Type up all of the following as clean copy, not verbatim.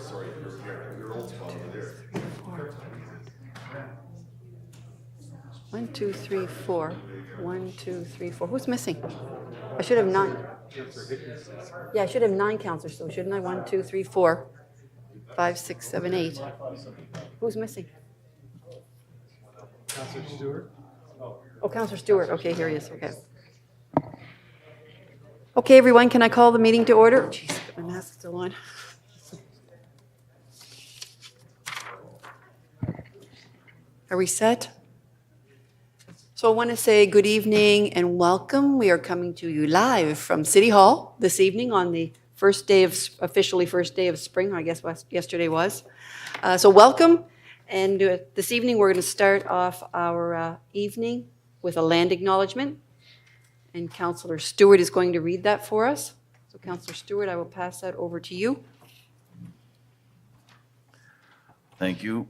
sorry, your old spot over there. 1, 2, 3, 4. 1, 2, 3, 4. Who's missing? I should have 9. Yeah, I should have 9 councillors, so shouldn't I? 1, 2, 3, 4, 5, 6, 7, 8. Who's missing? Councillor Stewart? Oh, Councillor Stewart. Okay, here he is. Okay. Okay, everyone, can I call the meeting to order? Jeez, got my mask still on. Are we set? So I want to say good evening and welcome. We are coming to you live from City Hall this evening on the officially first day of spring, I guess yesterday was. So welcome. And this evening we're going to start off our evening with a land acknowledgement. And Councillor Stewart is going to read that for us. So Councillor Stewart, I will pass that over to you. Thank you.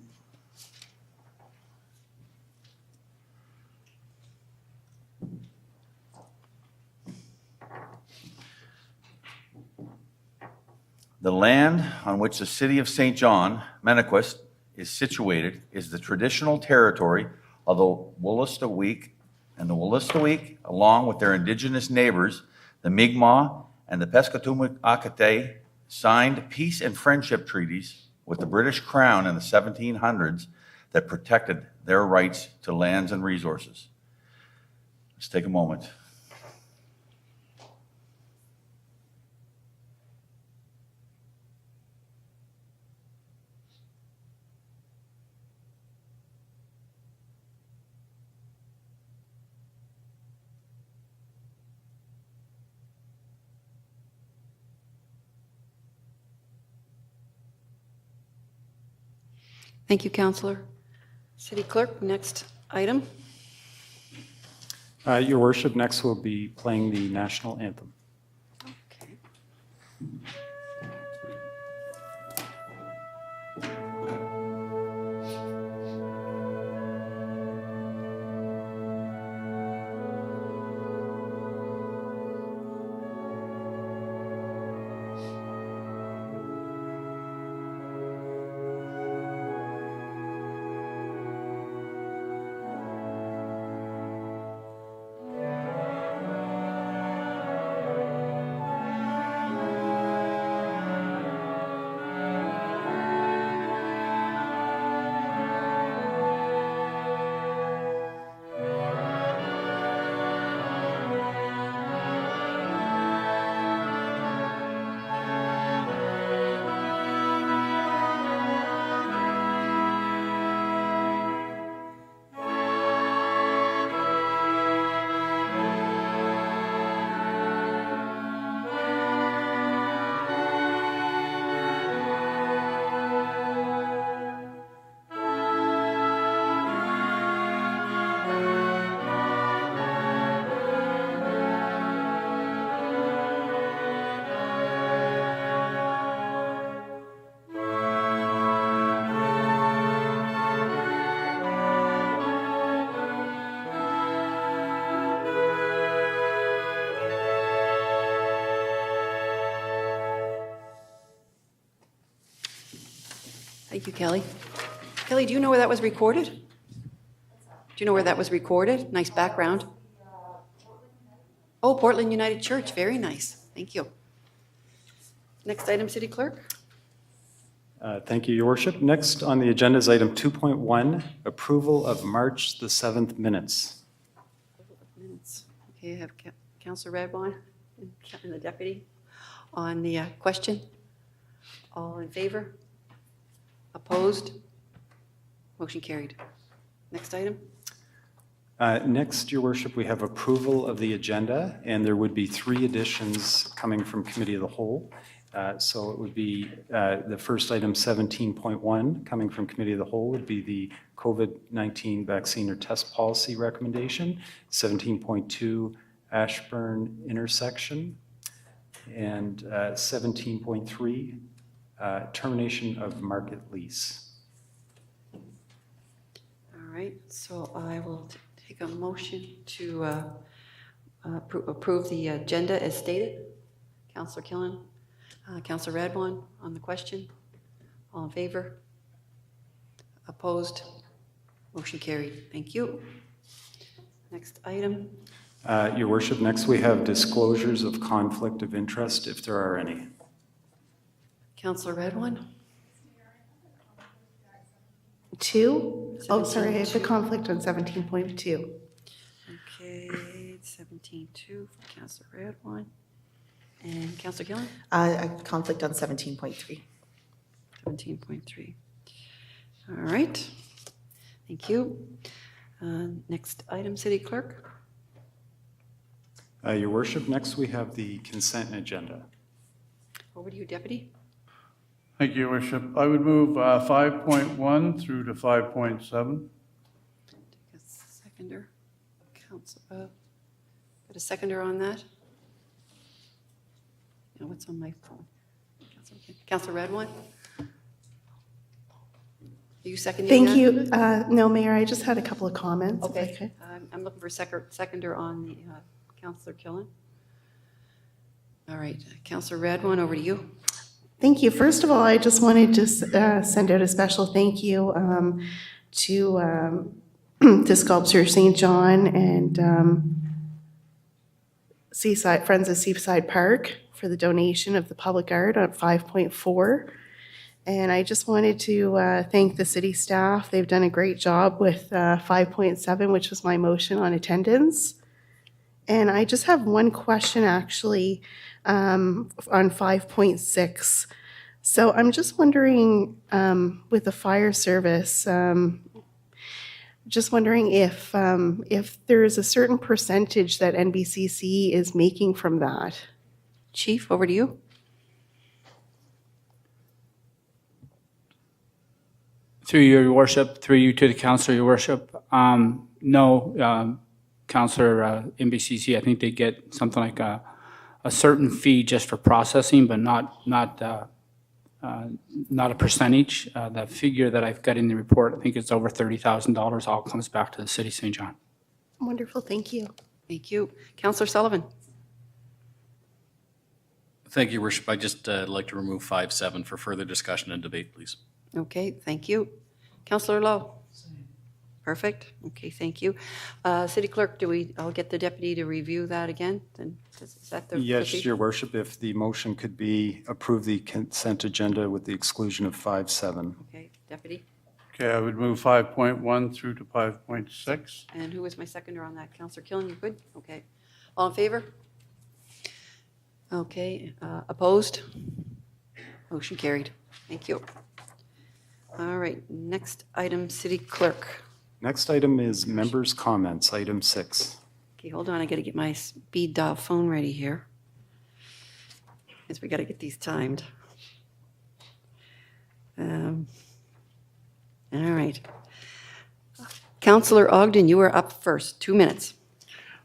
The land on which the city of St. John, Manequist, is situated is the traditional territory of the Wolastoqiyik, and the Wolastoqiyik, along with their indigenous neighbors, the Mi'kmaq and the Pescatawakate, signed peace and friendship treaties with the British Crown in the 1700s that protected their rights to lands and resources. Let's take a moment. Thank you, Councillor. City Clerk, next item. Your Worship, next we'll be playing the national anthem. Okay. Thank you, Kelly. Kelly, do you know where that was recorded? Do you know where that was recorded? Nice background. Oh, Portland United Church. Very nice. Thank you. Next item, City Clerk. Thank you, Your Worship. Next on the agenda is item 2.1, approval of March the 7th minutes. Minutes. Okay, I have Councillor Radwan and the deputy on the question. All in favor? Opposed? Motion carried. Next item. Next, Your Worship, we have approval of the agenda, and there would be 3 additions coming from Committee of the Whole. So it would be the first item 17.1 coming from Committee of the Whole would be the COVID-19 vaccine or test policy recommendation, 17.2 Ashburn intersection, and 17.3 termination of market lease. All right, so I will take a motion to approve the agenda as stated. Councillor Killen, Councillor Radwan on the question. All in favor? Opposed? Motion carried. Thank you. Next item. Your worship, next we have disclosures of conflict of interest, if there are any. Councillor Redwine? 2? Oh, sorry, I have the 17.2. conflict on 17.2. Okay, 17.2 for Councillor Redwine. And Councillor Gillen? A conflict on 17.3. 17.3. All right. Thank you. Next item, City Clerk. Your worship, next we have the consent agenda. Over to you, Deputy. Thank you, Your Worship. I would move 5.1 through to 5.7. Take a seconder. Got a seconder on that? No, what's on my phone? Councillor Redwine? Are you seconding Thank that? you. No, Mayor, I just had a couple of comments. if I Okay. could. I'm looking for seconder on the Councillor Killen. All right, Councillor Redwine, over to you. Thank you. First of all, I just wanted to send out a special thank you to Sculpture St. John and Seaside Friends of Seaside Park for the donation of the public art at 5.4. And I just wanted to thank the city staff. They've done a great job with 5.7, which was my motion on attendance. And I just have one question actually on 5.6. So I'm just wondering with the fire service, just wondering if there's a certain percentage that NBCC is making from that. Chief, over to you. Through your worship, through you to the councillor, your worship. No, councillor, NBCC, I think they get something like a certain fee just for processing, but not a percentage. That figure that I've got in the report, I think it's over $30,000, all comes back to the city of St. John. Wonderful, thank you. Thank you. Councillor Sullivan. Thank you, Your Worship. I'd just like to remove 5.7 for further discussion and debate, please. Okay, thank you. Councillor Lowe. Perfect. Okay, thank you. City Clerk, I'll get the deputy to review that again? Then is that the Yes, procedure? Your worship, if the motion could be approve the consent agenda with the exclusion of 5.7. Okay, deputy. Okay, I would move 5.1 through to 5.6. And who was my seconder on that? Councillor Killen, you good? Okay. All in favor? Okay, opposed? Motion carried. Thank you. All right, next item, City Clerk. Next item is members' comments, item 6. Okay, hold on, I gotta get my speed dial phone ready here. Because we gotta get these timed. All right. Councillor Ogden, you are up first, 2 minutes.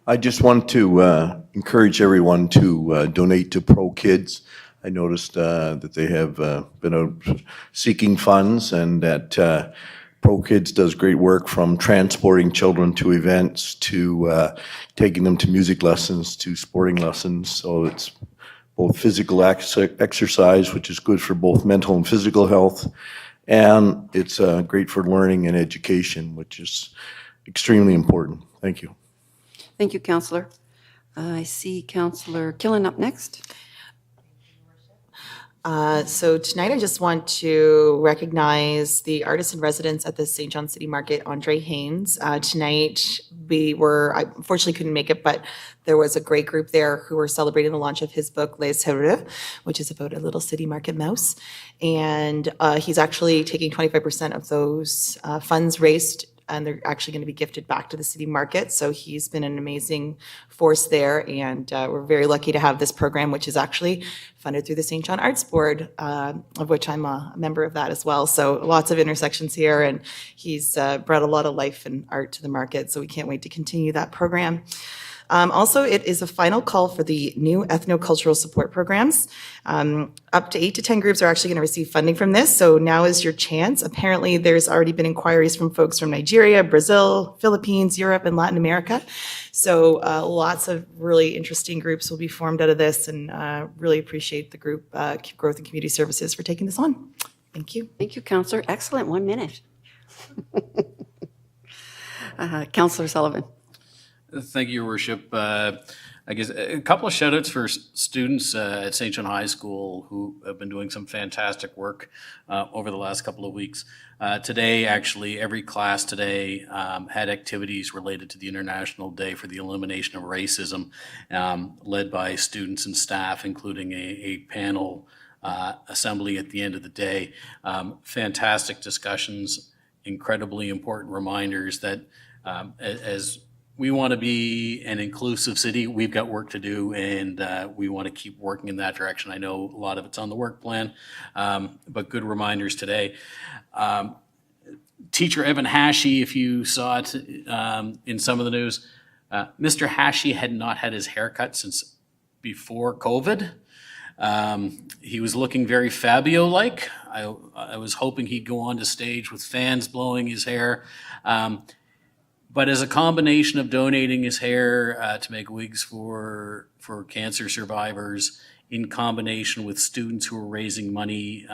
I just want to encourage everyone to donate to Pro Kids. I noticed that they have been out seeking funds, and that Pro Kids does great work, from transporting children to events to taking them to music lessons to sporting lessons. So it's both physical exercise, which is good for both mental and physical health, and it's great for learning and education, which is extremely important. Thank you. Thank you, Councillor. I see Councillor Killen up next. So tonight I just want to recognize the artist in residence at the St. John City Market, Andre Haynes. Tonight I unfortunately couldn't make it, but there was a great group there who were celebrating the launch of his book, Les Heureux, which is about a little city market mouse. And he's actually taking 25% of those funds raised, and they're actually going to be gifted back to the city market. So he's been an amazing force there, and we're very lucky to have this program, which is actually funded through the St. John Arts Board, of which I'm a member of that as well. So lots of intersections here, and he's brought a lot of life and art to the market, so we can't wait to continue that program. Also, it is a final call for the new ethnocultural support programs. Up to 8 to 10 groups are actually going to receive funding from this, so now is your chance. Apparently, there's already been inquiries from folks from Nigeria, Brazil, Philippines, Europe, and Latin America. So lots of really interesting groups will be formed out of this, and really appreciate the group, Growth and Community Services, for taking this on. Thank you. Thank you, Councillor. Excellent, 1 minute. Councillor Sullivan. Thank you, Your Worship. I guess a couple of shout outs for students at St. John High School who have been doing some fantastic work over the last couple of weeks. Today, actually, every class today had activities related to the International Day for the Elimination of Racism, led by students and staff, including a panel assembly at the end of the day. Fantastic discussions, incredibly important reminders that as we want to be an inclusive city. We've got work to do, and we want to keep working in that direction. I know a lot of it's on the work plan, but good reminders today. Teacher Evan Hashey, if you saw it in some of the news, Mr. Hashey had not had his haircut since before COVID. He was looking very Fabio-like. I was hoping he'd go on to stage with fans blowing his hair. But as a combination of donating his hair to make wigs for cancer survivors, in combination with students who are raising money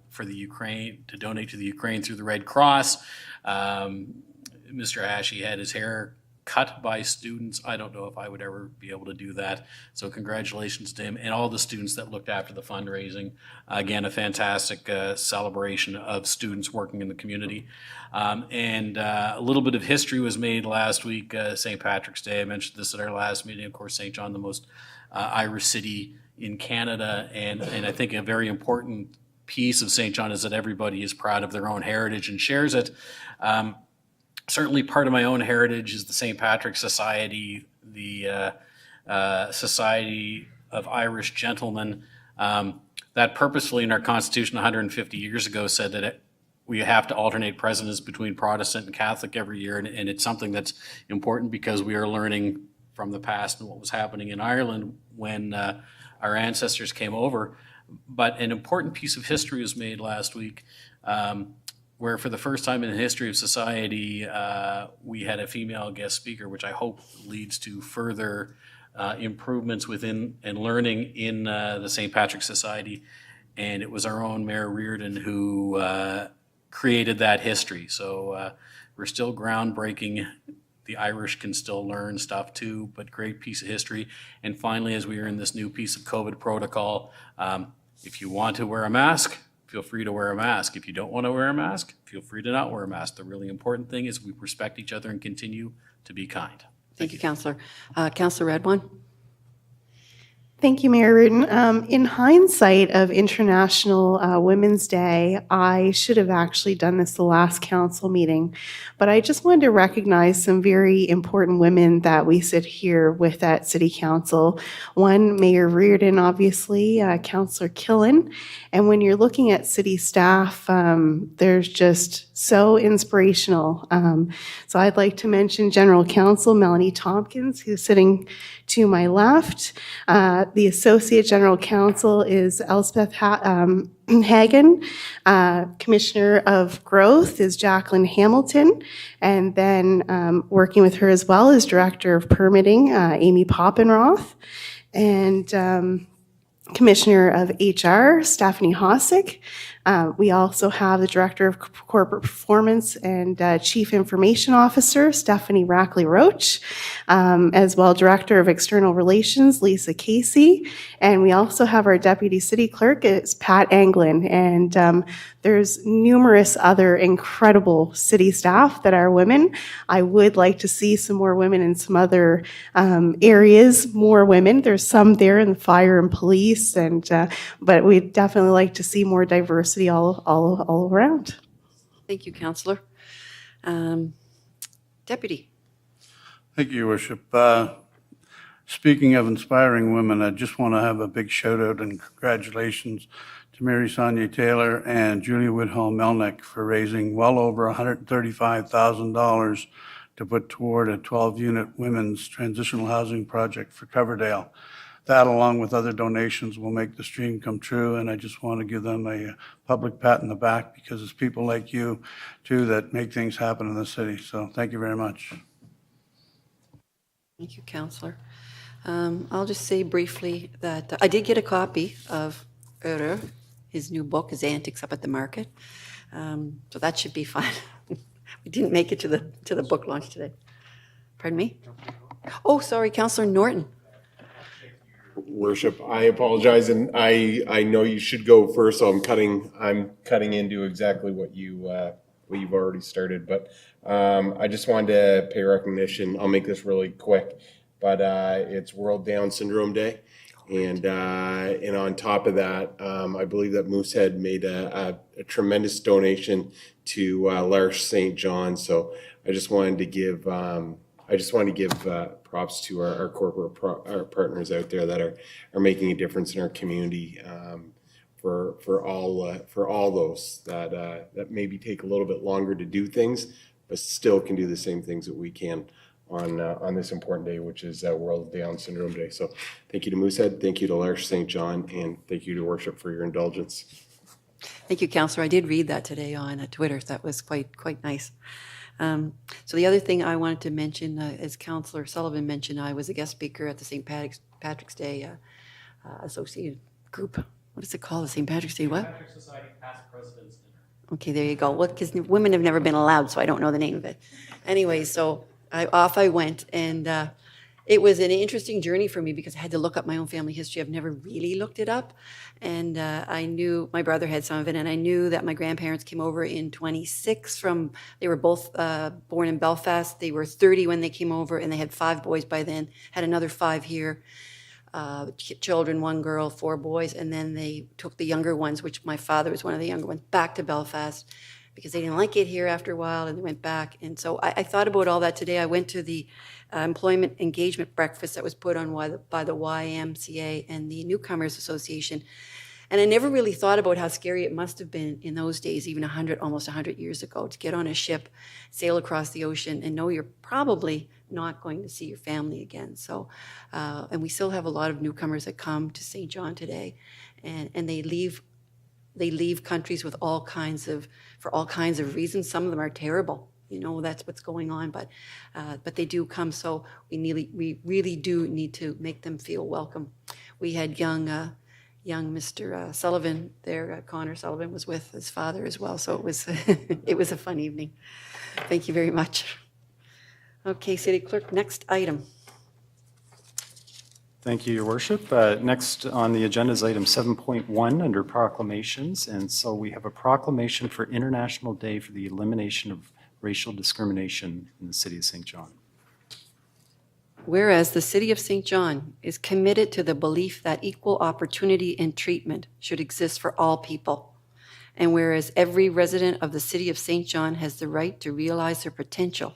for the Ukraine, to donate to the Ukraine through the Red Cross, Mr. Hashey had his hair cut by students. I don't know if I would ever be able to do that. So congratulations to him and all the students that looked after the fundraising. Again, a fantastic celebration of students working in the community. And a little bit of history was made last week, St. Patrick's Day. I mentioned this at our last meeting. Of course, St. John, the most Irish city in Canada. And I think a very important piece of St. John is that everybody is proud of their own heritage and shares it. Certainly part of my own heritage is the St. Patrick's Society, the Society of Irish Gentlemen, that purposefully in our Constitution 150 years ago said that we have to alternate presidents between Protestant and Catholic every year, and it's something that's important because we are learning from the past and what was happening in Ireland when our ancestors came over. But an important piece of history was made last week, where for the first time in the history of society, we had a female guest speaker, which I hope leads to further improvements within and learning in the St. Patrick's Society. And it was our own Mayor Reardon who created that history. So we're still groundbreaking. The Irish can still learn stuff too, but great piece of history. And finally, as we are in this new piece of COVID protocol, if you want to wear a mask, feel free to wear a mask. If you don't want to wear a mask, feel free to not wear a mask. The really important thing is we respect each other and continue to be kind. Thank you, Councillor. Councillor Redwan. Thank you, Mayor Rudin. In hindsight of International Women's Day, I should have actually done this the last council meeting, but I just wanted to recognize some very important women that we sit here with at City Council. One, Mayor Reardon, obviously, Councillor Killen, and when you're looking at city staff, there's just so inspirational. So I'd like to mention General Counsel Melanie Tompkins, who's sitting to my left. The Associate General Counsel is Elspeth Hagen. Commissioner of Growth is Jacqueline Hamilton. And then working with her as well is Director of Permitting, Amy Poppenroth. And Commissioner of HR, Stephanie Hossick. We also have the Director of Corporate Performance and Chief Information Officer, Stephanie Rackley-Roach, as well Director of External Relations, Lisa Casey, and we also have our Deputy City Clerk, it's Pat Anglin, and there's numerous other incredible city staff that are women. I would like to see some more women in some other areas, more women. There's some there in the fire and police, and but we'd definitely like to see more diversity all around. Thank you, Councillor. Deputy. Thank you, Your Worship. Speaking of inspiring women, I just want to have a big shout out and congratulations to Mary Sonia Taylor and Julia Woodhull Melnick for raising well over $135,000 to put toward a 12-unit women's transitional housing project for Coverdale. That, along with other donations, will make the dream come true, and I just want to give them a public pat in the back because it's people like you, too, that make things happen in the city. So thank you very much. Thank you, Councillor. I'll just say briefly that I did get a copy of Ure his new book, his Antics Up at the Market. So that should be fun. We didn't make it to the book launch today. Pardon me? Oh, sorry, Councillor Norton. Worship, I apologize, and I know you should go first, so I'm cutting into exactly what you've already started. But I just wanted to pay recognition. I'll make this really quick, but it's World Down Syndrome Day, and on top of that, I believe that Moosehead made a tremendous donation to L'Arche St. John. So I just wanted to give props to our corporate our partners out there that are making a difference in our community, for all those that maybe take a little bit longer to do things, but still can do the same things that we can on this important day, which is World Down Syndrome Day. So thank you to Moosehead, thank you to L'Arche St. John, and thank you to Worship for your indulgence. Thank you, Councillor. I did read that today on Twitter. That was quite nice. So the other thing I wanted to mention, as Councillor Sullivan mentioned, I was a guest speaker at the St. Patrick's Day Associated Group. What is it called? The St. Patrick's Day what? Patrick Society Past President's Dinner. Okay, there you go. Well, because women have never been allowed, so I don't know the name of it. Anyway, so off I went, and it was an interesting journey for me because I had to look up my own family history. I've never really looked it up. And I knew my brother had some of it, and I knew that my grandparents came over in 26 they were both born in Belfast. They were 30 when they came over, and they had 5 boys by then, had another 5 here. Children, 1 girl, 4 boys, and then they took the younger ones, which my father was one of the younger ones, back to Belfast because they didn't like it here after a while, and they went back. And so I thought about all that today. I went to the employment engagement breakfast that was put on by the YMCA and the Newcomers Association. And I never really thought about how scary it must have been in those days, even almost 100 years ago, to get on a ship, sail across the ocean, and know you're probably not going to see your family again. So, and we still have a lot of newcomers that come to St. John today, and they leave countries with for all kinds of reasons. Some of them are terrible. That's what's going on, but they do come. So we really do need to make them feel welcome. We had young Mr. Sullivan there. Connor Sullivan was with his father as well. So it was it was a fun evening. Thank you very much. Okay, City Clerk, next item. Thank you, Your Worship. Next on the agenda is item 7.1 under Proclamations. And so we have a proclamation for International Day for the Elimination of Racial Discrimination in the City of St. John. Whereas the City of St. John is committed to the belief that equal opportunity and treatment should exist for all people, and whereas every resident of the City of St. John has the right to realize their potential,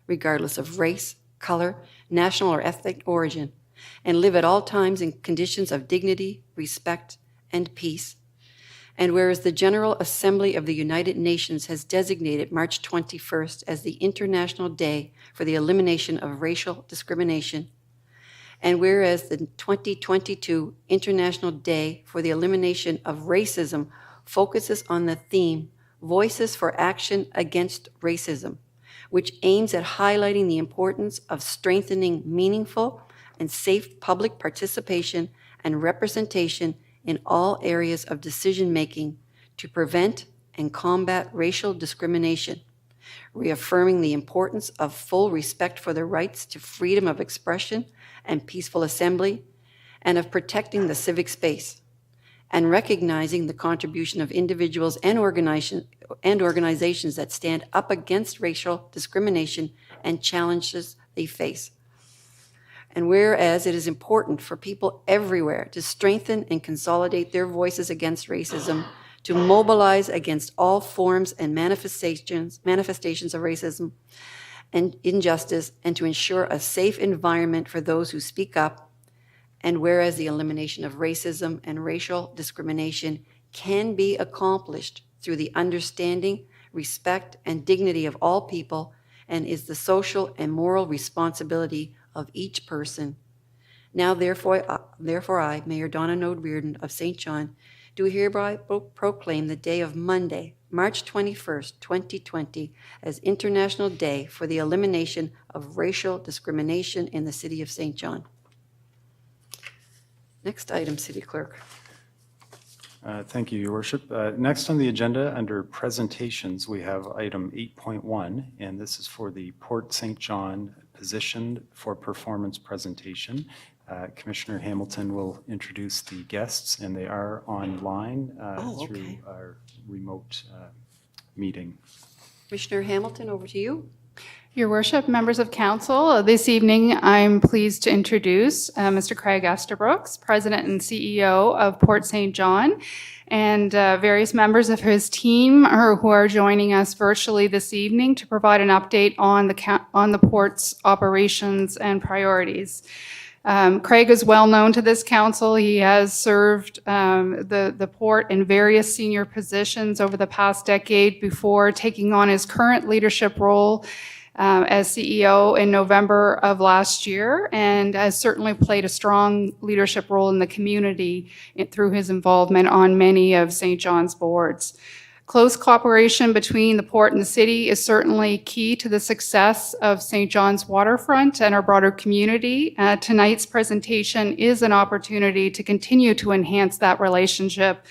regardless of race, color, national or ethnic origin, and live at all times in conditions of dignity, respect, and peace. And whereas the General Assembly of the United Nations has designated March 21st as the International Day for the Elimination of Racial Discrimination, and whereas the 2022 International Day for the Elimination of Racism focuses on the theme Voices for Action Against Racism, which aims at highlighting the importance of strengthening meaningful and safe public participation and representation in all areas of decision-making to prevent and combat racial discrimination, reaffirming the importance of full respect for the rights to freedom of expression and peaceful assembly, and of protecting the civic space, and recognizing the contribution of individuals and organizations that stand up against racial discrimination and challenges they face. And whereas it is important for people everywhere to strengthen and consolidate their voices against racism, to mobilize against all forms and manifestations of racism and injustice, and to ensure a safe environment for those who speak up, and whereas the elimination of racism and racial discrimination can be accomplished through the understanding, respect, and dignity of all people, and is the social and moral responsibility of each person. Now, therefore I, Mayor Donna Node Reardon of St. John, do hereby proclaim the day of Monday, March 21st, 2020, as International Day for the Elimination of Racial Discrimination in the City of St. John. Next item, City Clerk. Thank you, Your Worship. Next on the agenda, under presentations, we have item 8.1, and this is for the Port St. John positioned for performance presentation. Commissioner Hamilton will introduce the guests, and they are online through our remote meeting. Commissioner Hamilton, over to you. Your Worship, members of Council, this evening I'm pleased to introduce Mr. Craig Esterbrooks, President and CEO of Port St. John, and various members of his team who are joining us virtually this evening to provide an update on the port's operations and priorities. Craig is well known to this council. He has served the port in various senior positions over the past decade before taking on his current leadership role as CEO in November of last year, and has certainly played a strong leadership role in the community through his involvement on many of St. John's boards. Close cooperation between the port and the city is certainly key to the success of St. John's waterfront and our broader community. Tonight's presentation is an opportunity to continue to enhance that relationship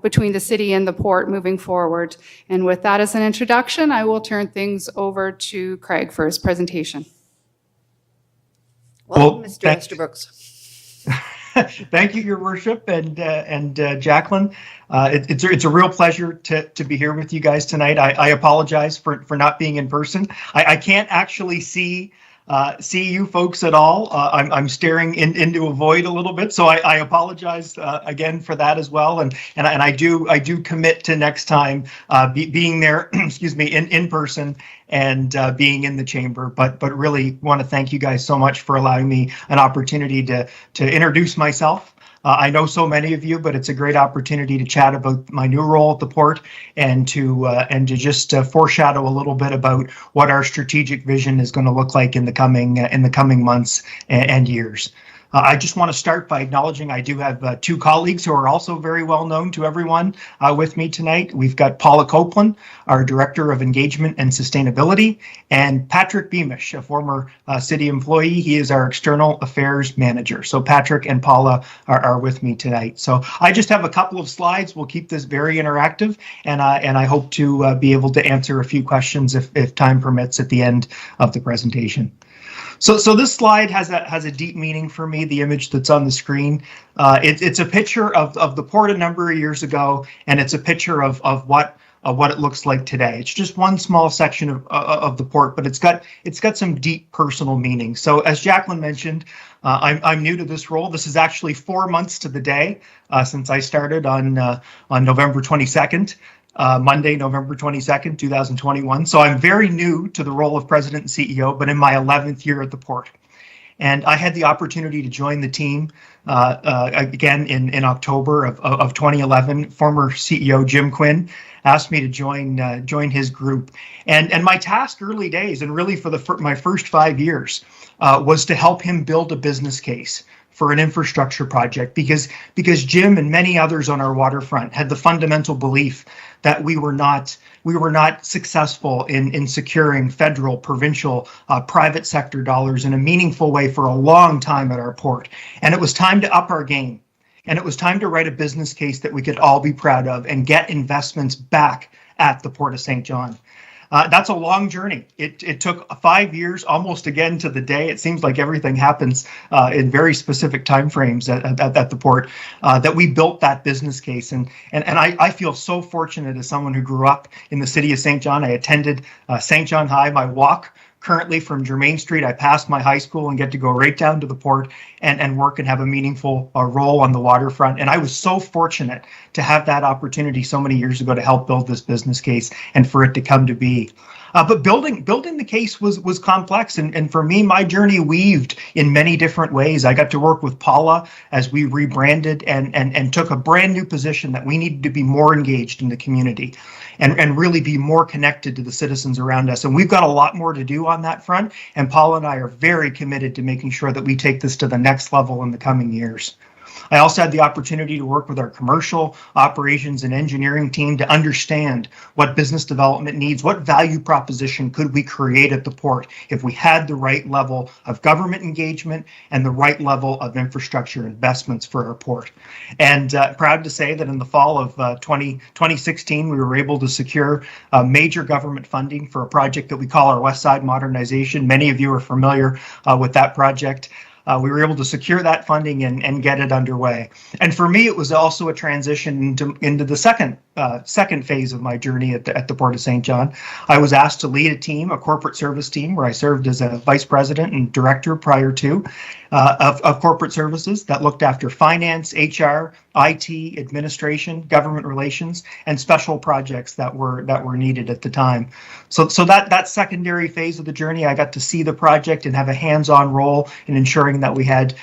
between the city and the port moving forward. And with that as an introduction, I will turn things over to Craig for his presentation. Welcome, Mr. Esterbrooks. Thank you, Your Worship, and Jacqueline. It's a real pleasure to be here with you guys tonight. I apologize for not being in person. I can't actually see you folks at all. I'm staring into a void a little bit, so I apologize again for that as well. And I do commit to next time being there, excuse me, in person and being in the chamber. But really want to thank you guys so much for allowing me an opportunity to introduce myself. I know so many of you, but it's a great opportunity to chat about my new role at the port and to just foreshadow a little bit about what our strategic vision is going to look like in the coming months and years. I just want to start by acknowledging I do have two colleagues who are also very well known to everyone with me tonight. We've got Paula Copeland, our Director of Engagement and Sustainability, and Patrick Beamish, a former city employee. He is our External Affairs Manager. So Patrick and Paula are with me tonight. So I just have a couple of slides. We'll keep this very interactive, and I hope to be able to answer a few questions if time permits at the end of the presentation. So this slide has a deep meaning for me, the image that's on the screen. It's a picture of the port a number of years ago, and it's a picture of what it looks like today. It's just one small section of the port, but it's got some deep personal meaning. So as Jacqueline mentioned, I'm new to this role. This is actually 4 months to the day since I started on November 22nd. Monday, November 22nd, 2021. So I'm very new to the role of President and CEO, but in my 11th year at the port. And I had the opportunity to join the team again in October of 2011. Former CEO Jim Quinn asked me to join his group. And my task early days, and really for my first 5 years, was to help him build a business case for an infrastructure project, because Jim and many others on our waterfront had the fundamental belief that we were not successful in securing federal, provincial, private sector dollars in a meaningful way for a long time at our port. And it was time to up our game. And it was time to write a business case that we could all be proud of and get investments back at the Port of St. John. That's a long journey. It took 5 years, almost again to the day. It seems like everything happens in very specific timeframes at the port, that we built that business case. And I feel so fortunate as someone who grew up in the city of St. John. I attended St. John High. My walk currently from Germain Street, I passed my high school and get to go right down to the port and work and have a meaningful role on the waterfront. And I was so fortunate to have that opportunity so many years ago to help build this business case and for it to come to be. But building the case was complex, and for me, my journey weaved in many different ways. I got to work with Paula as we rebranded and took a brand new position that we needed to be more engaged in the community and really be more connected to the citizens around us. And we've got a lot more to do on that front, and Paula and I are very committed to making sure that we take this to the next level in the coming years. I also had the opportunity to work with our commercial operations and engineering team to understand what business development needs, what value proposition could we create at the port if we had the right level of government engagement and the right level of infrastructure investments for our port. And proud to say that in the fall of 2016, we were able to secure major government funding for a project that we call our West Side Modernization. Many of you are familiar with that project. We were able to secure that funding and get it underway. And for me, it was also a transition into the second phase of my journey at the Port of St. John. I was asked to lead a team, a corporate service team, where I served as a vice president and director prior to of corporate services that looked after finance, HR, IT, administration, government relations, and special projects that were needed at the time. So that secondary phase of the journey, I got to see the project and have a hands-on role in ensuring that we had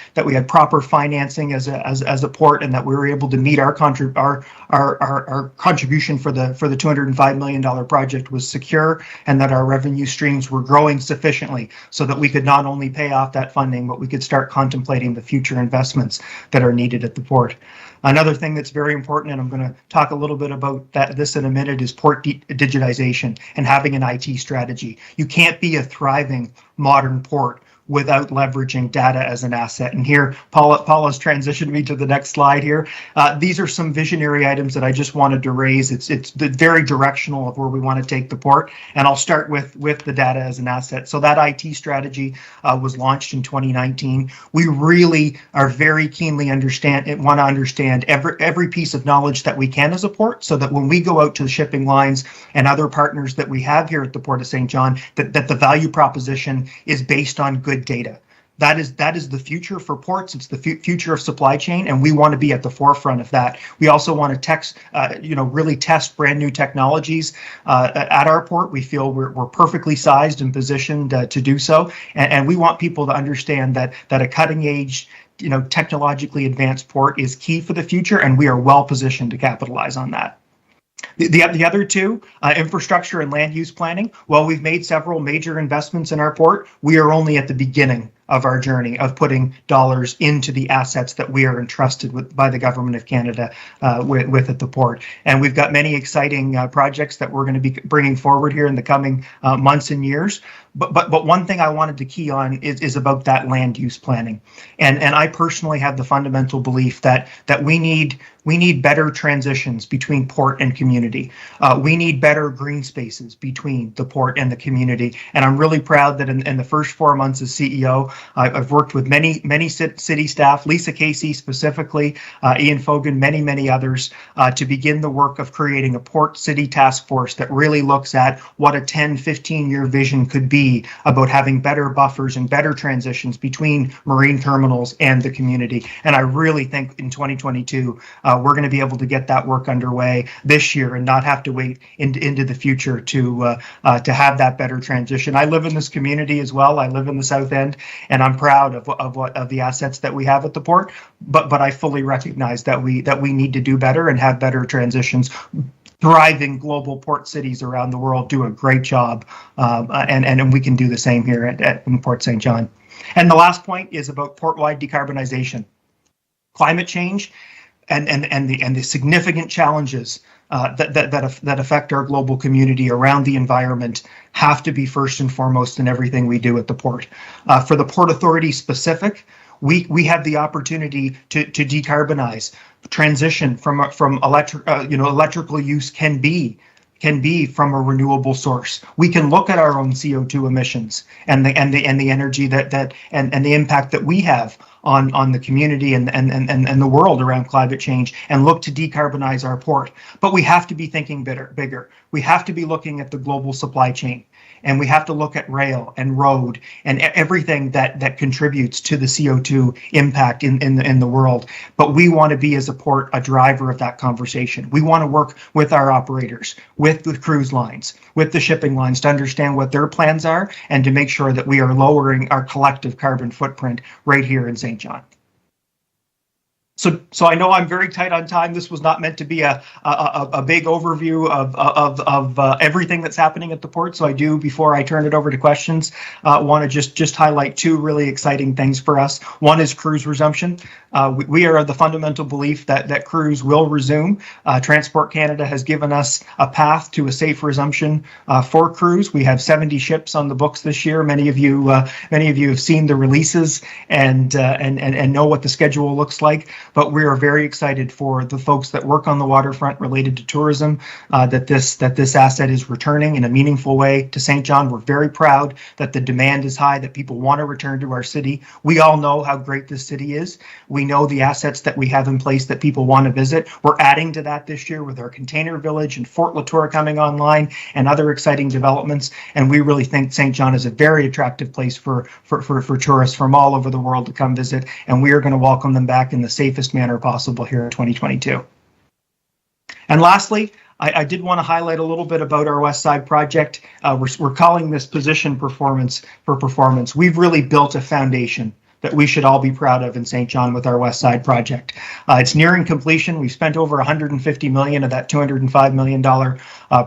proper financing as a port, and that we were able to meet our contribution for the $205 million project was secure, and that our revenue streams were growing sufficiently so that we could not only pay off that funding, but we could start contemplating the future investments that are needed at the port. Another thing that's very important, and I'm going to talk a little bit about this in a minute, is port digitization and having an IT strategy. You can't be a thriving modern port without leveraging data as an asset. And here, Paula's transitioned me to the next slide here. These are some visionary items that I just wanted to raise. It's very directional of where we want to take the port. And I'll start with the data as an asset. So that IT strategy was launched in 2019. We really are very keenly want to understand every piece of knowledge that we can as a port, so that when we go out to the shipping lines and other partners that we have here at the Port of St. John, that the value proposition is based on good data. That is the future for ports. It's the future of supply chain, and we want to be at the forefront of that. We also want to really test brand new technologies at our port. We feel we're perfectly sized and positioned to do so, and we want people to understand that a cutting edge, technologically advanced port is key for the future, and we are well positioned to capitalize on that. The other two, infrastructure and land use planning. While we've made several major investments in our port, we are only at the beginning of our journey of putting dollars into the assets that we are entrusted with by the Government of Canada with at the port. And we've got many exciting projects that we're going to be bringing forward here in the coming months and years. But one thing I wanted to key on is about that land use planning. And I personally have the fundamental belief that we need better transitions between port and community. We need better green spaces between the port and the community. And I'm really proud that in the first 4 months as CEO, I've worked with many city staff, Lisa Casey specifically, Ian Fogan, many others, to begin the work of creating a port city task force that really looks at what a 10-15-year vision could be about having better buffers and better transitions between marine terminals and the community. And I really think in 2022, we're going to be able to get that work underway this year and not have to wait into the future to have that better transition. I live in this community as well. I live in the South End, and I'm proud of the assets that we have at the port. But I fully recognize that we need to do better and have better transitions. Thriving global port cities around the world do a great job, and we can do the same here in Port St. John. And the last point is about port-wide decarbonization. Climate change and the significant challenges that affect our global community around the environment have to be first and foremost in everything we do at the port. For the Port Authority specific, we have the opportunity to decarbonize. Transition from electrical use can be from a renewable source. We can look at our own CO2 emissions and the energy and the impact that we have on the community and the world around climate change, and look to decarbonize our port. But we have to be thinking bigger. We have to be looking at the global supply chain, and we have to look at rail and road and everything that contributes to the CO2 impact in the world. But we want to be, as a port, a driver of that conversation. We want to work with our operators, with the cruise lines, with the shipping lines, to understand what their plans are and to make sure that we are lowering our collective carbon footprint right here in St. John. So I know I'm very tight on time. This was not meant to be a big overview of everything that's happening at the port. So I do, before I turn it over to questions, want to just highlight two really exciting things for us. One is cruise resumption. We are of the fundamental belief that cruise will resume. Transport Canada has given us a path to a safe resumption for cruise. We have 70 ships on the books this year. Many of you have seen the releases and know what the schedule looks like. But we are very excited for the folks that work on the waterfront related to tourism, that this asset is returning in a meaningful way to St. John. We're very proud that the demand is high, that people want to return to our city. We all know how great this city is. We know the assets that we have in place that people want to visit. We're adding to that this year with our container village and Fort Latour coming online and other exciting developments. And we really think St. John is a very attractive place for tourists from all over the world to come visit. And we are going to welcome them back in the safest manner possible here in 2022. And lastly, I did want to highlight a little bit about our West Side project. We're calling this position performance for performance. We've really built a foundation that we should all be proud of in St. John with our West Side project. It's nearing completion. We've spent over $150 million of that $205 million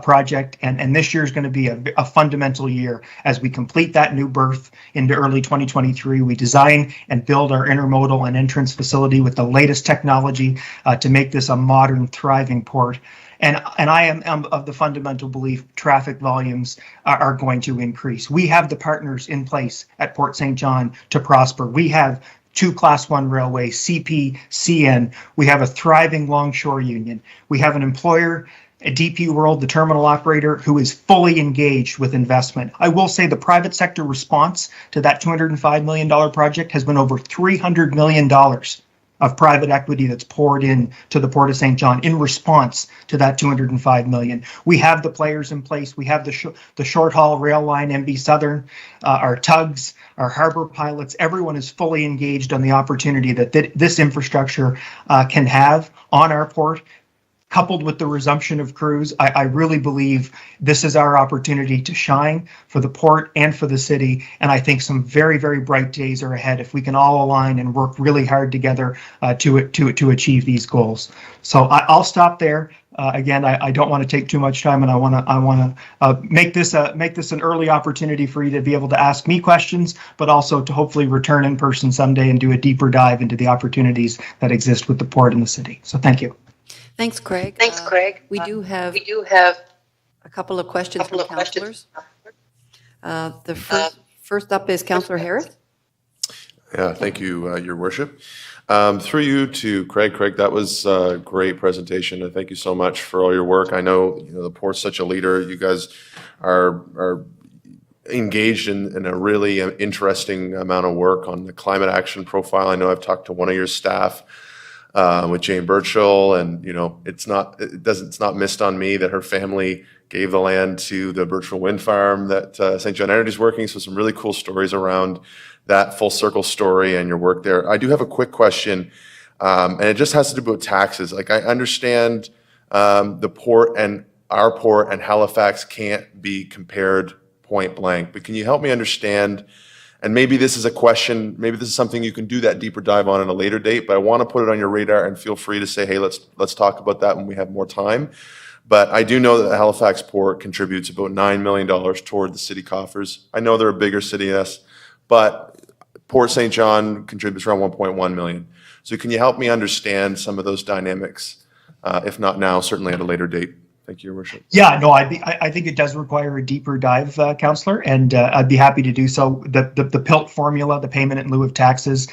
project, and this year is going to be a fundamental year as we complete that new berth into early 2023. We design and build our intermodal and entrance facility with the latest technology to make this a modern, thriving port. And I am of the fundamental belief traffic volumes are going to increase. We have the partners in place at Port St. John to prosper. We have 2 Class 1 railways, CP, CN. We have a thriving longshore union. We have an employer, a DP World, the terminal operator, who is fully engaged with investment. I will say the private sector response to that $205 million project has been over $300 million of private equity that's poured in to the Port of St. John in response to that $205 million. We have the players in place. We have the short haul rail line, MB Southern, our tugs, our harbor pilots. Everyone is fully engaged on the opportunity that this infrastructure can have on our port. Coupled with the resumption of cruise, I really believe this is our opportunity to shine for the port and for the city. And I think some very, very bright days are ahead if we can all align and work really hard together to achieve these goals. So I'll stop there. Again, I don't want to take too much time, and I want to make this an early opportunity for you to be able to ask me questions, but also to hopefully return in person someday and do a deeper dive into the opportunities that exist with the port and the city. So thank you. Thanks, Craig. We do have a couple of questions from councillors. The first up is Councillor Harris. Yeah, thank you, Your Worship. Through you to Craig. Craig, that was a great presentation, and thank you so much for all your work. I know, the port's such a leader. You guys are engaged in a really interesting amount of work on the climate action profile. I know I've talked to one of your staff with Jane Birchall, and it's not missed on me that her family gave the land to the Birchall Wind Farm that St. John Energy is working. So some really cool stories around that full circle story and your work there. I do have a quick question, and it just has to do with taxes. Like, I understand the port and our port and Halifax can't be compared point blank, but can you help me understand? And maybe this is a question, maybe this is something you can do that deeper dive on at a later date, but I want to put it on your radar, and feel free to say, hey, let's talk about that when we have more time. But I do know that the Halifax port contributes about $9 million toward the city coffers. I know they're a bigger city, yes, but Port St. John contributes around 1.1 million. So can you help me understand some of those dynamics? If not now, certainly at a later date. Thank you, Your Worship. Yeah, no, I think it does require a deeper dive, Councillor, and I'd be happy to do so. The PILT formula, the payment in lieu of taxes,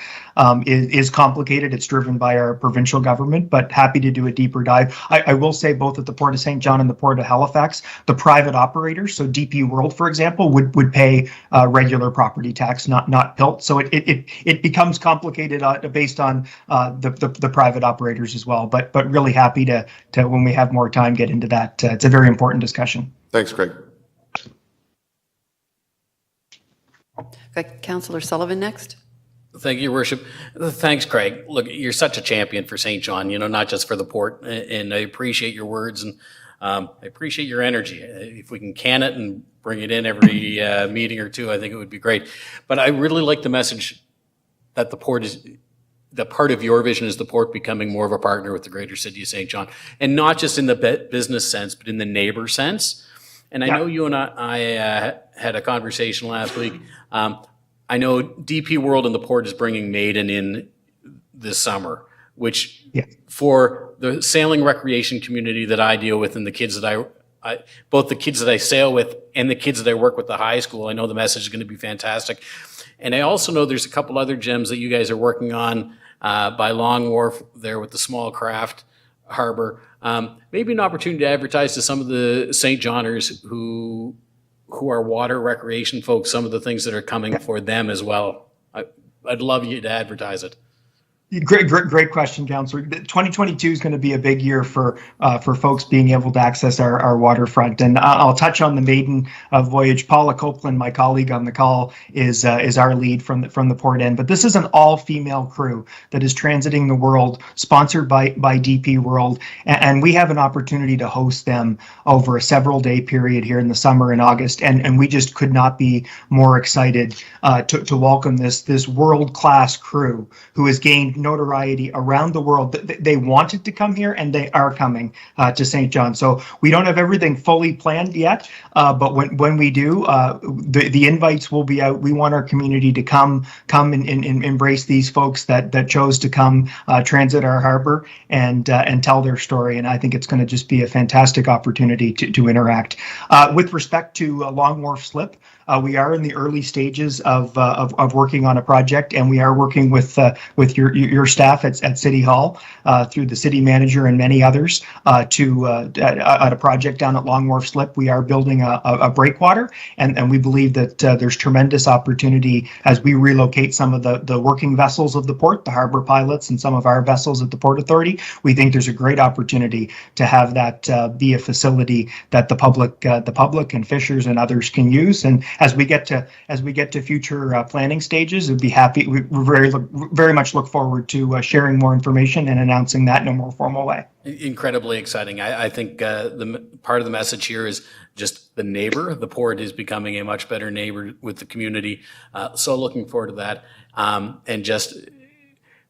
is complicated. It's driven by our provincial government, but happy to do a deeper dive. I will say both at the Port of St. John and the Port of Halifax, the private operators, so DP World, for example, would pay regular property tax, not PILT. So it becomes complicated based on the private operators as well. But really happy to when we have more time get into that. It's a very important discussion. Thanks, Craig. Okay, Councillor Sullivan next. Thank you, Your Worship. Thanks, Craig. Look, you're such a champion for St. John, not just for the port, and I appreciate your words, and I appreciate your energy. If we can can it and bring it in every meeting or two, I think it would be great. But I really like the message that the port the part of your vision is the port becoming more of a partner with the greater city of St. John, and not just in the business sense, but in the neighbor sense. And I know you and I had a conversation last week. I know DP World and the port is bringing Maiden in this summer, which for the sailing recreation community that I deal with and the kids that both the kids that I sail with and the kids that I work with at the high school, I know the message is going to be fantastic. And I also know there's a couple other gems that you guys are working on by Long Wharf there with the small craft harbor. Maybe an opportunity to advertise to some of the St. Johners who are water recreation folks, some of the things that are coming for them as well. I'd love you to advertise it. Great question, Councillor. 2022 is going to be a big year for folks being able to access our waterfront, and I'll touch on the Maiden of Voyage. Paula Copeland, my colleague on the call, is our lead from the port end. But this is an all-female crew that is transiting the world, sponsored by DP World, and we have an opportunity to host them over a several-day period here in the summer in August, and we just could not be more excited to welcome this world-class crew who has gained notoriety around the world. They wanted to come here, and they are coming to St. John. So we don't have everything fully planned yet, but when we do, the invites will be out. We want our community to come and embrace these folks that chose to come transit our harbor and tell their story. And I think it's going to just be a fantastic opportunity to interact. With respect to Long Wharf Slip, we are in the early stages of working on a project, and we are working with your staff at City Hall through the city manager and many others at a project down at Long Wharf Slip. We are building a breakwater, and we believe that there's tremendous opportunity as we relocate some of the working vessels of the port, the harbor pilots, and some of our vessels at the Port Authority. We think there's a great opportunity to have that be a facility that the public and fishers and others can use. And as we get to future planning stages, we'd be happy. We very much look forward to sharing more information and announcing that in a more formal way. Incredibly exciting. I think the part of the message here is just the neighbor. The port is becoming a much better neighbor with the community. So looking forward to that. And just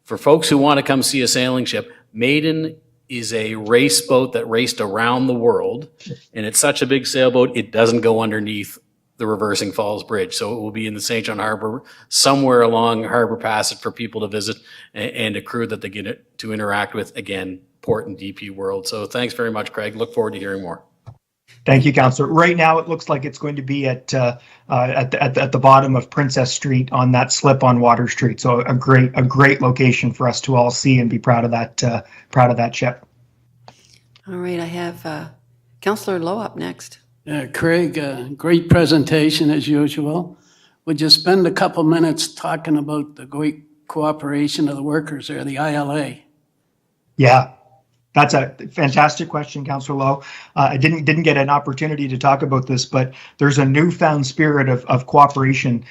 for folks who want to come see a sailing ship, Maiden is a race boat that raced around the world, and it's such a big sailboat, it doesn't go underneath the Reversing Falls Bridge. So it will be in the St. John Harbor, somewhere along Harbor Passage for people to visit, and a crew that they get to interact with, again, Port and DP World. So thanks very much, Craig. Look forward to hearing more. Thank you, Councillor. Right now, it looks like it's going to be at the bottom of Princess Street on that slip on Water Street. So a great location for us to all see and be proud of that ship. All right, I have Councillor Lowe up next. Craig, great presentation as usual. Would you spend a couple minutes talking about the great cooperation of the workers there, the ILA? Yeah. That's a fantastic question, Councillor Lowe. I didn't get an opportunity to talk about this, but there's a newfound spirit of cooperation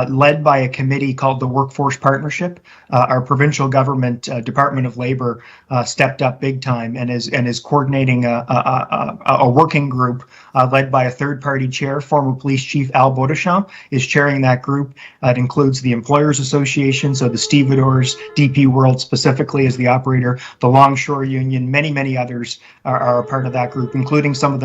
led by a committee called the Workforce Partnership. Our provincial government, Department of Labor, stepped up big time and is coordinating a working group led by a third-party chair. Former Police Chief Al Beaudeschamps is chairing that group. It includes the Employers Association, so the stevedores, DP World specifically as the operator, the Longshore Union, many others are a part of that group, including some of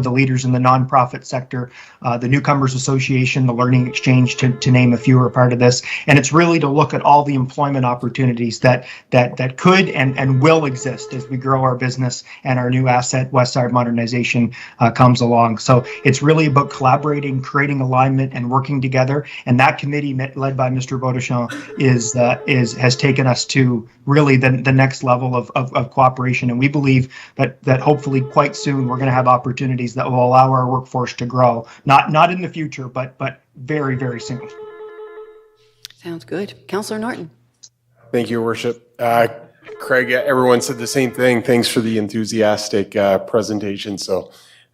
the leaders in the nonprofit sector, the Newcomers Association, the Learning Exchange, to name a few, are part of this. And it's really to look at all the employment opportunities that could and will exist as we grow our business and our new asset, Westside Modernization, comes along. So it's really about collaborating, creating alignment, and working together. And that committee, led by Mr. Beaudeschamps, has taken us to really the next level of cooperation. And we believe that hopefully quite soon we're going to have opportunities that will allow our workforce to grow. Not in the future, but very, very soon. Sounds good. Councillor Norton. Thank you, Your Worship. Craig, everyone said the same thing. Thanks for the enthusiastic presentation. So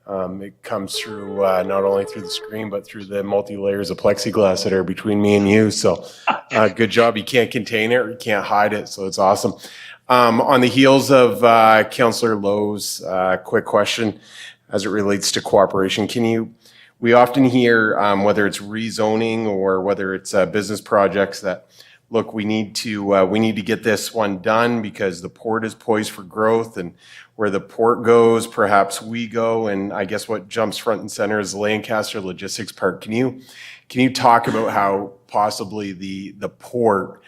it comes through not only through the screen, but through the multi-layers of plexiglass that are between me and you. So good job. You can't contain it or you can't hide it. So it's awesome. On the heels of Councillor Lowe's quick question as it relates to cooperation, we often hear whether it's rezoning or whether it's business projects that look, we need to get this one done because the port is poised for growth, and where the port goes, perhaps we go. And I guess what jumps front and center is the Lancaster Logistics Park. Can you talk about how possibly the port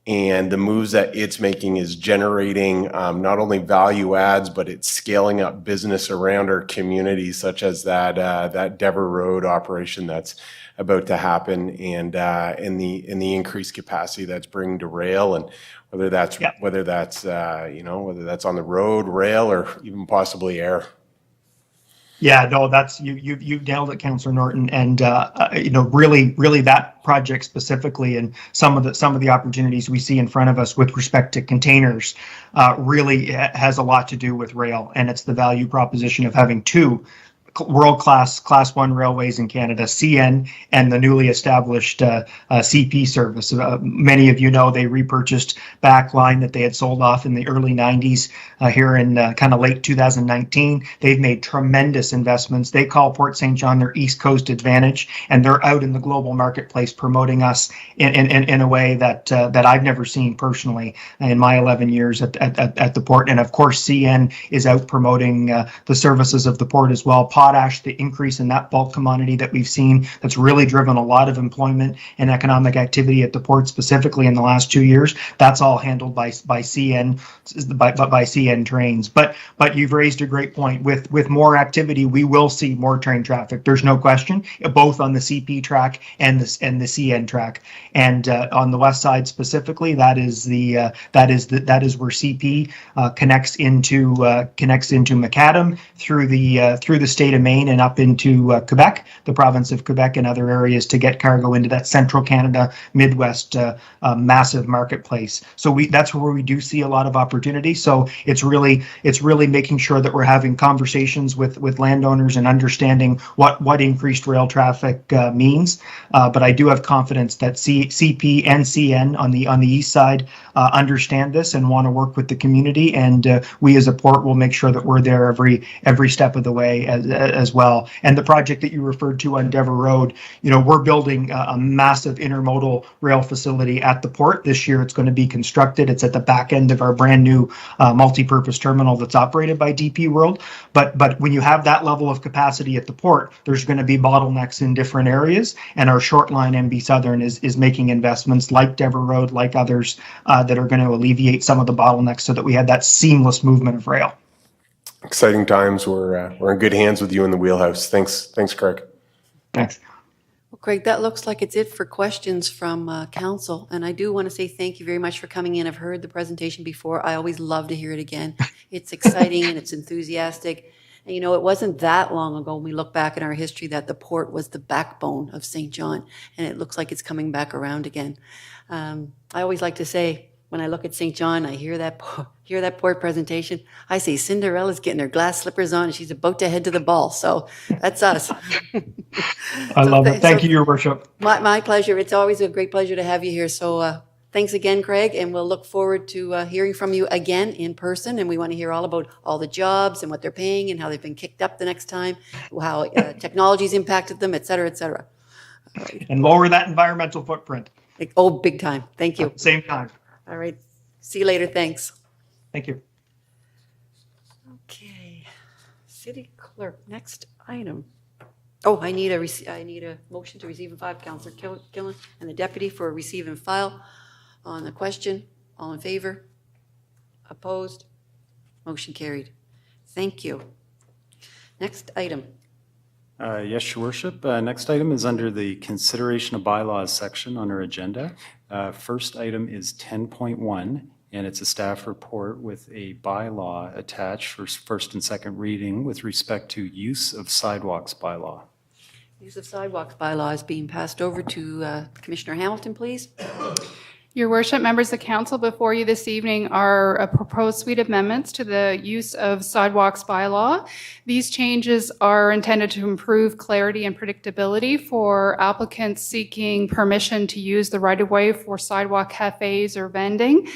and the moves that it's making is generating not only value adds, but it's scaling up business around our community, such as that Dever Road operation that's about to happen, and in the increased capacity that's bringing to rail, and whether that's whether that's on the road, rail, or even possibly air. Yeah, no, that's you've nailed it, Councillor Norton, and really that project specifically, and some of the opportunities we see in front of us with respect to containers, really has a lot to do with rail, and it's the value proposition of having two world-class Class 1 railways in Canada, CN and the newly established CP service. Many of you know they repurchased back line that they had sold off in the early 90s here in kind of late 2019. They've made tremendous investments. They call Port St. John their East Coast advantage, and they're out in the global marketplace promoting us in a way that I've never seen personally in my 11 years at the port. And of course, CN is out promoting the services of the port as well. Potash, the increase in that bulk commodity that we've seen, that's really driven a lot of employment and economic activity at the port, specifically in the last 2 years. That's all handled by CN trains. But you've raised a great point. With more activity, we will see more train traffic. There's no question, both on the CP track and the CN track. And on the west side specifically, that is where CP connects into Macadam through the state of Maine and up into Quebec, the province of Quebec, and other areas to get cargo into that central Canada, Midwest massive marketplace. So that's where we do see a lot of opportunity. So it's really making sure that we're having conversations with landowners and understanding what increased rail traffic means. But I do have confidence that CP and CN on the east side understand this and want to work with the community, and we as a port will make sure that we're there every step of the way as well. And the project that you referred to on Dever Road, we're building a massive intermodal rail facility at the port. This year it's going to be constructed. It's at the back end of our brand new multi-purpose terminal that's operated by DP World. But when you have that level of capacity at the port, there's going to be bottlenecks in different areas, and our short line MB Southern is making investments like Dever Road, like others that are going to alleviate some of the bottlenecks so that we have that seamless movement of rail. Exciting times. We're in good hands with you in the wheelhouse. Thanks, Craig. Thanks. Well, Craig, that looks like it's it for questions from Council. And I do want to say thank you very much for coming in. I've heard the presentation before. I always love to hear it again. It's exciting and it's enthusiastic. And it wasn't that long ago when we look back in our history that the port was the backbone of St. John. And it looks like it's coming back around again. I always like to say, when I look at St. John, I hear that port presentation. I say Cinderella's getting her glass slippers on and she's about to head to the ball. So that's us. I love it. Thank you, Your Worship. My pleasure. It's always a great pleasure to have you here. So thanks again, Craig, and we'll look forward to hearing from you again in person. And we want to hear all about all the jobs and what they're paying and how they've been kicked up the next time, how technology's impacted them, et cetera, et cetera. Right. And lower that environmental footprint. Oh, big time. Thank you. Same time. All right. See you later. Thanks. Thank you. Okay. City Clerk, next item. Oh, I need a motion to receive and file, Councillor Killen and the Deputy for receive and file on the question. All in favor? Opposed? Motion carried. Thank you. Next item. Yes, Your Worship. Next item is under the consideration of bylaws section on our agenda. First item is 10.1, and it's a staff report with a bylaw attached for first and second reading with respect to use of sidewalks bylaw. Use of sidewalks bylaw is being passed over to Commissioner Hamilton, please. Your Worship, members of Council, before you this evening are a proposed suite of amendments to the use of sidewalks bylaw. These changes are intended to improve clarity and predictability for applicants seeking permission to use the right-of-way for sidewalk cafes or vending.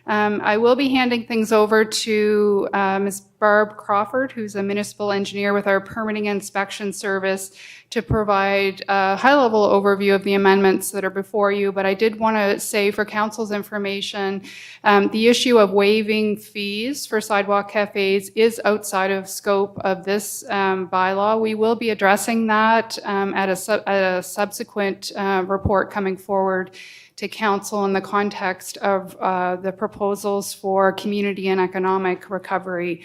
I will be handing things over to Ms. Barb Crawford, who's a municipal engineer with our permitting inspection service, to provide a high-level overview of the amendments that are before you. But I did want to say, for council's information, the issue of waiving fees for sidewalk cafes is outside of scope of this bylaw. We will be addressing that at a subsequent report coming forward to council in the context of the proposals for community and economic recovery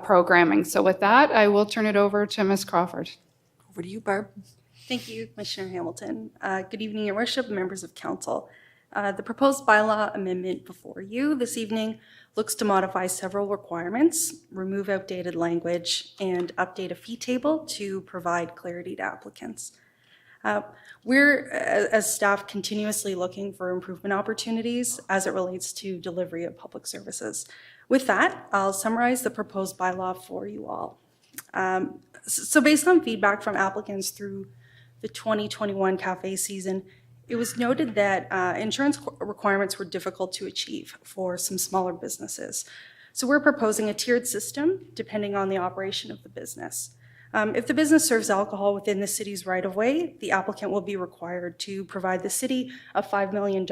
programming. So with that, I will turn it over to Ms. Crawford. Over to you, Barb. Thank you, Commissioner Hamilton. Good evening, Your Worship, members of council. The proposed bylaw amendment before you this evening looks to modify several requirements, remove outdated language, and update a fee table to provide clarity to applicants. We're, as staff, continuously looking for improvement opportunities as it relates to delivery of public services. With that, I'll summarize the proposed bylaw for you all. So based on feedback from applicants through the 2021 cafe season, it was noted that insurance requirements were difficult to achieve for some smaller businesses. So we're proposing a tiered system depending on the operation of the business. If the business serves alcohol within the city's right-of-way, the applicant will be required to provide the city a $5 million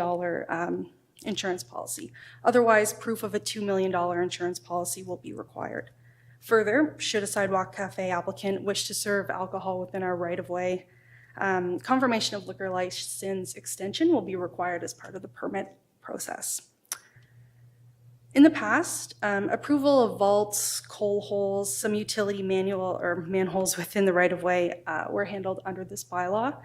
insurance policy. Otherwise, proof of a $2 million insurance policy will be required. Further, should a sidewalk cafe applicant wish to serve alcohol within our right-of-way, confirmation of liquor license extension will be required as part of the permit process. In the past, approval of vaults, coal holes, some utility manual or manholes within the right-of-way were handled under this bylaw.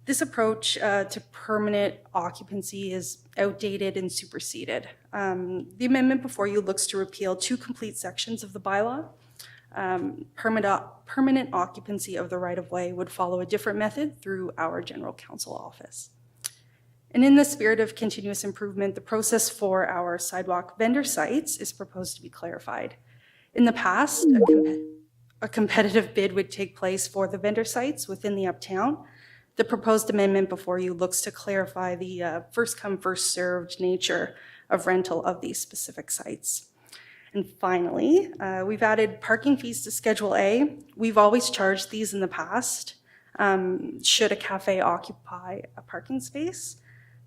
This approach to permanent occupancy is outdated and superseded. The amendment before you looks to repeal 2 complete sections of the bylaw. Permanent occupancy of the right-of-way would follow a different method through our general counsel office. And in the spirit of continuous improvement, the process for our sidewalk vendor sites is proposed to be clarified. In the past, a competitive bid would take place for the vendor sites within the uptown. The proposed amendment before you looks to clarify the first come, first served nature of rental of these specific sites. And finally, we've added parking fees to Schedule A. We've always charged these in the past, should a cafe occupy a parking space.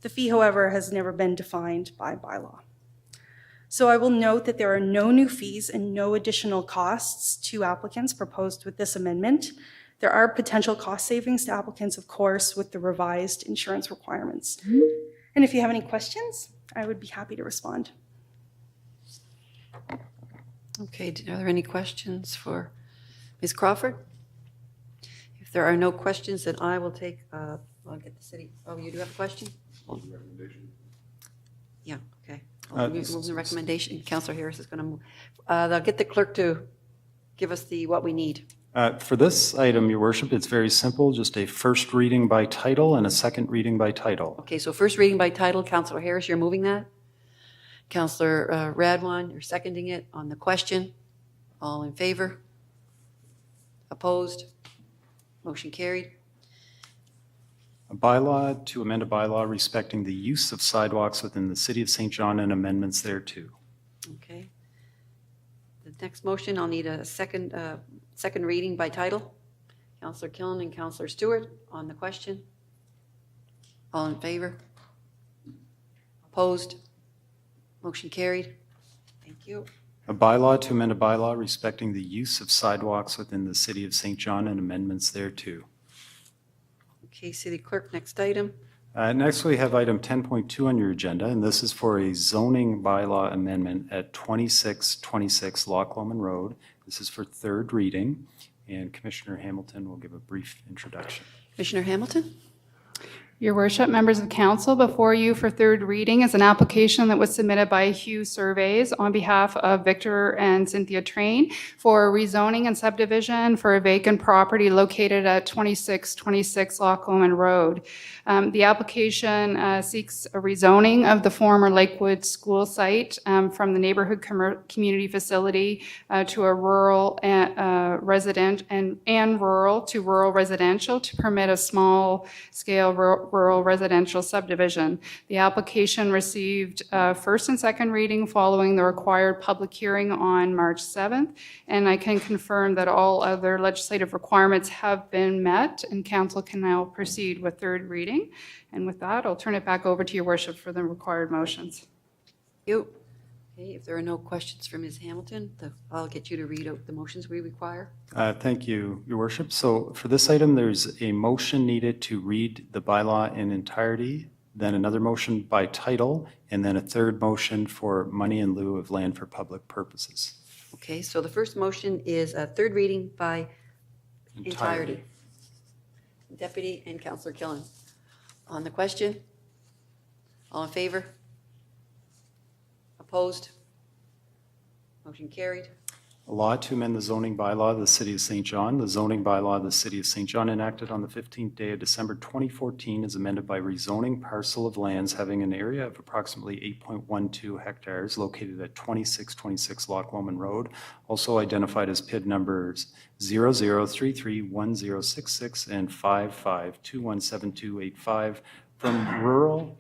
The fee, however, has never been defined by bylaw. So I will note that there are no new fees and no additional costs to applicants proposed with this amendment. There are potential cost savings to applicants, of course, with the revised insurance requirements. And if you have any questions, I would be happy to respond. Okay, are there any questions for Ms. Crawford? If there are no questions, then I will take, I'll get the city. Oh, you do have a question? Recommendation. Yeah, okay. I'll move the recommendation. Councillor Harris is going to move. I'll get the clerk to give us what we need. For this item, Your Worship, it's very simple, just a first reading by title and a second reading by title. Okay, so first reading by title. Councillor Harris, you're moving that? Councillor Radwan, you're seconding it on the question. All in favor? Opposed? Motion carried. A bylaw to amend a bylaw respecting the use of sidewalks within the city of St. John and amendments thereto. Okay. The next motion, I'll need a second reading by title. Councillor Killen and Councillor Stewart on the question. All in favor? Opposed? Motion carried. Thank you. A bylaw to amend a bylaw respecting the use of sidewalks within the city of St. John and amendments thereto. Okay, City Clerk, next item. Next, we have item 10.2 on your agenda, and this is for a zoning bylaw amendment at 2626 Loch Lomond Road. This is for third reading, and Commissioner Hamilton will give a brief introduction. Commissioner Hamilton? Your Worship, members of council, before you for third reading is an application that was submitted by Hugh Surveys on behalf of Victor and Cynthia Train for rezoning and subdivision for a vacant property located at 2626 Loch Lomond Road. The application seeks a rezoning of the former Lakewood school site from the neighborhood community facility to a rural resident and rural to rural residential to permit a small scale rural residential subdivision. The application received first and second reading following the required public hearing on March 7th, and I can confirm that all other legislative requirements have been met, and council can now proceed with third reading. And with that, I'll turn it back over to your worship for the required motions. You. Okay, if there are no questions for Ms. Hamilton, I'll get you to read out the motions we require. Thank you, Your Worship. So for this item, there's a motion needed to read the bylaw in entirety, then another motion by title, and then a third motion for money in lieu of land for public purposes. Okay, so the first motion is a third reading by entirety. Deputy and Councillor Killen. On the question? All in favor? Opposed? Motion carried. A law to amend the zoning bylaw of the City of St. John. The zoning bylaw of the City of St. John enacted on the 15th day of December 2014 is amended by rezoning parcel of lands having an area of approximately 8.12 hectares located at 2626 Loch Lomond Road, also identified as PID numbers 00331066 and 55217285 from rural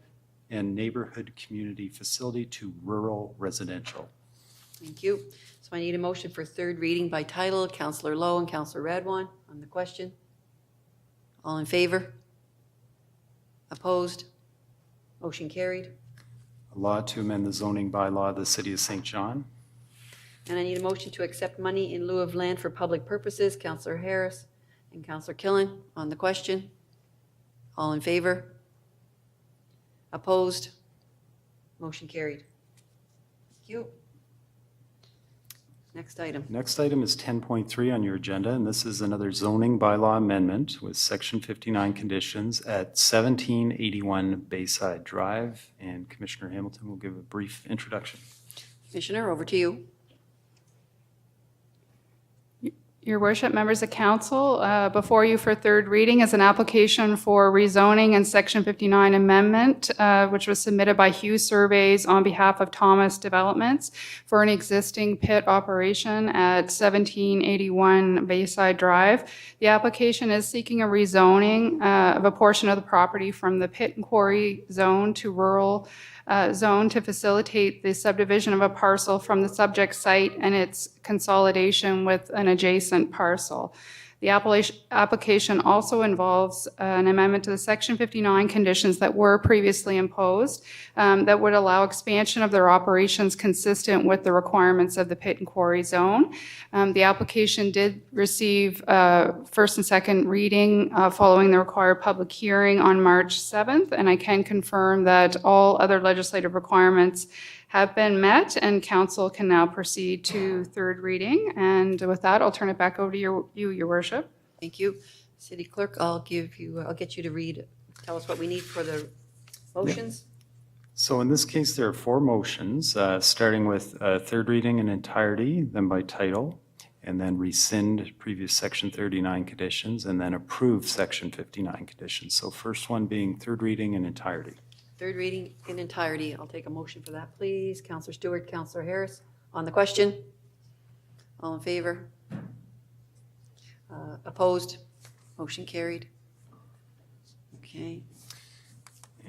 and neighborhood community facility to rural residential. Thank you. So I need a motion for third reading by title. Councillor Lowe and Councillor Radwan on the question. All in favor? Opposed? Motion carried. A law to amend the zoning bylaw of the City of St. John. And I need a motion to accept money in lieu of land for public purposes. Councillor Harris and Councillor Killen on the question. All in favor? Opposed? Motion carried. Thank you. Next item. Next item is 10.3 on your agenda, and this is another zoning bylaw amendment with Section 59 conditions at 1781 Bayside Drive. And Commissioner Hamilton will give a brief introduction. Commissioner, over to you. Your worship, members of council, before you for third reading is an application for rezoning and Section 59 amendment, which was submitted by Hugh Surveys on behalf of Thomas Developments for an existing pit operation at 1781 Bayside Drive. The application is seeking a rezoning of a portion of the property from the pit and quarry zone to rural zone to facilitate the subdivision of a parcel from the subject site and its consolidation with an adjacent parcel. The application also involves an amendment to the Section 59 conditions that were previously imposed that would allow expansion of their operations consistent with the requirements of the pit and quarry zone. The application did receive first and second reading following the required public hearing on March 7th, and I can confirm that all other legislative requirements have been met, and council can now proceed to third reading. And with that, I'll turn it back over to your worship. Thank you. City Clerk, I'll get you to read, tell us what we need for the motions. Yeah. So in this case, there are four motions, starting with third reading in entirety, then by title, and then rescind previous Section 39 conditions, and then approve Section 59 conditions. So first one being third reading in entirety. Third reading in entirety. I'll take a motion for that, please. Councillor Stewart, Councillor Harris. On the question? All in favor? Opposed? Motion carried. Okay.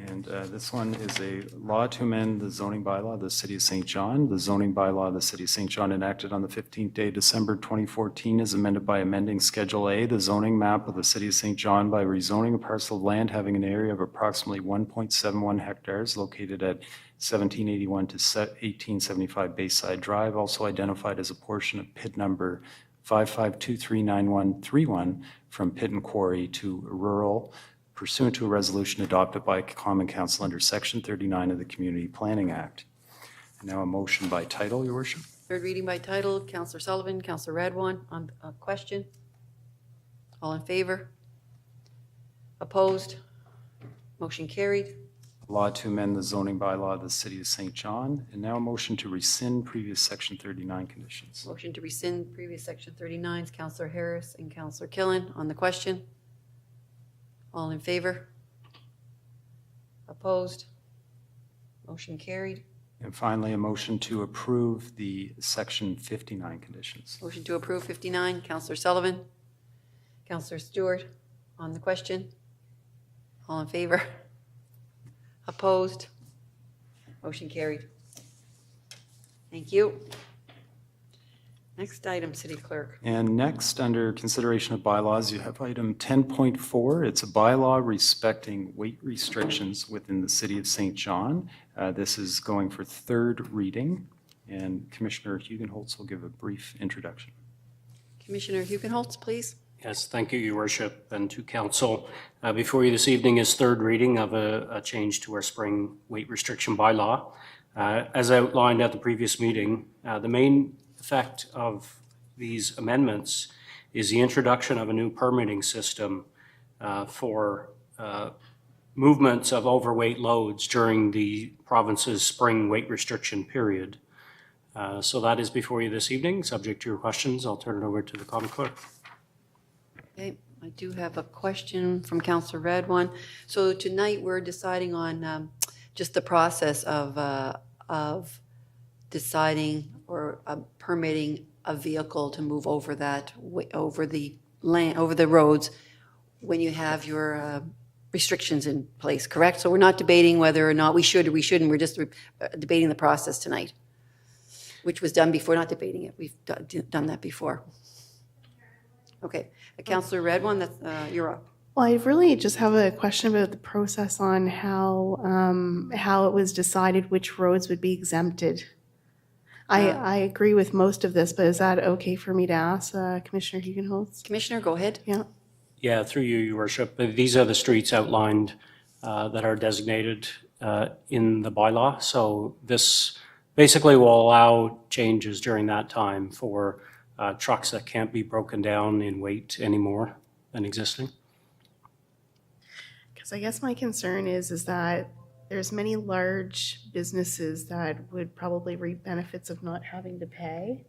And this one is a law to amend the zoning bylaw of the City of St. John. The zoning bylaw of the City of St. John enacted on the 15th day of December 2014 is amended by amending Schedule A, the zoning map of the City of St. John by rezoning a parcel of land having an area of approximately 1.71 hectares located at 1781 to 1875 Bayside Drive, also identified as a portion of PID number 55239131 from pit and quarry to rural pursuant to a resolution adopted by Common Council under Section 39 of the Community Planning Act. And now a motion by title, Your Worship. Third reading by title, Councillor Sullivan, Councillor Radwan. On a question? All in favor? Opposed? Motion carried. Law to amend the zoning bylaw of the City of St. John. And now a motion to rescind previous Section 39 conditions. Motion to rescind previous Section 39's Councillor Harris and Councillor Killen. On the question? All in favor? Opposed? Motion carried. And finally, a motion to approve the Section 59 conditions. Motion to approve 59, Councillor Sullivan. Councillor Stewart, on the question. All in favor? Opposed? Motion carried. Thank you. Next item, City Clerk. And next, under consideration of bylaws, you have item 10.4. It's a bylaw respecting weight restrictions within the City of St. John. This is going for third reading, and Commissioner Hugenholtz will give a brief introduction. Commissioner Hugenholtz, please. Yes, thank you, Your Worship, and to Council. Before you this evening is third reading of a change to our spring weight restriction bylaw. As outlined at the previous meeting, the main effect of these amendments is the introduction of a new permitting system for movements of overweight loads during the province's spring weight restriction period. So that is before you this evening. Subject to your questions, I'll turn it over to the Common Clerk. Okay, I do have a question from Councillor Redwan. So tonight we're deciding on just the process of deciding or permitting a vehicle to move over that over the land, over the roads when you have your restrictions in place, correct? So we're not debating whether or not we should or we shouldn't. We're just debating the process tonight, which was done before. Not debating it. We've done that before. Okay, Councillor Redwan, that's you're up. Well, I really just have a question about the process on how it was decided which roads would be exempted. I agree with most of this, but is that okay for me to ask Commissioner Hugenholtz? Commissioner, go ahead. Yeah. Yeah, through you, Your Worship. These are the streets outlined that are designated in the bylaw. So this basically will allow changes during that time for trucks that can't be broken down in weight anymore than existing. Because I guess my concern is that there's many large businesses that would probably reap benefits of not having to pay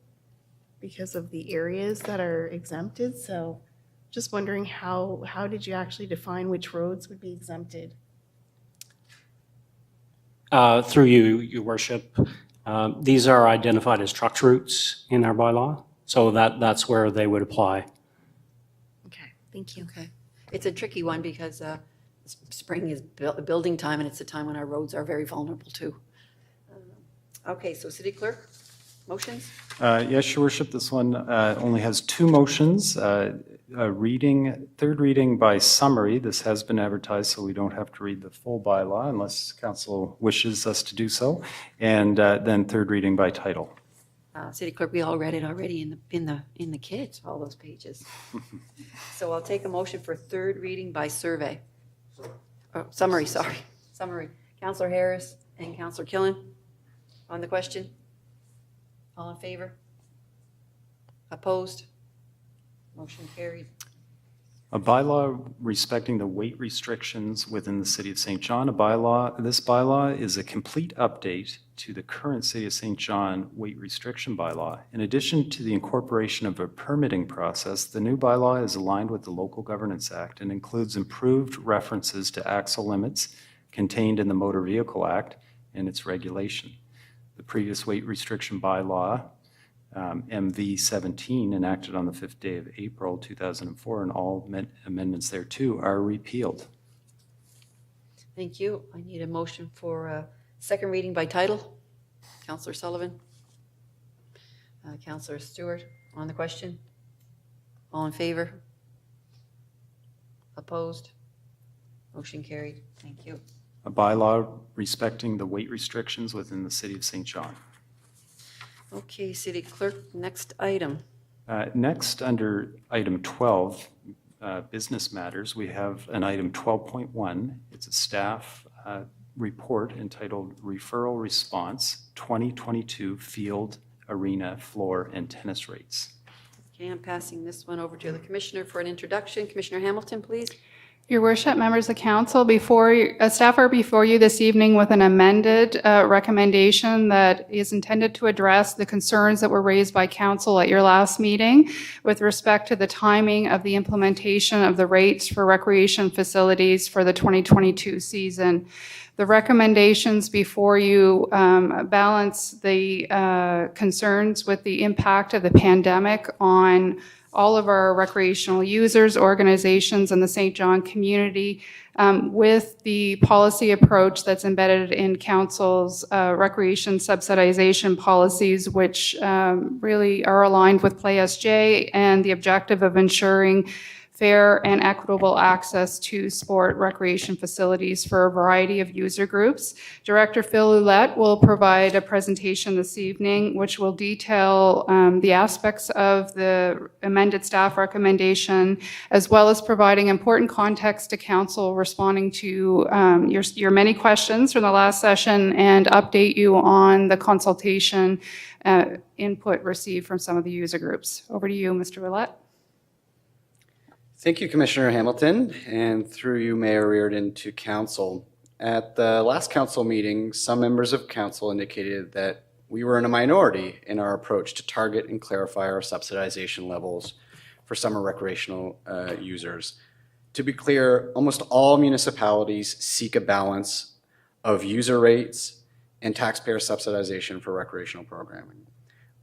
because of the areas that are exempted. So just wondering how did you actually define which roads would be exempted? Through you, Your Worship. These are identified as truck routes in our bylaw, so that's where they would apply. Okay, thank you. Okay, it's a tricky one because spring is building time, and it's a time when our roads are very vulnerable too. Okay, so City Clerk, motions? Yes, Your Worship, this one only has two motions. Third reading by summary. This has been advertised, so we don't have to read the full bylaw unless Council wishes us to do so. And then third reading by title. City Clerk, we all read it already in the kids, all those pages. So I'll take a motion for third reading by survey. Summary, sorry. Summary. Councillor Harris and Councillor Killen on the question. All in favor? Opposed? Motion carried. A bylaw respecting the weight restrictions within the City of St. John. This bylaw is a complete update to the current City of St. John weight restriction bylaw. In addition to the incorporation of a permitting process, the new bylaw is aligned with the Local Governance Act and includes improved references to axle limits contained in the Motor Vehicle Act and its regulation. The previous weight restriction bylaw, MV 17, enacted on the 5th day of April 2004, and all amendments thereto are repealed. Thank you. I need a motion for second reading by title. Councillor Sullivan. Councillor Stewart on the question. All in favor? Opposed? Motion carried. Thank you. A bylaw respecting the weight restrictions within the City of St. John. Okay, City Clerk, next item. Next, under item 12, business matters, we have an item 12.1. It's a staff report entitled Referral Response 2022 Field, Arena, Floor, and Tennis Rates. Okay, I'm passing this one over to the Commissioner for an introduction. Commissioner Hamilton, please. Your Worship, members of Council, staff are before you this evening with an amended recommendation that is intended to address the concerns that were raised by Council at your last meeting with respect to the timing of the implementation of the rates for recreation facilities for the 2022 season. The recommendations before you balance the concerns with the impact of the pandemic on all of our recreational users, organizations, and the St. John community with the policy approach that's embedded in Council's recreation subsidization policies, which really are aligned with Play SJ and the objective of ensuring fair and equitable access to sport recreation facilities for a variety of user groups. Director Phil Ouellette will provide a presentation this evening, which will detail the aspects of the amended staff recommendation, as well as providing important context to Council, responding to your many questions from the last session, and update you on the consultation input received from some of the user groups. Over to you, Mr. Ouellette. Thank you, Commissioner Hamilton, and through you, Mayor Reardon, to Council. At the last Council meeting, some members of Council indicated that we were in a minority in our approach to target and clarify our subsidization levels for summer recreational users. To be clear, almost all municipalities seek a balance of user rates and taxpayer subsidization for recreational programming.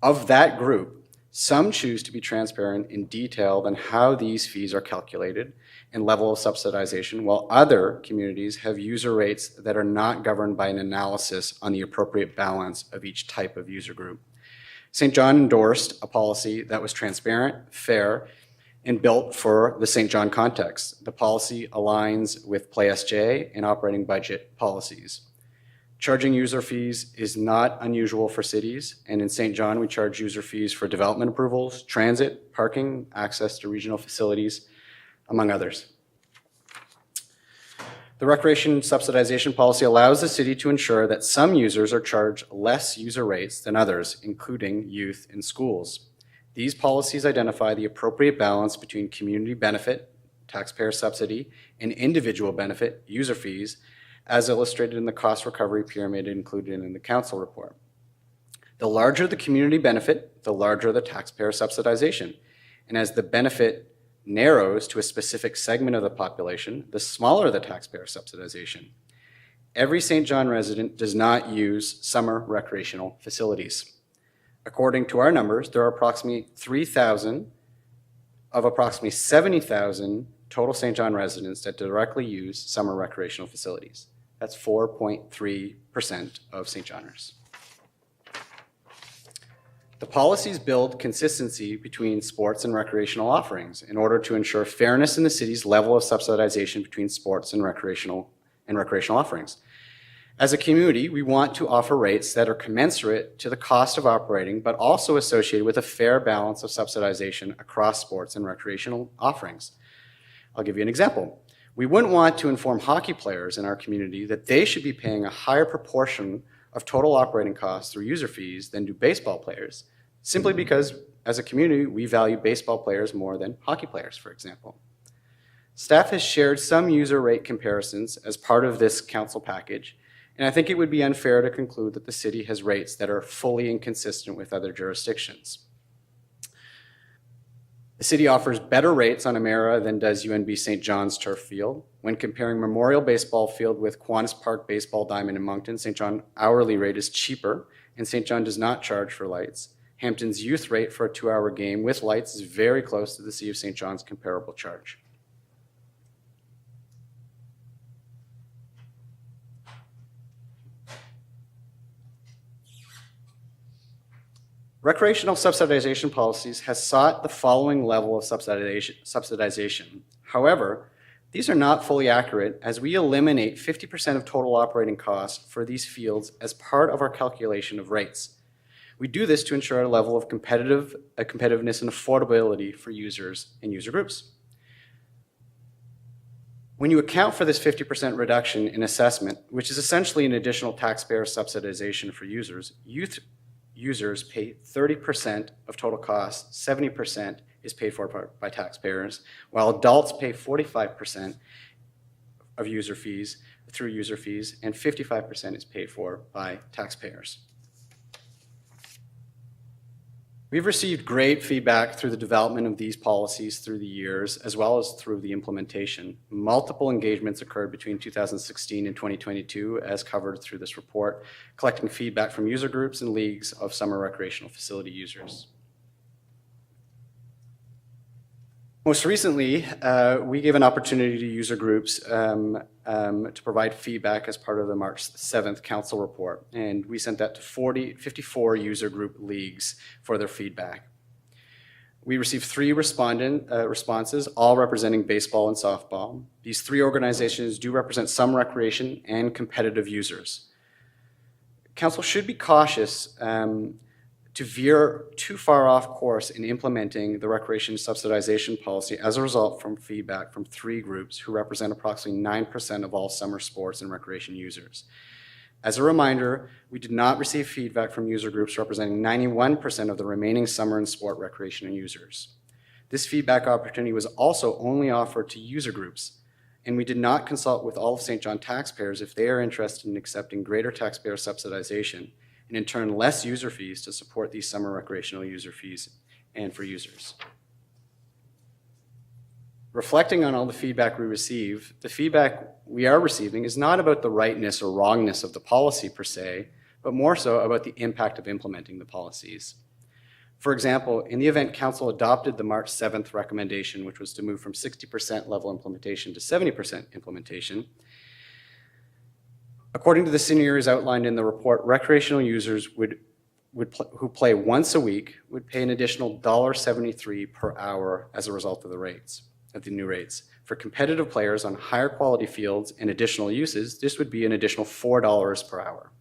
Of that group, some choose to be transparent and detailed on how these fees are calculated and level of subsidization, while other communities have user rates that are not governed by an analysis on the appropriate balance of each type of user group. St. John endorsed a policy that was transparent, fair, and built for the St. John context. The policy aligns with Play SJ and operating budget policies. Charging user fees is not unusual for cities, and in St. John, we charge user fees for development approvals, transit, parking, access to regional facilities, among others. The recreation subsidization policy allows the city to ensure that some users are charged less user rates than others, including youth in schools. These policies identify the appropriate balance between community benefit, taxpayer subsidy, and individual benefit, user fees, as illustrated in the cost recovery pyramid included in the Council report. The larger the community benefit, the larger the taxpayer subsidization. And as the benefit narrows to a specific segment of the population, the smaller the taxpayer subsidization. Every St. John resident does not use summer recreational facilities. According to our numbers, there are approximately 3,000 of approximately 70,000 total St. John residents that directly use summer recreational facilities. That's 4.3% of St. Johners. The policies build consistency between sports and recreational offerings in order to ensure fairness in the city's level of subsidization between sports and recreational offerings. As a community, we want to offer rates that are commensurate to the cost of operating, but also associated with a fair balance of subsidization across sports and recreational offerings. I'll give you an example. We wouldn't want to inform hockey players in our community that they should be paying a higher proportion of total operating costs through user fees than do baseball players, simply because as a community, we value baseball players more than hockey players, for example. Staff has shared some user rate comparisons as part of this council package, and I think it would be unfair to conclude that the city has rates that are fully inconsistent with other jurisdictions. The city offers better rates on Emera than does UNB St. John's turf field. When comparing Memorial Baseball Field with Kiwanis Park Baseball Diamond in Moncton, St. John hourly rate is cheaper, and St. John does not charge for lights. Hampton's youth rate for a 2-hour game with lights is very close to the City of St. John's comparable charge. Recreational subsidization policies has sought the following level of subsidization. However, these are not fully accurate as we eliminate 50% of total operating costs for these fields as part of our calculation of rates. We do this to ensure a level of competitiveness and affordability for users and user groups. When you account for this 50% reduction in assessment, which is essentially an additional taxpayer subsidization for users, youth users pay 30% of total costs, 70% is paid for by taxpayers, while adults pay 45% of user fees through user fees, and 55% is paid for by taxpayers. We've received great feedback through the development of these policies through the years, as well as through the implementation. Multiple engagements occurred between 2016 and 2022, as covered through this report, collecting feedback from user groups and leagues of summer recreational facility users. Most recently, we gave an opportunity to user groups to provide feedback as part of the March 7th Council report, and we sent that to 54 user group leagues for their feedback. We received 3 responses, all representing baseball and softball. These 3 organizations do represent some recreation and competitive users. Council should be cautious to veer too far off course in implementing the recreation subsidization policy as a result from feedback from 3 groups who represent approximately 9% of all summer sports and recreation users. As a reminder, we did not receive feedback from user groups representing 91% of the remaining summer and sport recreation users. This feedback opportunity was also only offered to user groups, and we did not consult with all of St. John taxpayers if they are interested in accepting greater taxpayer subsidization, and in turn less user fees to support these summer recreational user fees and for users. Reflecting on all the feedback we receive, the feedback we are receiving is not about the rightness or wrongness of the policy per se, but more so about the impact of implementing the policies. For example, in the event Council adopted the March 7th recommendation, which was to move from 60% level implementation to 70% implementation, according to the scenarios outlined in the report, recreational users who play once a week would pay an additional $1.73 per hour as a result of the new rates. For competitive players on higher quality fields and additional uses, this would be an additional $4 per hour.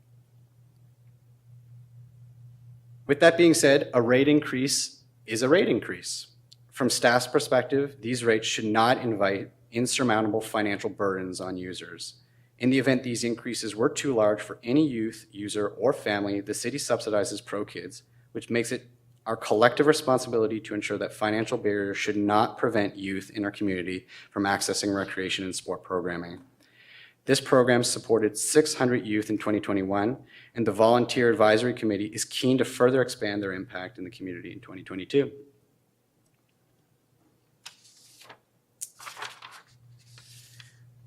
With that being said, a rate increase is a rate increase. From staff's perspective, these rates should not invite insurmountable financial burdens on users. In the event these increases were too large for any youth, user, or family, the city subsidizes Pro Kids, which makes it our collective responsibility to ensure that financial barriers should not prevent youth in our community from accessing recreation and sport programming. This program supported 600 youth in 2021, and the Volunteer Advisory Committee is keen to further expand their impact in the community in 2022.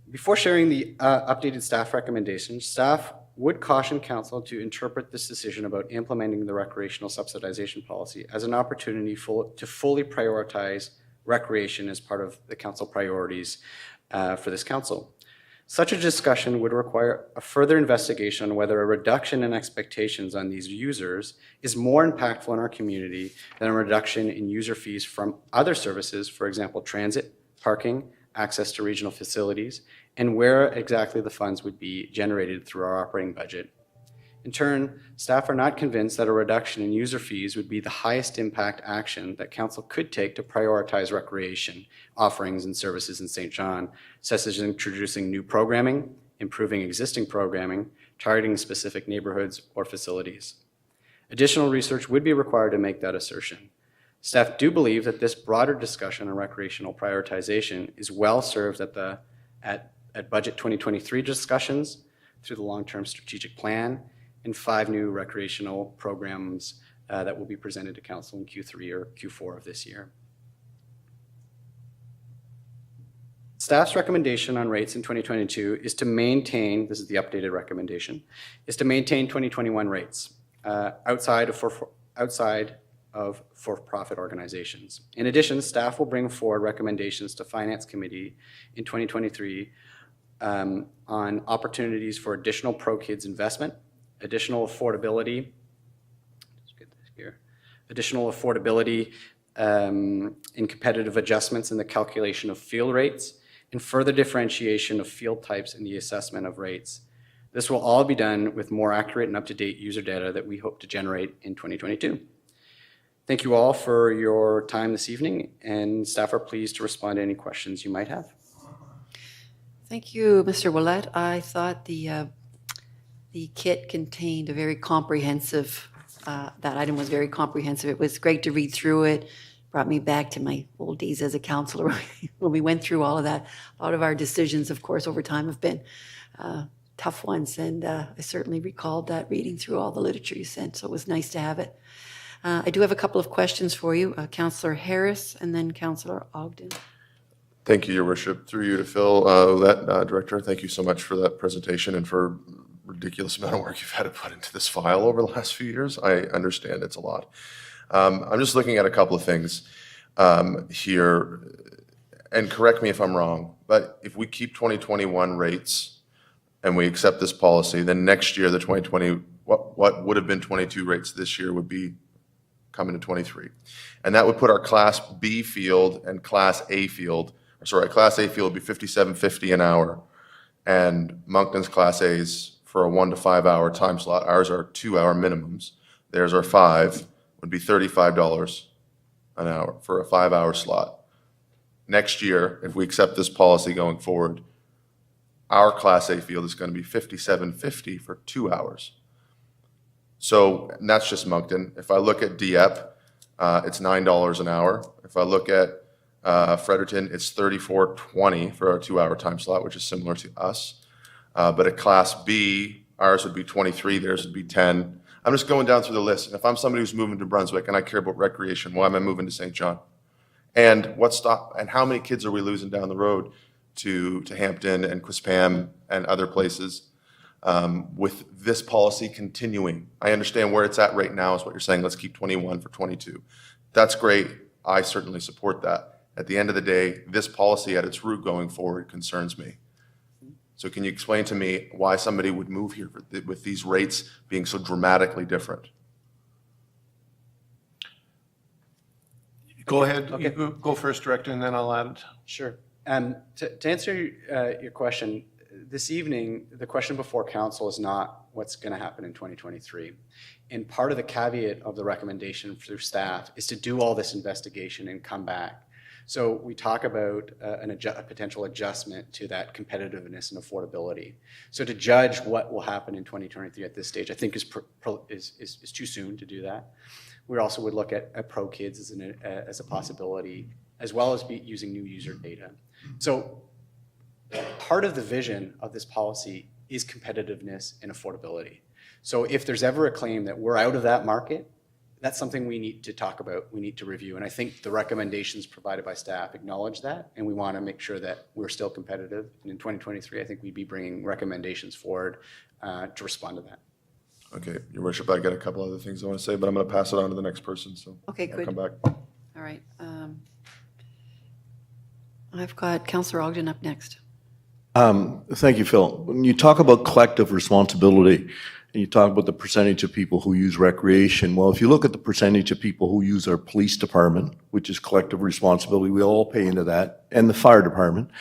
Before sharing the updated staff recommendations, staff would caution Council to interpret this decision about implementing the recreational subsidization policy as an opportunity to fully prioritize recreation as part of the Council priorities for this Council. Such a discussion would require a further investigation on whether a reduction in expectations on these users is more impactful in our community than a reduction in user fees from other services, for example, transit, parking, access to regional facilities, and where exactly the funds would be generated through our operating budget. In turn, staff are not convinced that a reduction in user fees would be the highest impact action that Council could take to prioritize recreation offerings and services in St. John, such as introducing new programming, improving existing programming, targeting specific neighborhoods or facilities. Additional research would be required to make that assertion. Staff do believe that this broader discussion on recreational prioritization is well served at Budget 2023 discussions through the long-term strategic plan and 5 new recreational programs that will be presented to Council in Q3 or Q4 of this year. Staff's recommendation on rates in 2022 is to maintain, this is the updated recommendation, is to maintain 2021 rates outside of for-profit organizations. In addition, staff will bring forward recommendations to Finance Committee in 2023 on opportunities for additional Pro Kids investment, additional affordability in competitive adjustments in the calculation of field rates, and further differentiation of field types in the assessment of rates. This will all be done with more accurate and up-to-date user data that we hope to generate in 2022. Thank you all for your time this evening, and staff are pleased to respond to any questions you might have. Thank you, Mr. Willett. I thought the kit contained a very comprehensive, that item was very comprehensive. It was great to read through it. Brought me back to my old days as a councillor when we went through all of that. A lot of our decisions, of course, over time have been tough ones, and I certainly recalled that reading through all the literature you sent, so it was nice to have it. I do have a couple of questions for you. Councillor Harris and then Councillor Ogden. Thank you, Your Worship. Through you to Phil, Director, thank you so much for that presentation and for ridiculous amount of work you've had to put into this file over the last few years. I understand it's a lot. I'm just looking at a couple of things. here, and correct me if I'm wrong, but if we keep 2021 rates and we accept this policy, then next year, the 2020, what would have been 22 rates this year would be coming to 23. And that would put our Class B field and Class A field, Class A field would be $57.50 an hour, and Moncton's Class A's for a 1 to 5 hour time slot, ours are 2 hour minimums, theirs are 5, would be $35 an hour for a 5 hour slot. Next year, if we accept this policy going forward, our Class A field is going to be $57.50 for 2 hours. So, and that's just Moncton. If I look at Dieppe, it's $9 an hour. If I look at Fredericton, it's $34.20 for a 2 hour time slot, which is similar to us. But at Class B, ours would be 23, theirs would be 10. I'm just going down through the list. And if I'm somebody who's moving to Brunswick and I care about recreation, why am I moving to St. John? And how many kids are we losing down the road to Hampton and Quispam and other places with this policy continuing? I understand where it's at right now is what you're saying. Let's keep 21 for 22. That's great. I certainly support that. At the end of the day, this policy at its root going forward concerns me. So can you explain to me why somebody would move here with these rates being so dramatically different? Go ahead. Okay. You go first, Director, and then I'll add it. Sure. To answer your question, this evening, the question before council is not what's going to happen in 2023. And part of the caveat of the recommendation through staff is to do all this investigation and come back. So we talk about a potential adjustment to that competitiveness and affordability. So to judge what will happen in 2023 at this stage, I think is too soon to do that. We also would look at Pro Kids as a possibility, as well as using new user data. So part of the vision of this policy is competitiveness and affordability. So if there's ever a claim that we're out of that market, that's something we need to talk about, we need to review. And I think the recommendations provided by staff acknowledge that, and we want to make sure that we're still competitive. And in 2023, I think we'd be bringing recommendations forward to respond to that. Okay, Your Worship, I got a couple other things I want to say, but I'm going to pass it on to the next person, so Okay, I'll good. come back. All right. I've got Councillor Ogden up next. Thank you, Phil. When you talk about collective responsibility, and you talk about the percentage of people who use recreation, well, if you look at the percentage of people who use our police department, which is collective responsibility, we all pay into that, and the fire department,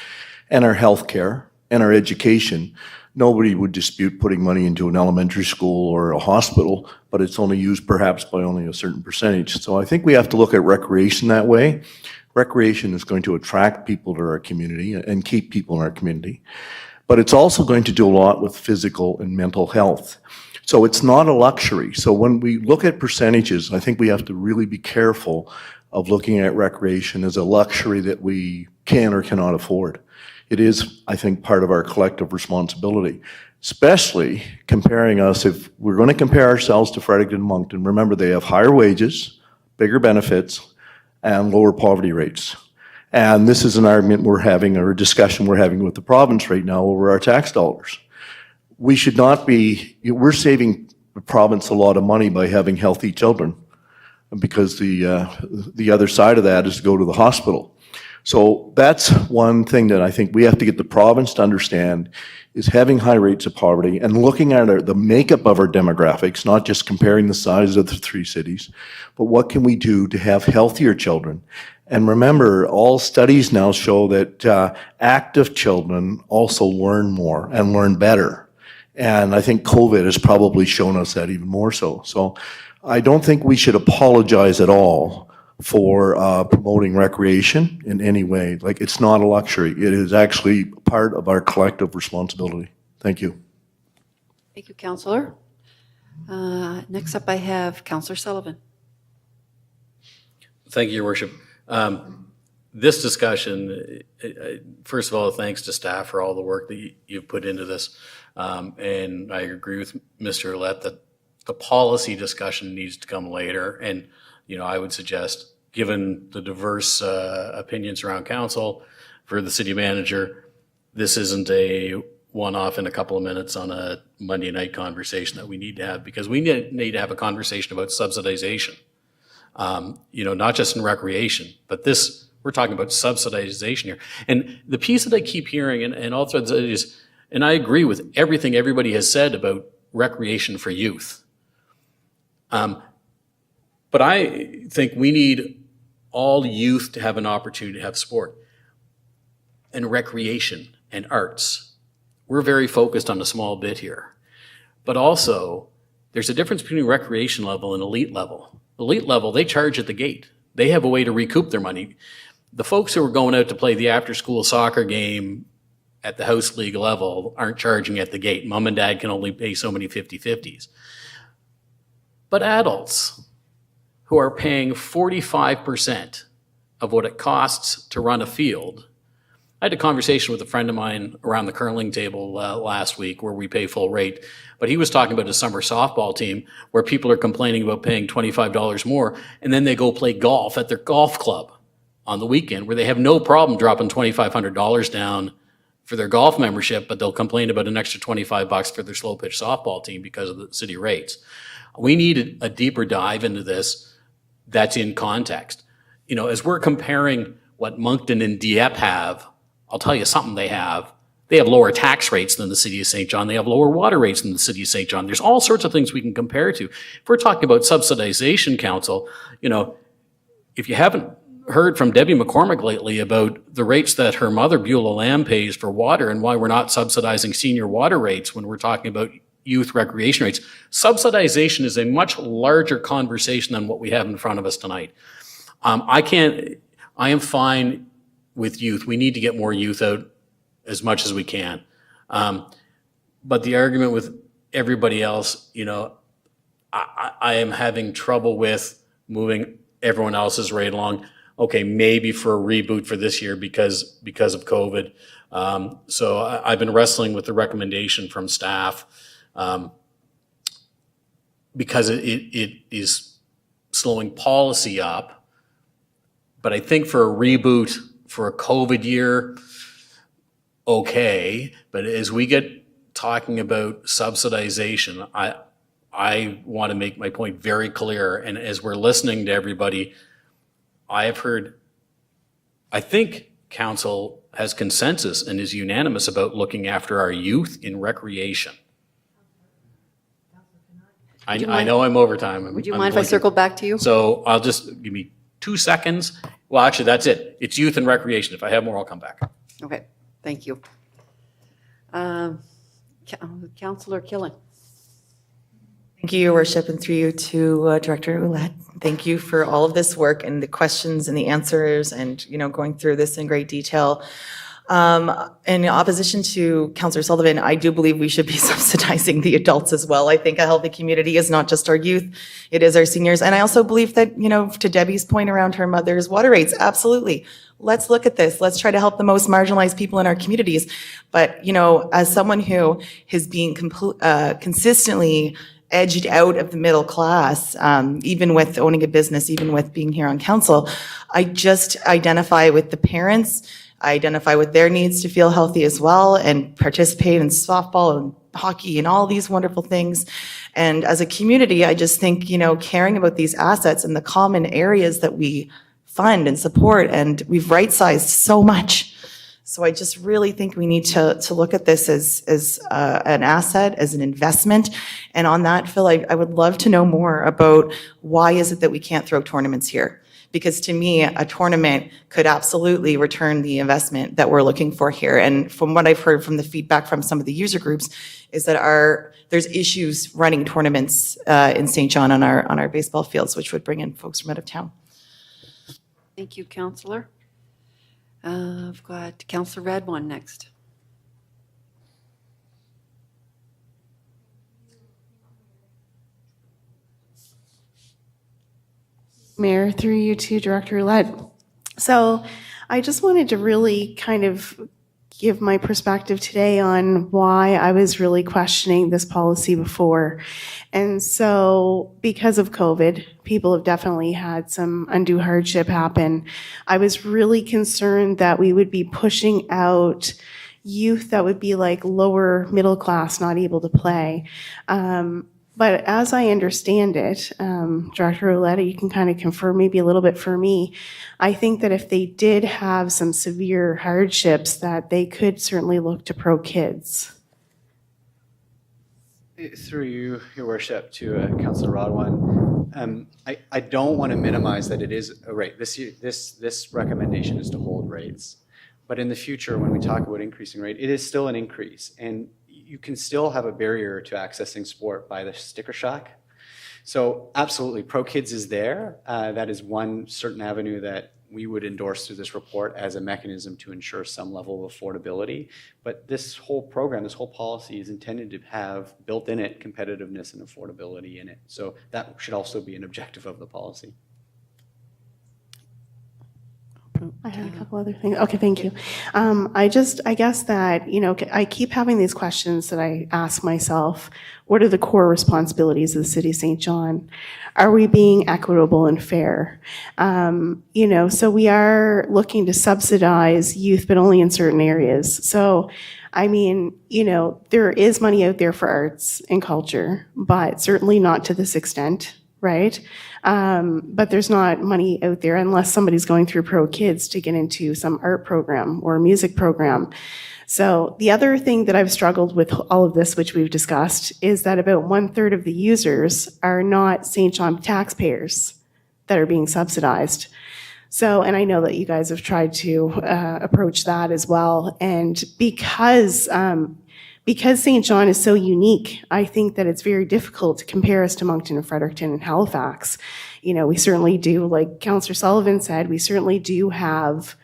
and our healthcare, and our education, nobody would dispute putting money into an elementary school or a hospital, but it's only used perhaps by only a certain percentage. So I think we have to look at recreation that way. Recreation is going to attract people to our community and keep people in our community. But it's also going to do a lot with physical and mental health. So it's not a luxury. So when we look at percentages, I think we have to really be careful of looking at recreation as a luxury that we can or cannot afford. It is, I think, part of our collective responsibility, especially comparing us, if we're going to compare ourselves to Fredericton and Moncton, remember they have higher wages, bigger benefits, and lower poverty rates. And this is an argument we're having, or a discussion we're having with the province right now over our tax dollars. We should not be, we're saving the province a lot of money by having healthy children, because the other side of that is to go to the hospital. So that's one thing that I think we have to get the province to understand, is having high rates of poverty and looking at the makeup of our demographics, not just comparing the size of the three cities, but what can we do to have healthier children. And remember, all studies now show that active children also learn more and learn better. And I think COVID has probably shown us that even more so. So I don't think we should apologize at all for promoting recreation in any way. Like, it's not a luxury. It is actually part of our collective responsibility. Thank you. Thank you, Councillor. Next up, I have Councillor Sullivan. Thank you, Your Worship. This discussion, first of all, thanks to staff for all the work that you've put into this. And I agree with Mr. Ouellette that the policy discussion needs to come later. And, you know, I would suggest, given the diverse opinions around council, for the city manager, this isn't a one-off in a couple of minutes on a Monday night conversation that we need to have, because we need to have a conversation about subsidization. not just in recreation, but this, we're talking about subsidization here. And the piece that I keep hearing, and all threads is, and I agree with everything everybody has said about recreation for youth. But I think we need all youth to have an opportunity to have sport and recreation and arts. We're very focused on a small bit here. But also, there's a difference between recreation level and elite level. Elite level, they charge at the gate. They have a way to recoup their money. The folks who are going out to play the after-school soccer game at the house league level aren't charging at the gate. Mom and dad can only pay so many 50-50s. But adults who are paying 45% of what it costs to run a field. I had a conversation with a friend of mine around the curling table last week where we pay full rate, but he was talking about a summer softball team where people are complaining about paying $25 more, and then they go play golf at their golf club on the weekend where they have no problem dropping $2,500 down for their golf membership, but they'll complain about an extra $25 for their slow pitch softball team because of the city rates. We need a deeper dive into this that's in context. As we're comparing what Moncton and Dieppe have, I'll tell you something they have. They have lower tax rates than the city of St. John. They have lower water rates than the city of St. John. There's all sorts of things we can compare to. If we're talking about subsidization, Council, if you haven't heard from Debbie McCormick lately about the rates that her mother, Beulah Lamb, pays for water and why we're not subsidizing senior water rates when we're talking about youth recreation rates. Subsidization is a much larger conversation than what we have in front of us tonight. I am fine with youth. We need to get more youth out as much as we can. But the argument with everybody else, I am having trouble with moving everyone else's rate along. Okay, maybe for a reboot for this year because of COVID. So I've been wrestling with the recommendation from staff because it is slowing policy up. But I think for a reboot for a COVID year, okay. But as we get talking about subsidization, I want to make my point very clear. And as we're listening to everybody, I have heard, I think Council has consensus and is unanimous about looking after our youth in recreation. I know I'm over time. Would you mind if I circle back to you? So I'll just, give me 2 seconds. Well, actually, that's it. It's youth and recreation. If I have more, I'll come back. Okay, thank you. Councillor Killen. Thank you, Your Worship, and through you to Director Ouellette. Thank you for all of this work and the questions and the answers and, going through this in great detail. In opposition to Councillor Sullivan, I do believe we should be subsidizing the adults as well. I think a healthy community is not just our youth, it is our seniors. And I also believe that, to Debbie's point around her mother's water rates, absolutely. Let's look at this. Let's try to help the most marginalized people in our communities. But, as someone who has been consistently edged out of the middle class, even with owning a business, even with being here on council, I just identify with the parents. I identify with their needs to feel healthy as well and participate in softball and hockey and all these wonderful things. And as a community, I just think, caring about these assets and the common areas that we fund and support, and we've right-sized so much. So I just really think we need to look at this as an asset, as an investment. And on that, Phil, I would love to know more about why is it that we can't throw tournaments here? Because to me, a tournament could absolutely return the investment that we're looking for here. And from what I've heard from the feedback from some of the user groups is that there's issues running tournaments in St. John on our baseball fields, which would bring in folks from out of town. Thank you, Councillor. I've got Councillor Radwan next. Mayor, through you to Director Ouellette. So I just wanted to really kind of give my perspective today on why I was really questioning this policy before. And so because of COVID, people have definitely had some undue hardship happen. I was really concerned that we would be pushing out youth that would be like lower middle class, not able to play. But as I understand it, Director Oletta, you can kind of confirm maybe a little bit for me. I think that if they did have some severe hardships, that they could certainly look to Pro Kids. Through you, Your Worship, to Councillor Rodwan, I don't want to minimize that it is a rate. This recommendation is to hold rates. But in the future, when we talk about increasing rate, it is still an increase. And you can still have a barrier to accessing sport by the sticker shock. So absolutely, Pro Kids is there. That is one certain avenue that we would endorse through this report as a mechanism to ensure some level of affordability. But this whole program, this whole policy is intended to have built in it competitiveness and affordability in it. So that should also be an objective of the policy. I had a couple other things. Okay, thank you. I guess that, I keep having these questions that I ask myself. What are the core responsibilities of the City of St. John? Are we being equitable and fair? So we are looking to subsidize youth, but only in certain areas. So, there is money out there for arts and culture, but certainly not to this extent, right? But there's not money out there unless somebody's going through Pro Kids to get into some art program or music program. So the other thing that I've struggled with all of this, which we've discussed, is that about 1/3 of the users are not St. John taxpayers that are being subsidized. So, and I know that you guys have tried to approach that as well. And because St. John is so unique, I think that it's very difficult to compare us to Moncton and Fredericton and Halifax. We certainly do, like Councillor Sullivan said, we certainly do have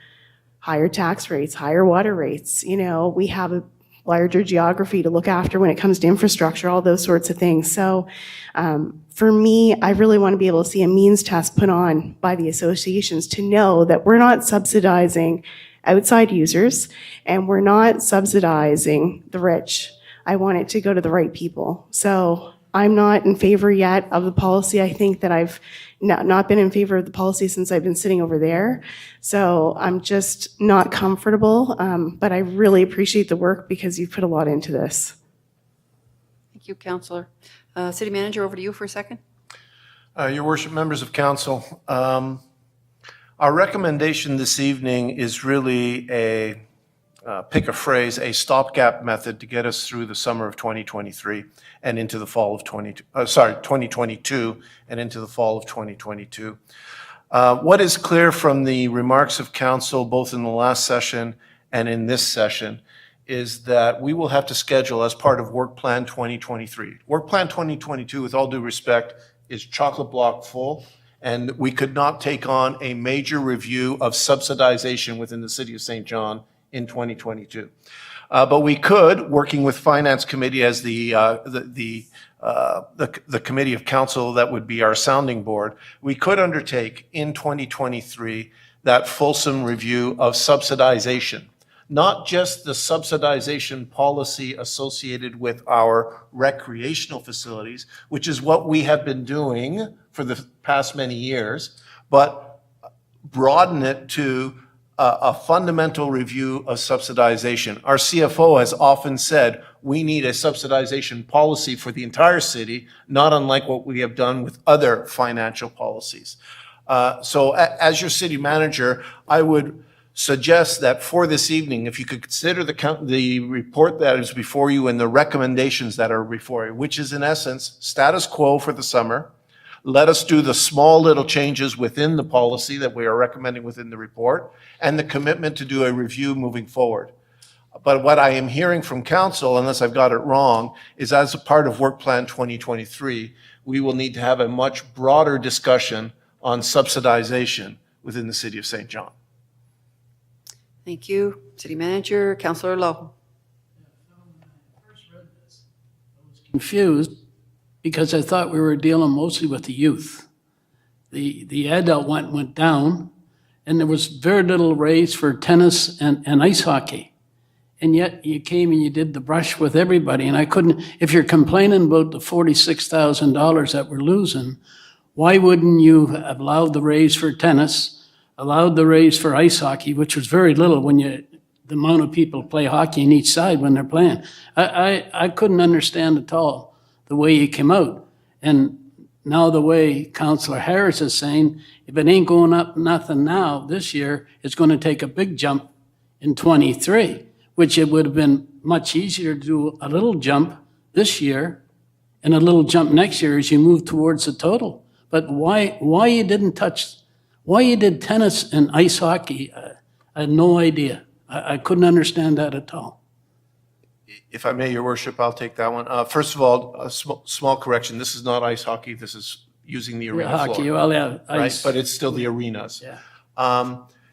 higher tax rates, higher water rates. We have a larger geography to look after when it comes to infrastructure, all those sorts of things. So for me, I really want to be able to see a means test put on by the associations to know that we're not subsidizing outside users, and we're not subsidizing the rich. I want it to go to the right people. So I'm not in favor yet of the policy. I think that I've not been in favor of the policy since I've been sitting over there. So I'm just not comfortable, but I really appreciate the work because you've put a lot into this. Thank you, Councillor. City Manager, over to you for a second. Your Worship, members of Council, our recommendation this evening is really a, pick a phrase, a stopgap method to get us through the summer of 2023 and into the fall of 2022 and into the fall of 2022. What is clear from the remarks of Council, both in the last session and in this session, is that we will have to schedule as part of Work Plan 2023. Work Plan 2022, with all due respect, is chocolate block full. And we could not take on a major review of subsidization within the City of St. John in 2022. But we could, working with Finance Committee as the committee of council that would be our sounding board, we could undertake in 2023 that fulsome review of subsidization. Not just the subsidization policy associated with our recreational facilities, which is what we have been doing for the past many years, but broaden it to a fundamental review of subsidization. Our CFO has often said we need a subsidization policy for the entire city, not unlike what we have done with other financial policies. So as your city manager, I would suggest that for this evening, if you could consider the report that is before you and the recommendations that are before you, which is in essence status quo for the summer. Let us do the small little changes within the policy that we are recommending within the report and the commitment to do a review moving forward. But what I am hearing from council, unless I've got it wrong, is as a part of Work Plan 2023, we will need to have a much broader discussion on subsidization within the City of St. John. Thank you. City Manager, Councillor Lowe. Confused because I thought we were dealing mostly with the youth. The adult went down, and there was very little raise for tennis and ice hockey. And yet you came and you did the brush with everybody, and I couldn't, if you're complaining about the $46,000 that we're losing, why wouldn't you have allowed the raise for tennis, allowed the raise for ice hockey, which was very little when the amount of people play hockey on each side when they're playing. I couldn't understand at all the way you came out. And now the way Councillor Harris is saying, if it ain't going up nothing now this year, it's going to take a big jump in '23, which it would have been much easier to do a little jump this year and a little jump next year as you move towards the total. But why you did tennis and ice hockey, I had no idea. I couldn't understand that at all. If I may, Your Worship, I'll take that one. First of all, a small correction. This is not ice hockey. This is using the arena floor. Hockey, well, yeah, Right, ice. but it's still the arenas. Yeah.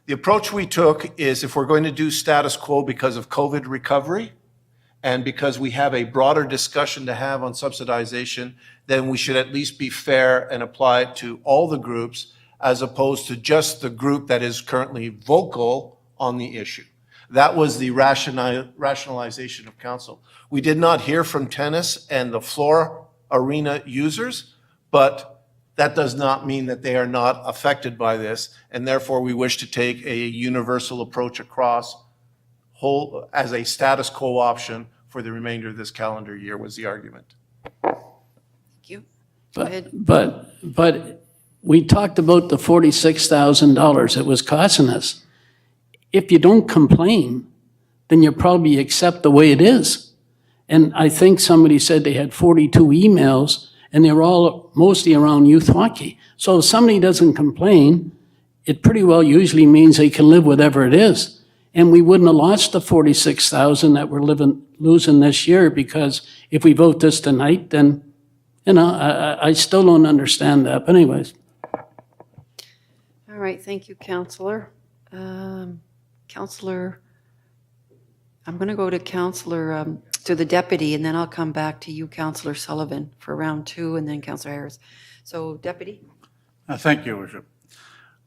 The approach we took is if we're going to do status quo because of COVID recovery and because we have a broader discussion to have on subsidization, then we should at least be fair and apply it to all the groups as opposed to just the group that is currently vocal on the issue. That was the rationalization of council. We did not hear from tennis and the floor arena users, but that does not mean that they are not affected by this, and therefore we wish to take a universal approach across whole as a status quo option for the remainder of this calendar year was the argument. Thank you. Go ahead. But we talked about the $46,000 it was costing us. If you don't complain, then you probably accept the way it is. And I think somebody said they had 42 emails, and they're all mostly around youth hockey. So if somebody doesn't complain, it pretty well usually means they can live whatever it is. And we wouldn't have lost the 46,000 that we're losing this year, because if we vote this tonight, then, I still don't understand that. But anyways. All right, thank you, Councillor. Councillor, I'm going to go to Councillor, to the deputy, and then I'll come back to you, Councillor Sullivan, for round 2, and then Councillor Harris. So, deputy? Thank you, Worship.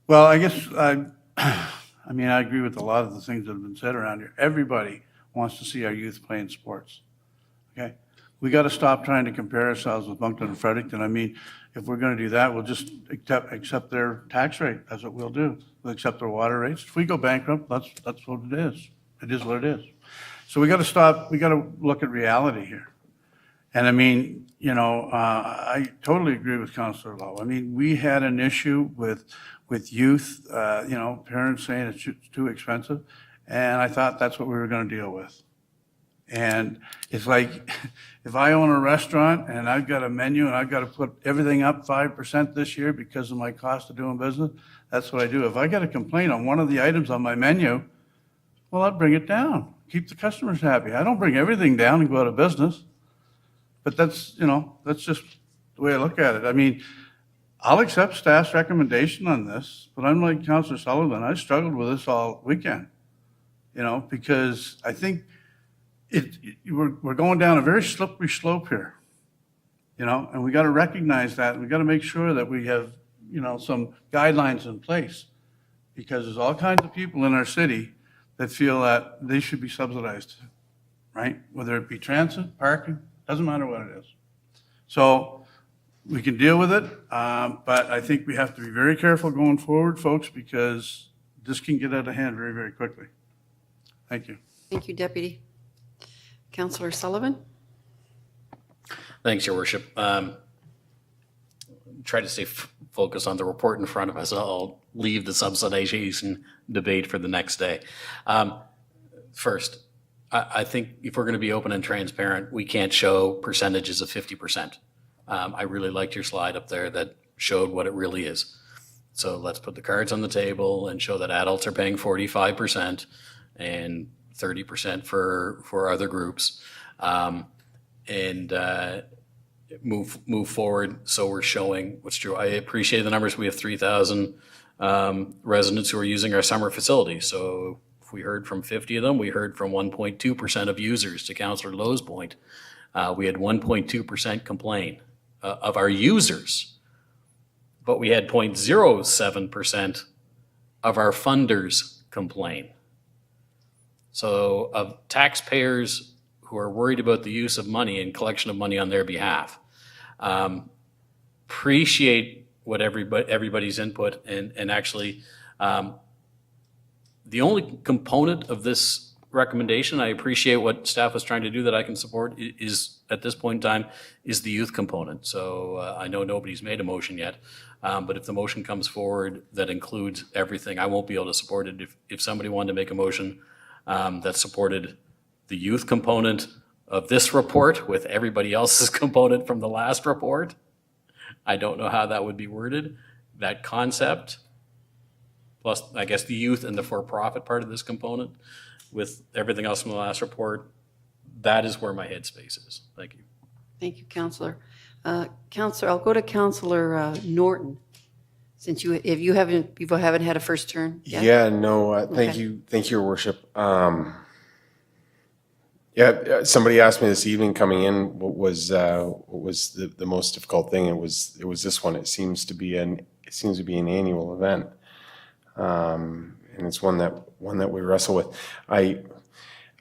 Well, I guess, I agree with a lot of the things that have been said around here. Everybody wants to see our youth playing sports, okay? We got to stop trying to compare ourselves with Moncton and Fredericton. I mean, if we're going to do that, we'll just accept their tax rate. That's what we'll do. We'll accept their water rates. If we go bankrupt, that's what it is. It is what it is. So we got to stop. We got to look at reality here. And I mean, I totally agree with Councillor Lowe. I mean, we had an issue with youth, parents saying it's too expensive. And I thought that's what we were going to deal with. And it's like, if I own a restaurant and I've got a menu and I've got to put everything up 5% this year because of my cost of doing business, that's what I do. If I get a complaint on one of the items on my menu, well, I'll bring it down. Keep the customers happy. I don't bring everything down and go out of business. But that's just the way I look at it. I mean, I'll accept staff's recommendation on this, but I'm like Councillor Sullivan. I struggled with this all weekend, because I think we're going down a very slippery slope here, and we got to recognize that. We got to make sure that we have, some guidelines in place, because there's all kinds of people in our city that feel that they should be subsidized, right? Whether it be transit, parking, doesn't matter what it is. So we can deal with it, but I think we have to be very careful going forward, folks, because this can get out of hand very, very quickly. Thank you. Thank you, Deputy. Councillor Sullivan? Thanks, Your Worship. Try to stay focused on the report in front of us. I'll leave the subsidization debate for the next day. First, I think if we're going to be open and transparent, we can't show percentages of 50%. I really liked your slide up there that showed what it really is. So let's put the cards on the table and show that adults are paying 45% and 30% for other groups, and move forward. So we're showing what's true. I appreciate the numbers. We have 3,000 residents who are using our summer facility. So if we heard from 50 of them, we heard from 1.2% of users. To Councillor Lowe's point, we had 1.2% complain of our users, but we had 0.07% of our funders complain. So of taxpayers who are worried about the use of money and collection of money on their behalf, appreciate what everybody's input, and actually the only component of this recommendation, I appreciate what staff was trying to do that I can support, is at this point in time is the youth component. So I know nobody's made a motion yet, but if the motion comes forward that includes everything, I won't be able to support it. If somebody wanted to make a motion that supported the youth component of this report with everybody else's component from the last report, I don't know how that would be worded. That concept, plus I guess the youth and the for-profit part of this component with everything else from the last report, that is where my headspace is. Thank you. Thank you, Councillor. Councillor, I'll go to Councillor Norton, since you haven't had a first turn yet. Yeah, no, thank Okay. you, Your Worship. Yeah, somebody asked me this evening coming in what was the most difficult thing. It was this one. It seems to be an annual event, and it's one that we wrestle with. I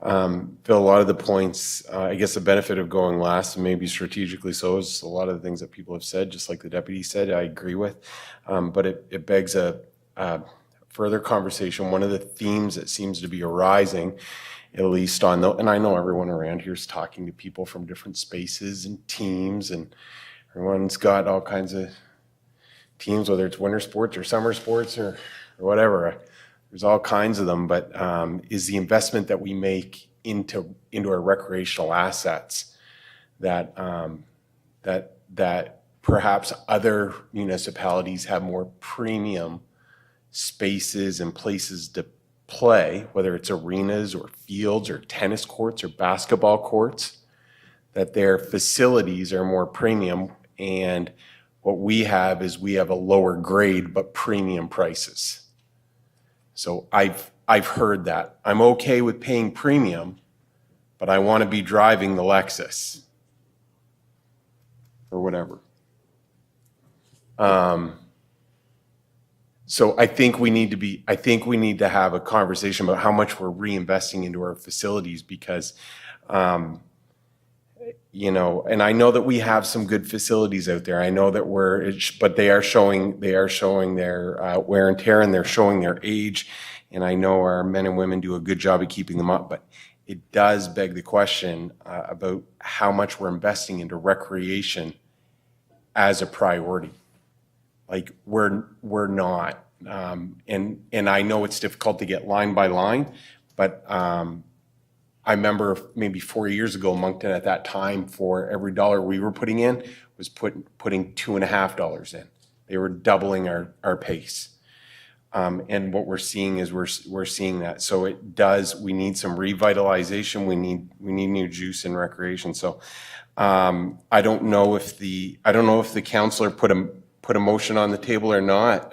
feel a lot of the points. I guess the benefit of going last, and maybe strategically so, is a lot of the things that people have said, just like the deputy said, I agree with. But it begs a further conversation. One of the themes that seems to be arising, at least and I know everyone around here is talking to people from different spaces and teams, and everyone's got all kinds of teams, whether it's winter sports or summer sports or whatever. There's all kinds of them, but is the investment that we make into our recreational assets that perhaps other municipalities have more premium spaces and places to play, whether it's arenas or fields or tennis courts or basketball courts, that their facilities are more premium, and what we have is we have a lower grade but premium prices. So I've heard that. I'm okay with paying premium, but I want to be driving the Lexus or whatever. So I think we need to have a conversation about how much we're reinvesting into our facilities, because, and I know that we have some good facilities out there. I know that but they are showing their wear and tear, and they're showing their age. And I know our men and women do a good job of keeping them up, but it does beg the question about how much we're investing into recreation as a priority. Like we're not, and I know it's difficult to get line by line, but I remember maybe 4 years ago, Moncton at that time, for every dollar we were putting in, was putting $2.50 in. They were doubling our pace, and what we're seeing is we're seeing that. So we need some revitalization. We need new juice in recreation. So I don't know if the councillor put a motion on the table or not,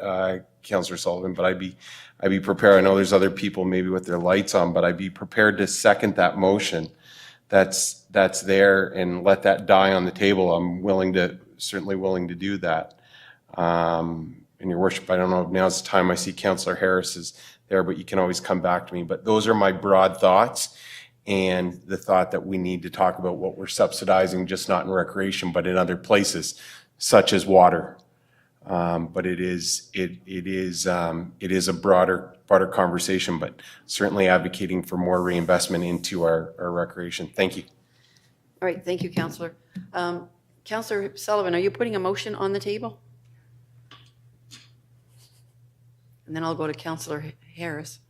Councillor Sullivan, but I'd be prepared. I know there's other people maybe with their lights on, but I'd be prepared to second that motion that's there and let that die on the table. I'm certainly willing to do that. And Your Worship, I don't know if now's the time. I see Councillor Harris is there, but you can always come back to me. But those are my broad thoughts, and the thought that we need to talk about what we're subsidizing, just not in recreation, but in other places, such as water. But it is a broader conversation, but certainly advocating for more reinvestment into our recreation. Thank you. All right, thank you, Councillor. Councillor Sullivan, are you putting a motion on the table? And then I'll go to Councillor Harris.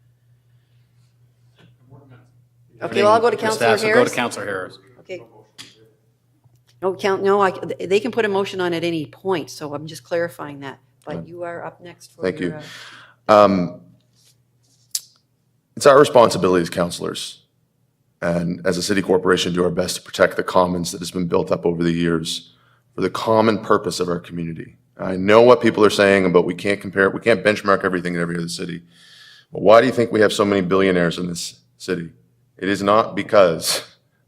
Okay, well, I'll go to Councillor Harris. Go to Councillor Harris. Okay. They can put a motion on at any point, so I'm just clarifying that. But you are up next for Thank your, you. It's our responsibility as councillors and as a city corporation to do our best to protect the commons that has been built up over the years for the common purpose of our community. I know what people are saying about we can't benchmark everything in every other city. But why do you think we have so many billionaires in this city? It is not because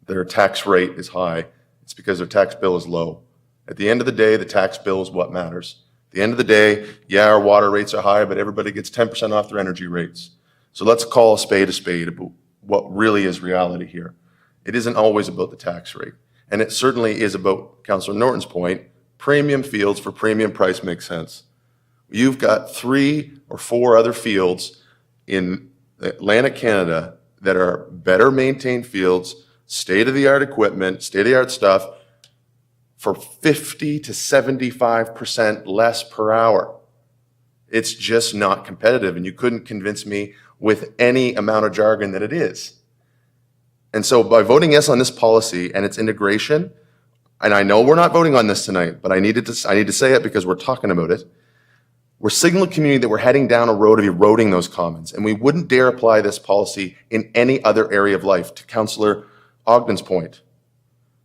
their tax rate is high. It's because their tax bill is low. At the end of the day, the tax bill is what matters. At the end of the day, yeah, our water rates are high, but everybody gets 10% off their energy rates. So let's call a spade about what really is reality here. It isn't always about the tax rate. And it certainly is about, Councillor Norton's point, premium fields for premium price makes sense. You've got 3 or 4 other fields in Atlantic Canada that are better maintained fields, state-of-the-art equipment, state-of-the-art stuff for 50 to 75% less per hour. It's just not competitive, and you couldn't convince me with any amount of jargon that it is. And so by voting yes on this policy and its integration, and I know we're not voting on this tonight, but I need to say it because we're talking about it. We're signaling the community that we're heading down a road of eroding those commons, and we wouldn't dare apply this policy in any other area of life, to Councillor Ogden's point.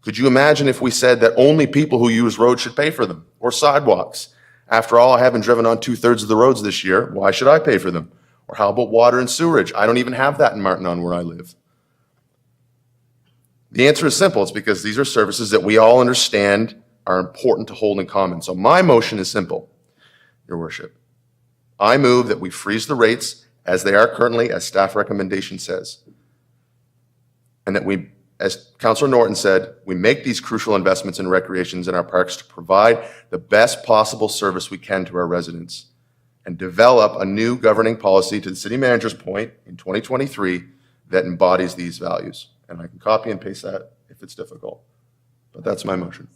Could you imagine if we said that only people who use roads should pay for them, or sidewalks? After all, I haven't driven on 2/3 of the roads this year. Why should I pay for them? Or how about water and sewerage? I don't even have that in Martinon where I live. The answer is simple. It's because these are services that we all understand are important to hold in common. So my motion is simple, Your Worship. I move that we freeze the rates as they are currently, as staff recommendation says. And that we, as Councillor Norton said, we make these crucial investments in recreations in our parks to provide the best possible service we can to our residents and develop a new governing policy, to the city manager's point, in 2023 that embodies these values. And I can copy and paste that if it's difficult. But that's my motion.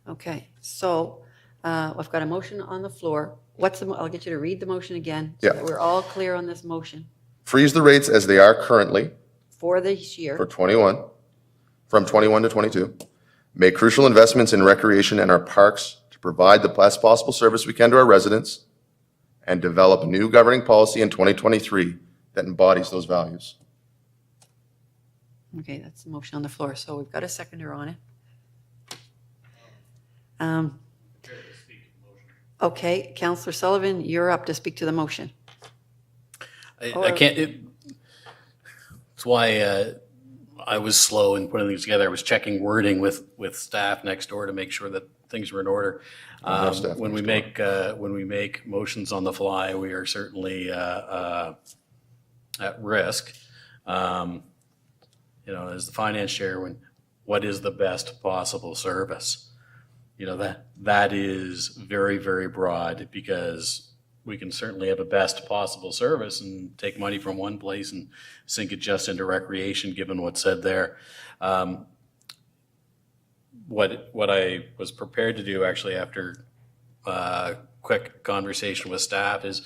Okay, so I've got a motion on the floor. I'll get you to read the motion again so Yeah. that we're all clear on this motion Freeze the rates as they are currently for this year. for 21, from 21 to 22. Make crucial investments in recreation and our parks to provide the best possible service we can to our residents, and develop a new governing policy in 2023 that embodies those values. Okay, that's the motion on the floor. So we've got a seconder on it. Okay, Councillor Sullivan, you're up to speak to the motion. I can't, it's why I was slow in putting these together. I was checking wording with staff next door to make sure that things were in order. When we make motions on the fly, we are certainly at risk. As the finance chair, what is the best possible service? That is very, very broad, because we can certainly have a best possible service and take money from one place and sink it just into recreation, given what's said there. What I was prepared to do, actually, after a quick conversation with staff, is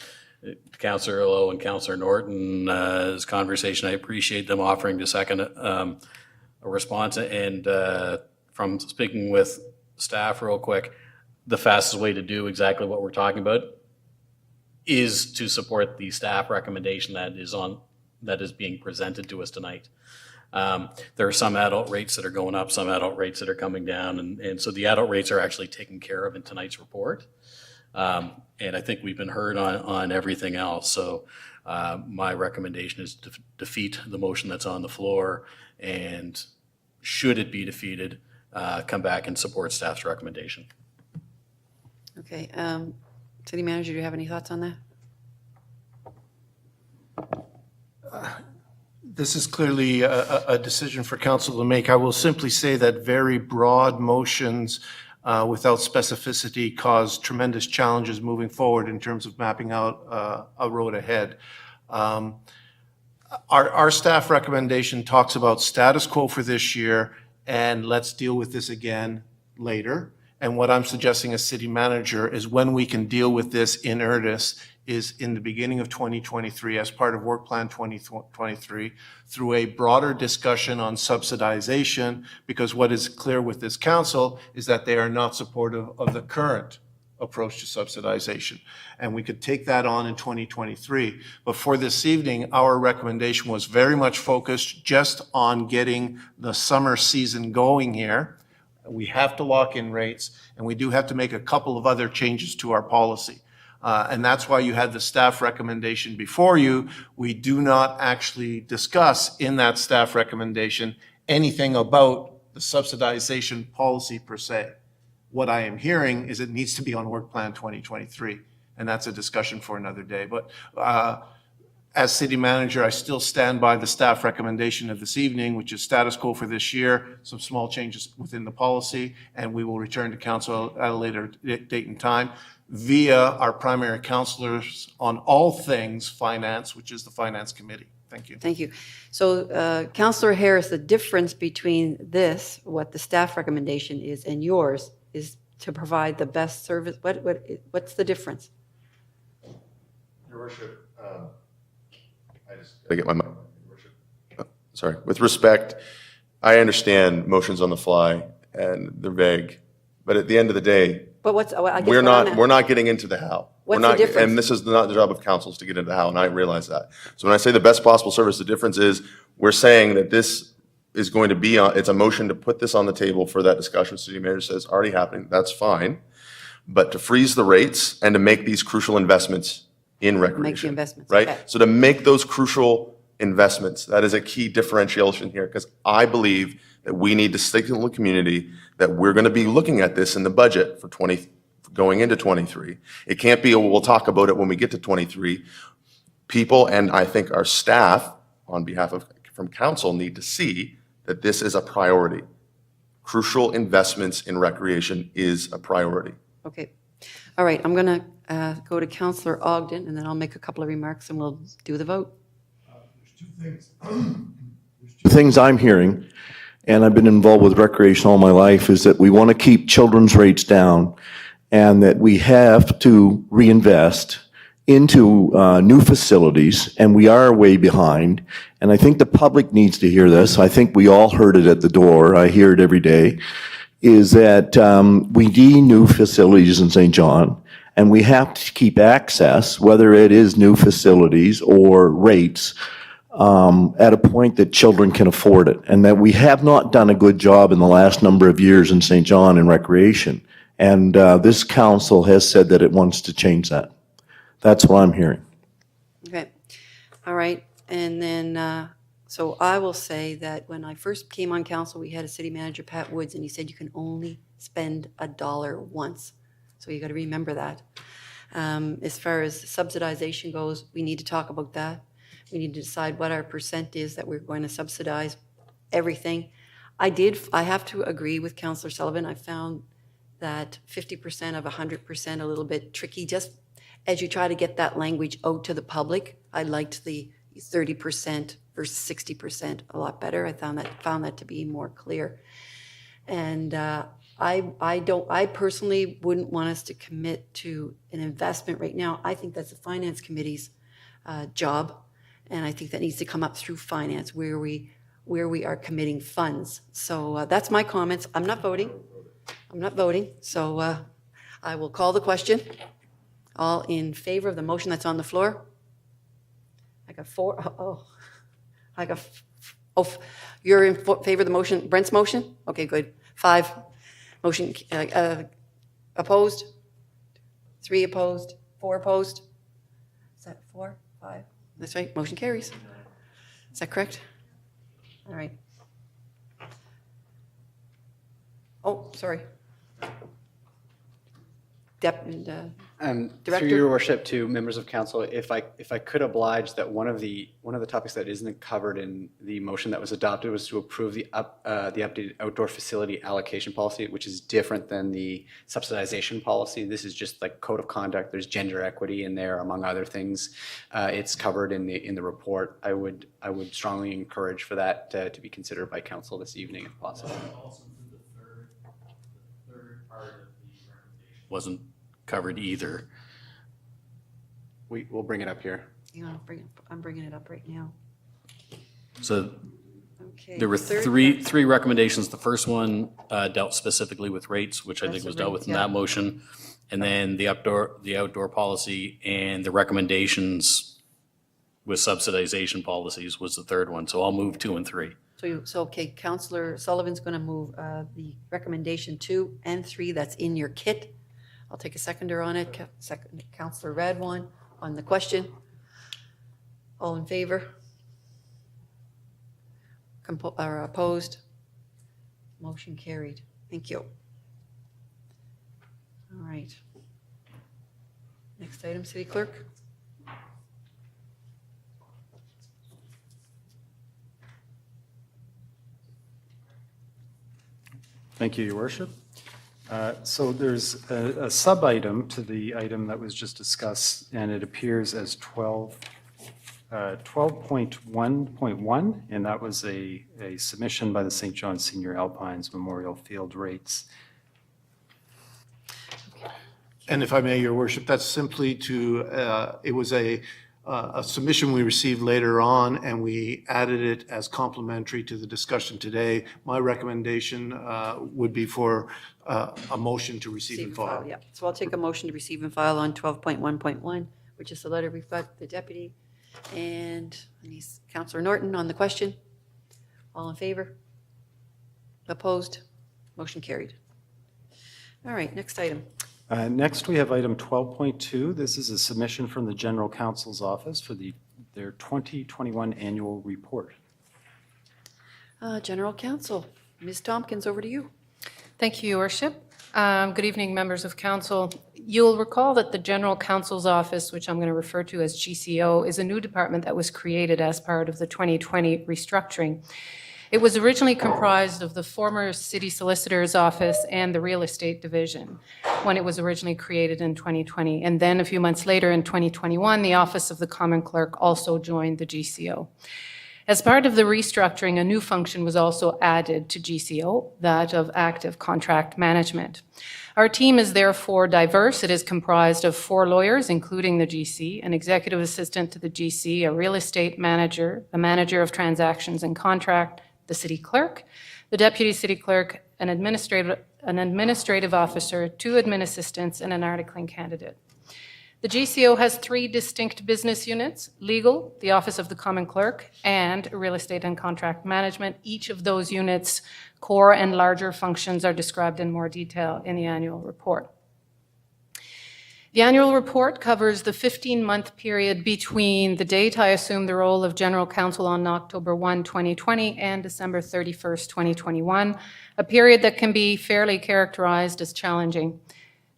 Councillor Lowe and Councillor Norton's conversation. I appreciate them offering to second a response. And from speaking with staff real quick, the fastest way to do exactly what we're talking about is to support the staff recommendation that is being presented to us tonight. There are some adult rates that are going up, some adult rates that are coming down, and so the adult rates are actually taken care of in tonight's report. And I think we've been heard on everything else. So my recommendation is to defeat the motion that's on the floor, and should it be defeated, come back and support staff's recommendation. Okay, City Manager, do you have any thoughts on that? This is clearly a decision for council to make. I will simply say that very broad motions without specificity cause tremendous challenges moving forward in terms of mapping out a road ahead. Our staff recommendation talks about status quo for this year, and let's deal with this again later. And what I'm suggesting as city manager is when we can deal with this in earnest is in the beginning of 2023 as part of Work Plan 2023 through a broader discussion on subsidization, because what is clear with this council is that they are not supportive of the current approach to subsidization. And we could take that on in 2023. But for this evening, our recommendation was very much focused just on getting the summer season going here. We have to lock in rates, and we do have to make a couple of other changes to our policy. And that's why you had the staff recommendation before you. We do not actually discuss in that staff recommendation anything about the subsidization policy per se. What I am hearing is it needs to be on Work Plan 2023, and that's a discussion for another day. But as city manager, I still stand by the staff recommendation of this evening, which is status quo for this year, some small changes within the policy, and we will return to council at a later date and time via our primary counselors on all things finance, which is the finance committee. Thank you. Thank you. So Councillor Harris, the difference between this, what the staff recommendation is, and yours is to provide the best service. What's the difference? Your Worship, I just gotta get my mic. Your Worship. Sorry. With respect, I understand motions on the fly and they're vague, but at the end of the day, But what's, I guess we're what I'm at- not getting into the how. What's We're not, the difference? and this is not the job of councils to get into the how, and I realize that. So when I say the best possible service, the difference is we're saying that this is going to be on, it's a motion to put this on the table for that discussion. City Manager says already happening. That's fine. But to freeze the rates and to make these crucial investments in recreation. Make the investments, Right? okay. So to make those crucial investments, that is a key differentiation here, because I believe that we need to signal the community that we're going to be looking at this in the budget for going into 23. It can't be, we'll talk about it when we get to 23. People, and I think our staff, on behalf of, from council, need to see that this is a priority. Crucial investments in recreation is a priority. Okay. All right, I'm going to go to Councillor Ogden, and then I'll make a couple of remarks, and we'll do the vote. Two things I'm hearing, and I've been involved with recreation all my life, is that we want to keep children's rates down and that we have to reinvest into new facilities, and we are way behind. And I think the public needs to hear this. I think we all heard it at the door. I hear it every day, is that we need new facilities in St. John, and we have to keep access, whether it is new facilities or rates, at a point that children can afford it, and that we have not done a good job in the last number of years in St. John in recreation. And this council has said that it wants to change that. That's what I'm hearing. Okay. All right. And then, so I will say that when I first came on council, we had a city manager, Pat Woods, and he said you can only spend $1 once. So you got to remember that. As far as subsidization goes, we need to talk about that. We need to decide what our percent is that we're going to subsidize everything. I have to agree with Councillor Sullivan. I found that 50% of 100% a little bit tricky. Just as you try to get that language out to the public, I liked the 30% versus 60% a lot better. I found that to be more clear. And I personally wouldn't want us to commit to an investment right now. I think that's the Finance Committee's job. And I think that needs to come up through finance where we are committing funds. So that's my comments. I'm not voting. So I will call the question. All in favor of the motion that's on the floor? I got four. You're in favor of the motion, Brent's motion? Okay, good. 5. Motion opposed? 3 opposed? 4 opposed? Is that 4? 5? That's right, motion carries. Is that correct? All right. Oh, sorry. Through Director? your worship to members of council, if I could oblige that one of the topics that isn't covered in the motion that was adopted was to approve the updated outdoor facility allocation policy, which is different than the subsidization policy. This is just like code of conduct. There's gender equity in there, among other things. It's covered in the report. I would strongly encourage for that to be considered by council this evening if possible. Wasn't covered either. We'll bring it up here. You know, I'm bringing it up right now. So Okay. there were third three recommendations. The first one dealt specifically with rates, which I That's think was the dealt rates, with in yeah. that motion. And then the outdoor policy and the recommendations with subsidization policies was the third one. So I'll move 2 and 3. So okay, Councillor Sullivan's going to move the recommendation 2 and 3 that's in your kit. I'll take a seconder on it. Second, Councillor Radwan on the question. All in favor? Or opposed? Motion carried. Thank you. All right. Next item, City Clerk. Thank you, Your Worship. So there's a sub-item to the item that was just discussed, and it appears as 12 12.1.1, and that was a submission by the St. John Senior Alpines Memorial Field Rates. And if I may, Your Worship, that's simply to, it was a submission we received later on, and we added it as complementary to the discussion today. My recommendation would be for a motion to receive and file. Yeah, so I'll take a motion to receive and file on 12.1.1, which is the letter we've got the deputy and Councillor Norton on the question. All in favor? Opposed? Motion carried. All right, next item. Next, we have item 12.2. This is a submission from the General Counsel's Office for their 2021 annual report. General Counsel, Ms. Tompkins, over to you. Thank you, Your Worship. Good evening, members of council. You'll recall that the General Counsel's Office, which I'm going to refer to as GCO, is a new department that was created as part of the 2020 restructuring. It was originally comprised of the former City Solicitor's Office and the Real Estate Division when it was originally created in 2020. And then a few months later in 2021, the Office of the Common Clerk also joined the GCO. As part of the restructuring, a new function was also added to GCO, that of active contract management. Our team is therefore diverse. It is comprised of 4 lawyers, including the GC, an executive assistant to the GC, a real estate manager, a manager of transactions and contract, the city clerk, the deputy city clerk, an administrative officer, 2 admin assistants, and an articling candidate. The GCO has 3 distinct business units: legal, the Office of the Common Clerk, and real estate and contract management. Each of those units' core and larger functions are described in more detail in the annual report. The annual report covers the 15-month period between the date I assumed the role of General Counsel on October 1, 2020 and December 31st, 2021, a period that can be fairly characterized as challenging.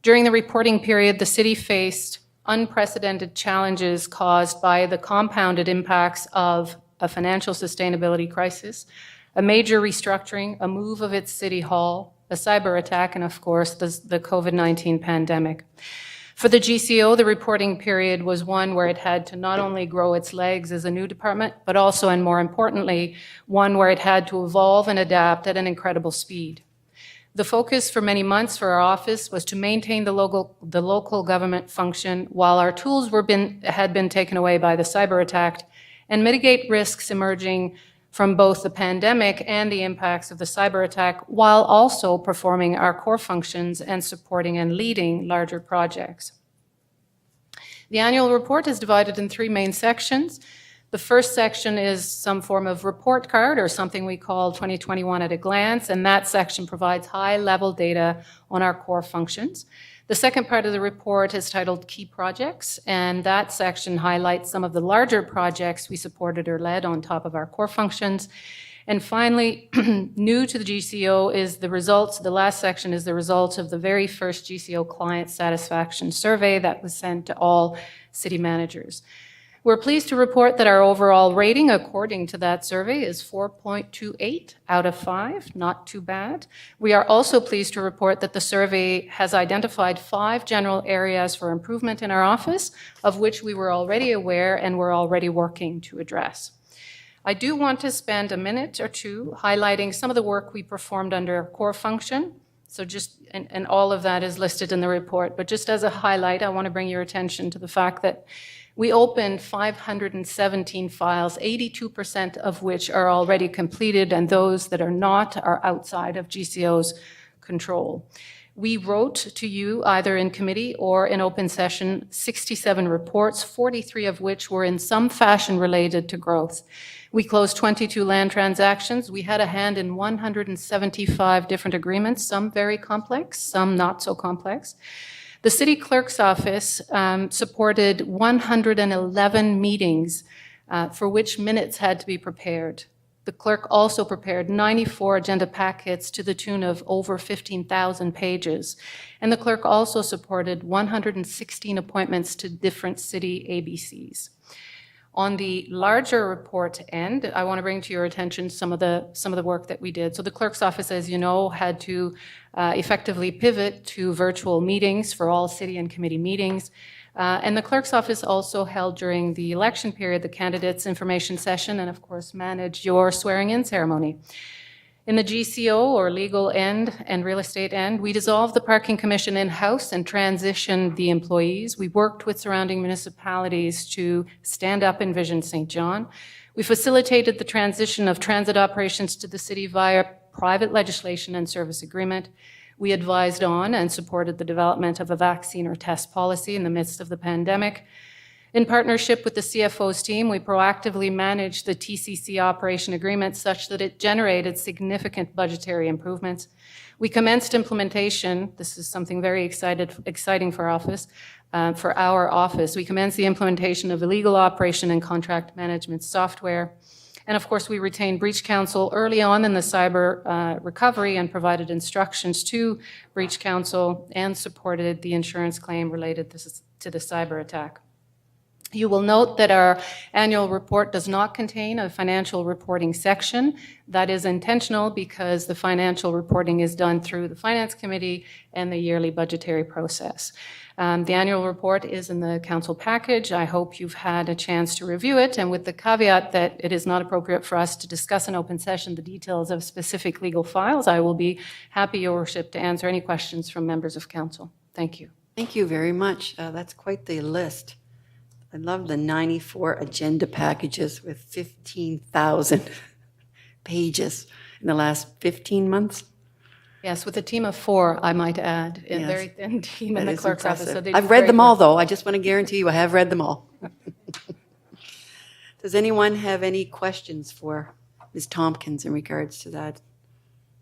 During the reporting period, the city faced unprecedented challenges caused by the compounded impacts of a financial sustainability crisis, a major restructuring, a move of its city hall, a cyber attack, and of course, the COVID-19 pandemic. For the GCO, the reporting period was one where it had to not only grow its legs as a new department, but also, and more importantly, one where it had to evolve and adapt at an incredible speed. The focus for many months for our office was to maintain the local government function while our tools had been taken away by the cyber attack, and mitigate risks emerging from both the pandemic and the impacts of the cyber attack, while also performing our core functions and supporting and leading larger projects. The annual report is divided in 3 main sections. The first section is some form of report card, or something we call 2021 at a glance, and that section provides high-level data on our core functions. The second part of the report is titled Key Projects, and that section highlights some of the larger projects we supported or led on top of our core functions. And finally, new to the GCO is the results. The last section is the results of the very first GCO client satisfaction survey that was sent to all city managers. We're pleased to report that our overall rating, according to that survey, is 4.28 out of 5, not too bad. We are also pleased to report that the survey has identified 5 general areas for improvement in our office, of which we were already aware and were already working to address. I do want to spend a minute or two highlighting some of the work we performed under our core function. So and all of that is listed in the report, but just as a highlight, I want to bring your attention to the fact that we opened 517 files, 82% of which are already completed, and those that are not are outside of GCO's control. We wrote to you either in committee or in open session 67 reports, 43 of which were in some fashion related to growth. We closed 22 land transactions. We had a hand in 175 different agreements, some very complex, some not so complex. The city clerk's office supported 111 meetings for which minutes had to be prepared. The clerk also prepared 94 agenda packets to the tune of over 15,000 pages. And the clerk also supported 116 appointments to different city ABCs. On the larger report end, I want to bring to your attention some of the work that we did. So the clerk's office, as you know, had to effectively pivot to virtual meetings for all city and committee meetings. And the clerk's office also held during the election period the candidates' information session and, of course, managed your swearing-in ceremony. In the GCO, or legal end and real estate end, we dissolved the parking commission in-house and transitioned the employees. We worked with surrounding municipalities to stand up Envision St. John. We facilitated the transition of transit operations to the city via private legislation and service agreement. We advised on and supported the development of a vaccine or test policy in the midst of the pandemic. In partnership with the CFO's team, we proactively managed the TCC operation agreement such that it generated significant budgetary improvements. We commenced implementation. This is something very exciting for our office. We commenced the implementation of illegal operation and contract management software. And of course, we retained breach counsel early on in the cyber recovery and provided instructions to breach counsel and supported the insurance claim related to the cyber attack. You will note that our annual report does not contain a financial reporting section. That is intentional because the financial reporting is done through the Finance Committee and the yearly budgetary process. The annual report is in the council package. I hope you've had a chance to review it, and with the caveat that it is not appropriate for us to discuss in open session the details of specific legal files, I will be happy, Your Worship, to answer any questions from members of council. Thank you. Thank you very much. That's quite the list. I love the 94 agenda packages with 15,000 pages in the last 15 months. Yes, with a team of 4, I might add, a Yes. very thin team in That the is clerk's office. impressive. So they I've did read great them all, work. though. I just want to guarantee you I have read them all. Does anyone have any questions for Ms. Tompkins in regards to that?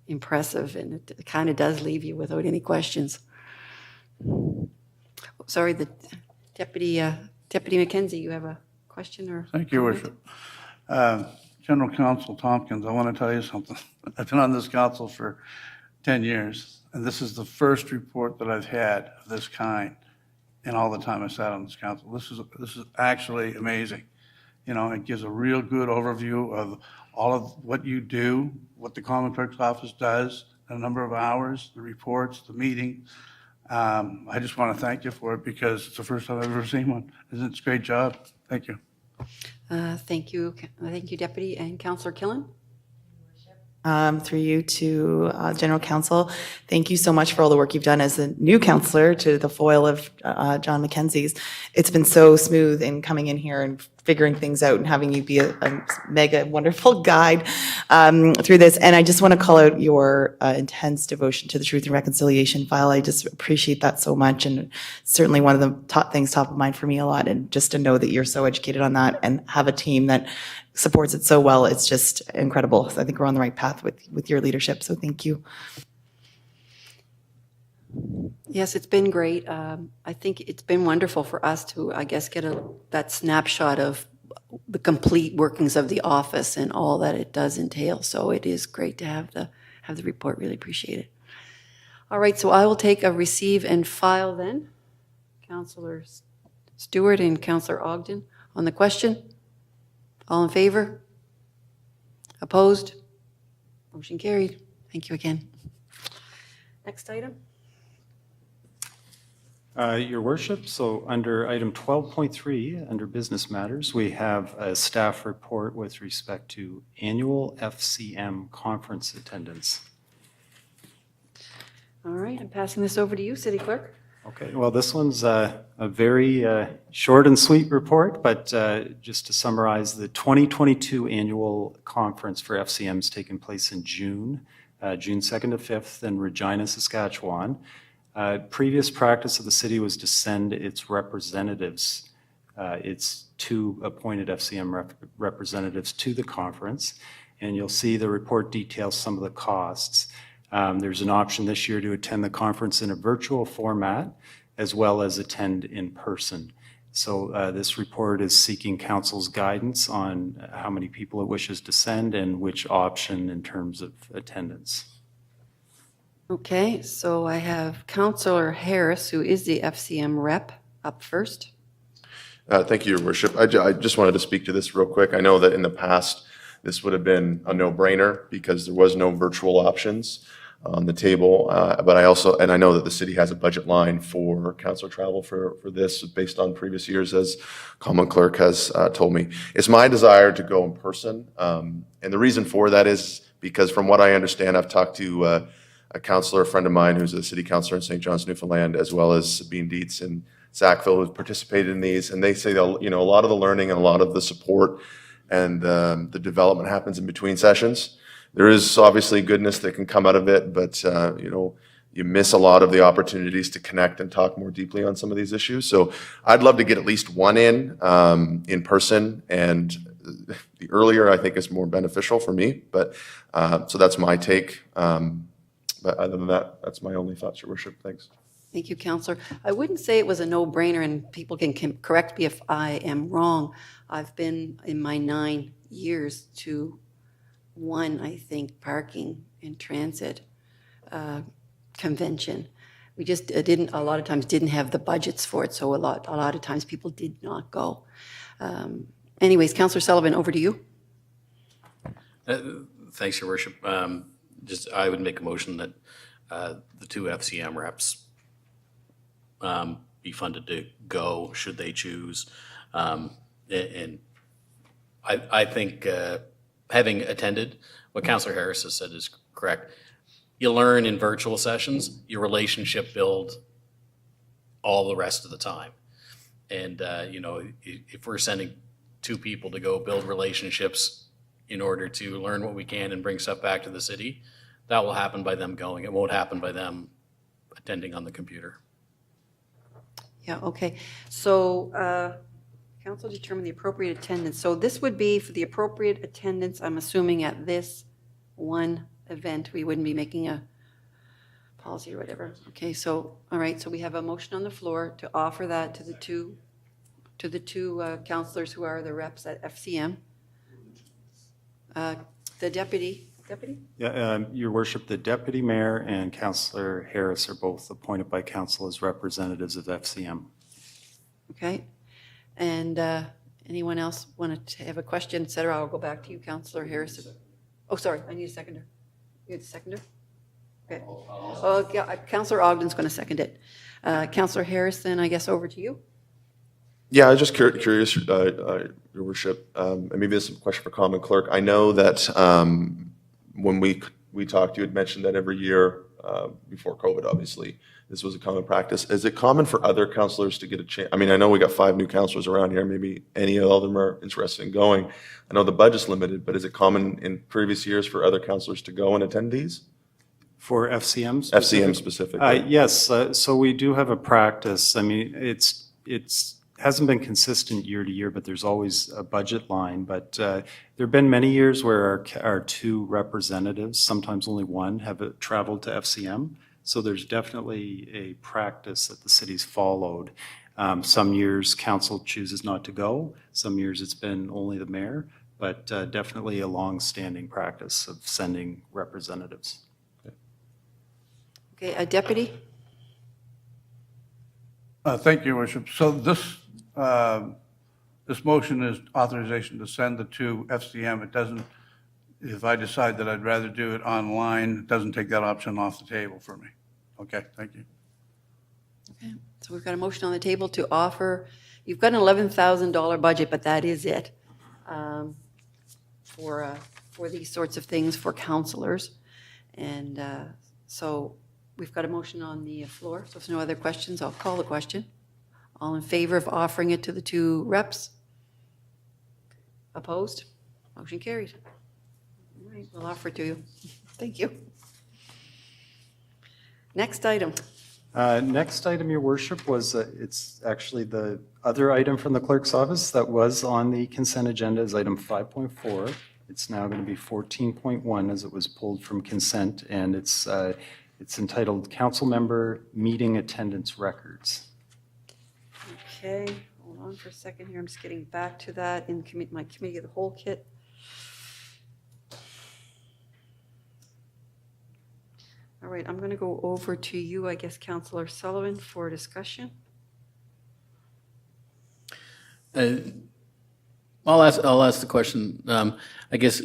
Impressive, and it kind of does leave you without any questions. Sorry, the Deputy McKenzie, you have a question or? Thank you, Worship. General Counsel Tompkins, I want to tell you something. I've been on this council for 10 years, and this is the first report that I've had of this kind in all the time I sat on this council. This is actually amazing. You know, it gives a real good overview of all of what you do, what the Common Clerk's Office does, the number of hours, the reports, the meeting. I just want to thank you for it because it's the first time I've ever seen one. It's a great job. Thank you. Thank you, Deputy. And Councillor Killen? Through you to General Counsel, thank you so much for all the work you've done as a new councillor to the foil of John McKenzie's. It's been so smooth in coming in here and figuring things out and having you be a mega wonderful guide through this. And I just want to call out your intense devotion to the Truth and Reconciliation file. I just appreciate that so much, and certainly one of the top things top of mind for me a lot. And just to know that you're so educated on that and have a team that supports it so well, it's just incredible. So I think we're on the right path with your leadership. So thank you. Yes, it's been great. I think it's been wonderful for us to, I guess, get that snapshot of the complete workings of the office and all that it does entail. So it is great to have the report. Really appreciate it. All right, so I will take a receive and file then. Councillor Stewart and Councillor Ogden on the question. All in favor? Opposed? Motion carried. Thank you again. Next item. Your Worship, so under item 12.3, under business matters, we have a staff report with respect to annual FCM conference attendance. All right, I'm passing this over to you, City Clerk. Okay, well, this one's a very short and sweet report, but just to summarize, the 2022 annual conference for FCM is taking place in June 2nd to 5th in Regina, Saskatchewan. Previous practice of the city was to send its representatives, its 2 appointed FCM representatives to the conference, and you'll see the report details some of the costs. There's an option this year to attend the conference in a virtual format as well as attend in person. So this report is seeking council's guidance on how many people it wishes to send and which option in terms of attendance. Okay, so I have Councillor Harris, who is the FCM rep, up first. Thank you, Your Worship. I just wanted to speak to this real quick. I know that in the past, this would have been a no-brainer because there was no virtual options. on the table. But I also, and I know that the city has a budget line for council travel for this based on previous years, as Common Clerk has told me. It's my desire to go in person. And the reason for that is because from what I understand, I've talked to a councillor, a friend of mine who's a city councillor in St. John's, Newfoundland, as well as Sabine Dietz in Sackville, who's participated in these. And they say that, a lot of the learning and a lot of the support and the development happens in between sessions. There is obviously goodness that can come out of it, but you miss a lot of the opportunities to connect and talk more deeply on some of these issues. So I'd love to get at least one in person, and the earlier I think is more beneficial for me. But so that's my take. But other than that, that's my only thoughts, Your Worship. Thanks. Thank you, Councillor. I wouldn't say it was a no-brainer, and people can correct me if I am wrong. I've been in my 9 years to one, I think, parking and transit convention. We just didn't, a lot of times, didn't have the budgets for it, so a lot of times people did not go. Anyways, Councillor Sullivan, over to you. Thanks, Your Worship. I would make a motion that the 2 FCM reps be funded to go should they choose. And I think having attended, what Councillor Harris has said is correct. You learn in virtual sessions, your relationship build all the rest of the time. And, if we're sending 2 people to go build relationships in order to learn what we can and bring stuff back to the city, that will happen by them going. It won't happen by them attending on the computer. Yeah, okay. So council determine the appropriate attendance. So this would be for the appropriate attendance, I'm assuming at this one event. We wouldn't be making a policy or whatever. Okay, so, all right, so we have a motion on the floor to offer that to the two councillors who are the reps at FCM. The deputy? Yeah, Your Worship, the Deputy Mayor and Councillor Harris are both appointed by Council as representatives of FCM. Okay. And anyone else want to have a question, et cetera? I'll go back to you, Councillor Harris. Oh, sorry, I need a seconder. You need a seconder? Okay. Oh, yeah, Councillor Ogden's going to second it. Councillor Harris, then I guess over to you. Yeah, I was just curious, Your Worship, and maybe this is a question for Common Clerk. I know that when we talked, you had mentioned that every year before COVID, obviously, this was a common practice. Is it common for other councillors to get a chance? I mean, I know we got 5 new councillors around here. Maybe any of them are interested in going. I know the budget's limited, but is it common in previous years for other councillors to go and attend these? For FCM FCM specifically? Yes, so we do have a practice. I mean, it's hasn't been consistent year to year, but there's always a budget line. But there have been many years where our 2 representatives, sometimes only one, have traveled to FCM. So there's definitely a practice that the city's followed. Some years council chooses not to go. Some years it's been only the mayor, but definitely a long-standing practice of sending representatives. Okay, a deputy? Thank you, Your Worship. So this motion is authorization to send the 2 FCM. It doesn't, if I decide that I'd rather do it online, it doesn't take that option off the table for me. Okay, thank you. Okay, so we've got a motion on the table to offer, you've got an $11,000 budget, but that is it for these sorts of things for councillors. And so we've got a motion on the floor. So if there's no other questions, I'll call the question. All in favor of offering it to the 2 reps? Opposed? Motion carried. All right, we'll offer it to you. Thank you. Next item. Next item, Your Worship, was it's actually the other item from the clerk's office that was on the consent agenda is item 5.4. It's now going to be 14.1 as it was pulled from consent, and it's entitled Council Member Meeting Attendance Records. Okay, hold on for a second here. I'm just getting back to that in my committee of the whole kit. All right, I'm going to go over to you, I guess, Councillor Sullivan, for discussion. I'll ask the question. I guess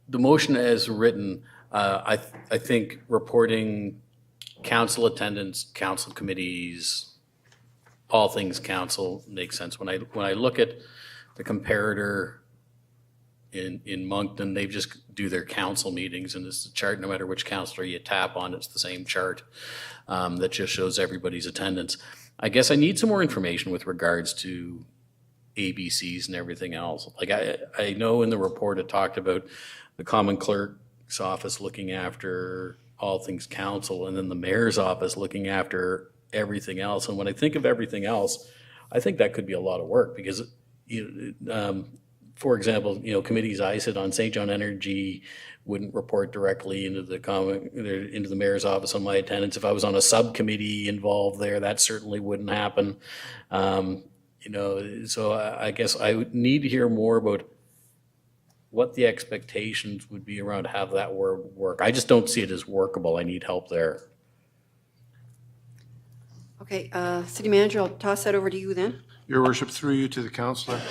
the motion as written, I think reporting council attendance, council committees, all things council makes sense. When I look at the comparator in Moncton, they just do their council meetings, and it's a chart, no matter which councillor you tap on, it's the same chart that just shows everybody's attendance. I guess I need some more information with regards to ABCs and everything else. Like I know in the report it talked about the common clerk's office looking after all things council, and then the mayor's office looking after everything else. And when I think of everything else, I think that could be a lot of work because, for example, committees I sit on, St. John Energy wouldn't report directly into the mayor's office on my attendance. If I was on a subcommittee involved there, that certainly wouldn't happen. So I guess I would need to hear more about what the expectations would be around how that work. I just don't see it as workable. I need help there. Okay, City Manager, I'll toss that over to you then. Your worship, through you to the councillor.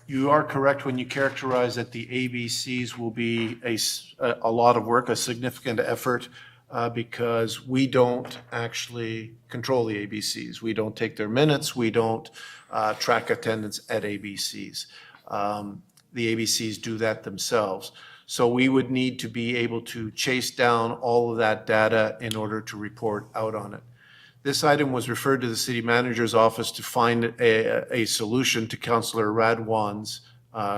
You are correct when you characterize that the ABCs will be a lot of work, a significant effort, because we don't actually control the ABCs. We don't take their minutes. We don't track attendance at ABCs. The ABCs do that themselves. So we would need to be able to chase down all of that data in order to report out on it. This item was referred to the city manager's office to find a solution to Councillor Radwan's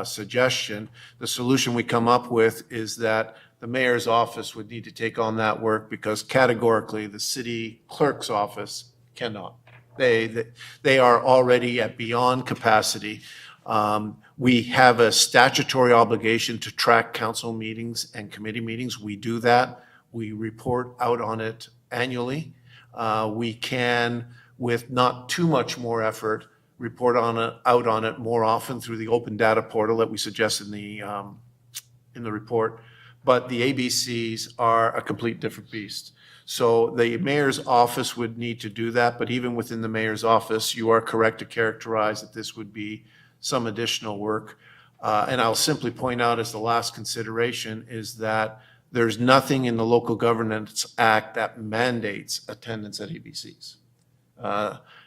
suggestion. The solution we come up with is that the mayor's office would need to take on that work because categorically the city clerk's office cannot. They are already at beyond capacity. We have a statutory obligation to track council meetings and committee meetings. We do that. We report out on it annually. We can, with not too much more effort, report out on it more often through the open data portal that we suggest in the report. But the ABCs are a complete different beast. So the mayor's office would need to do that, but even within the mayor's office, you are correct to characterize that this would be some additional work. And I'll simply point out as the last consideration is that there's nothing in the Local Governance Act that mandates attendance at ABCs.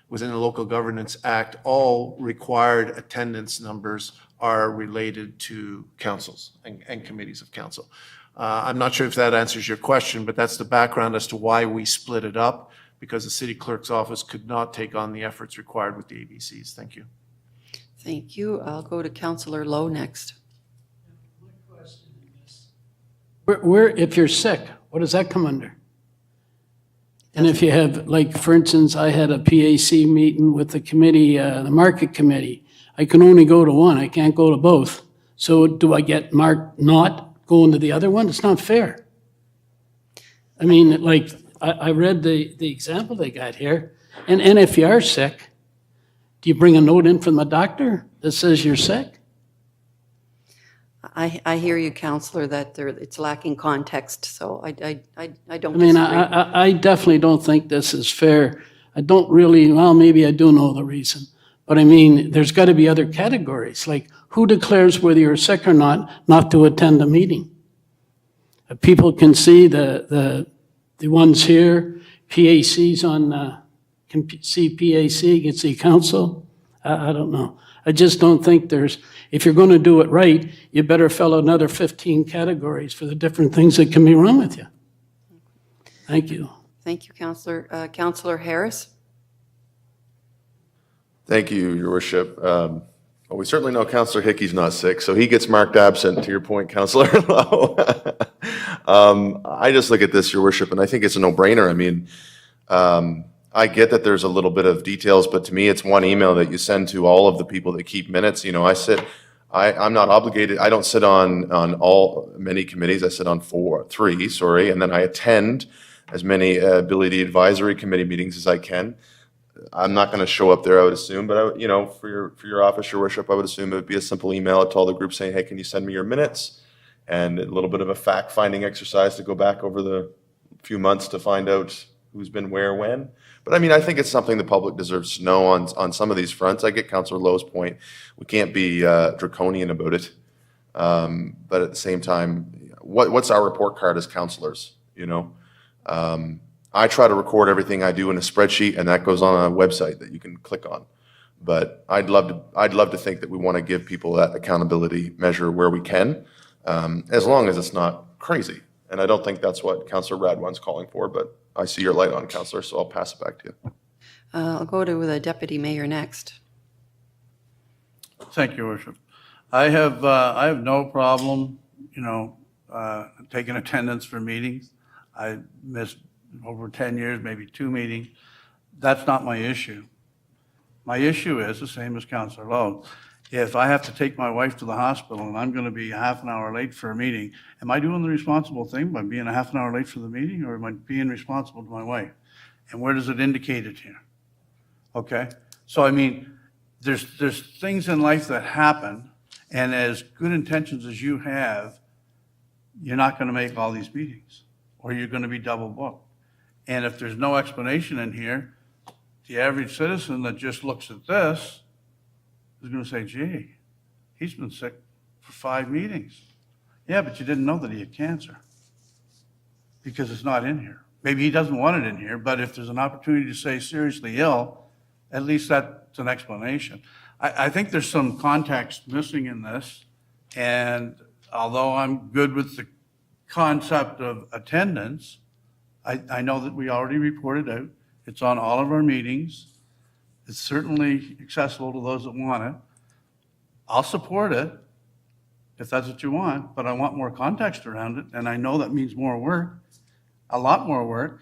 Within the Local Governance Act, all required attendance numbers are related to councils and committees of council. I'm not sure if that answers your question, but that's the background as to why we split it up, because the city clerk's office could not take on the efforts required with the ABCs. Thank you. Thank you. I'll go to Councillor Lowe next. Where, if you're sick, what does that come under? And if you have, like, for instance, I had a PAC meeting with the committee, the market committee. I can only go to one. I can't go to both. So do I get marked not going to the other one? It's not fair. I mean, like, I read the example they got here. And if you are sick, do you bring a note in from the doctor that says you're sick? I hear you, Councillor, that it's lacking context, so I don't I mean, disagree. I definitely don't think this is fair. I don't really, well, maybe I do know the reason. But I mean, there's got to be other categories, like who declares whether you're sick or not to attend a meeting? People can see the ones here, PACs on, can see PAC, can see council. I don't know. I just don't think there's, if you're going to do it right, you better fill out another 15 categories for the different things that can be wrong with you. Thank you. Thank you, Councillor. Councillor Harris? Thank you, Your Worship. Well, we certainly know Councillor Hickey's not sick, so he gets marked absent, to your point, Councillor Lowe. I just look at this, Your Worship, and I think it's a no-brainer. I mean, I get that there's a little bit of details, but to me, it's one email that you send to all of the people that keep minutes. You know, I'm not obligated. I don't sit on many committees. I sit on three, and then I attend as many ability advisory committee meetings as I can. I'm not going to show up there, I would assume, but for your office, Your Worship, I would assume it would be a simple email to all the groups saying, hey, can you send me your minutes? And a little bit of a fact-finding exercise to go back over the few months to find out who's been where, when. But I mean, I think it's something the public deserves to know on some of these fronts. I get Councillor Lowe's point. We can't be draconian about it. But at the same time, what's our report card as counselors, you know? I try to record everything I do in a spreadsheet, and that goes on a website that you can click on. But I'd love to think that we want to give people that accountability measure where we can, as long as it's not crazy. And I don't think that's what Councillor Radwan's calling for, but I see your light on, Councillor, so I'll pass it back to you. I'll go to the deputy mayor next. Thank you, Your Worship. I have no problem, taking attendance for meetings. I missed over 10 years, maybe 2 meetings. That's not my issue. My issue is the same as Councillor Lowe. If I have to take my wife to the hospital and I'm going to be half an hour late for a meeting, am I doing the responsible thing by being a half an hour late for the meeting, or am I being responsible to my wife? And where does it indicate it here? Okay? So, I mean, there's things in life that happen, and as good intentions as you have, you're not going to make all these meetings, or you're going to be double booked. And if there's no explanation in here, the average citizen that just looks at this is going to say, gee, he's been sick for 5 meetings. Yeah, but you didn't know that he had cancer because it's not in here. Maybe he doesn't want it in here, but if there's an opportunity to say seriously ill, at least that's an explanation. I think there's some context missing in this, and although I'm good with the concept of attendance, I know that we already reported out. It's on all of our meetings. It's certainly accessible to those that want it. I'll support it if that's what you want, but I want more context around it, and I know that means more work, a lot more work,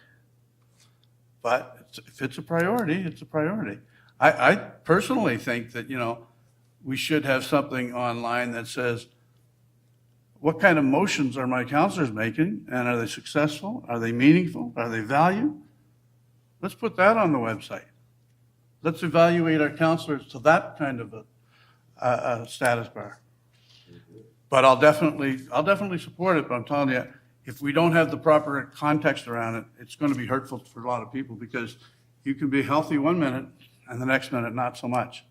but if it's a priority, it's a priority. I personally think that, we should have something online that says, what kind of motions are my counselors making, and are they successful? Are they meaningful? Are they value? Let's put that on the website. Let's evaluate our counselors to that kind of a status bar. But I'll definitely support it, but I'm telling you, if we don't have the proper context around it, it's going to be hurtful for a lot of people, because you can be healthy 1 minute and the next minute not so much.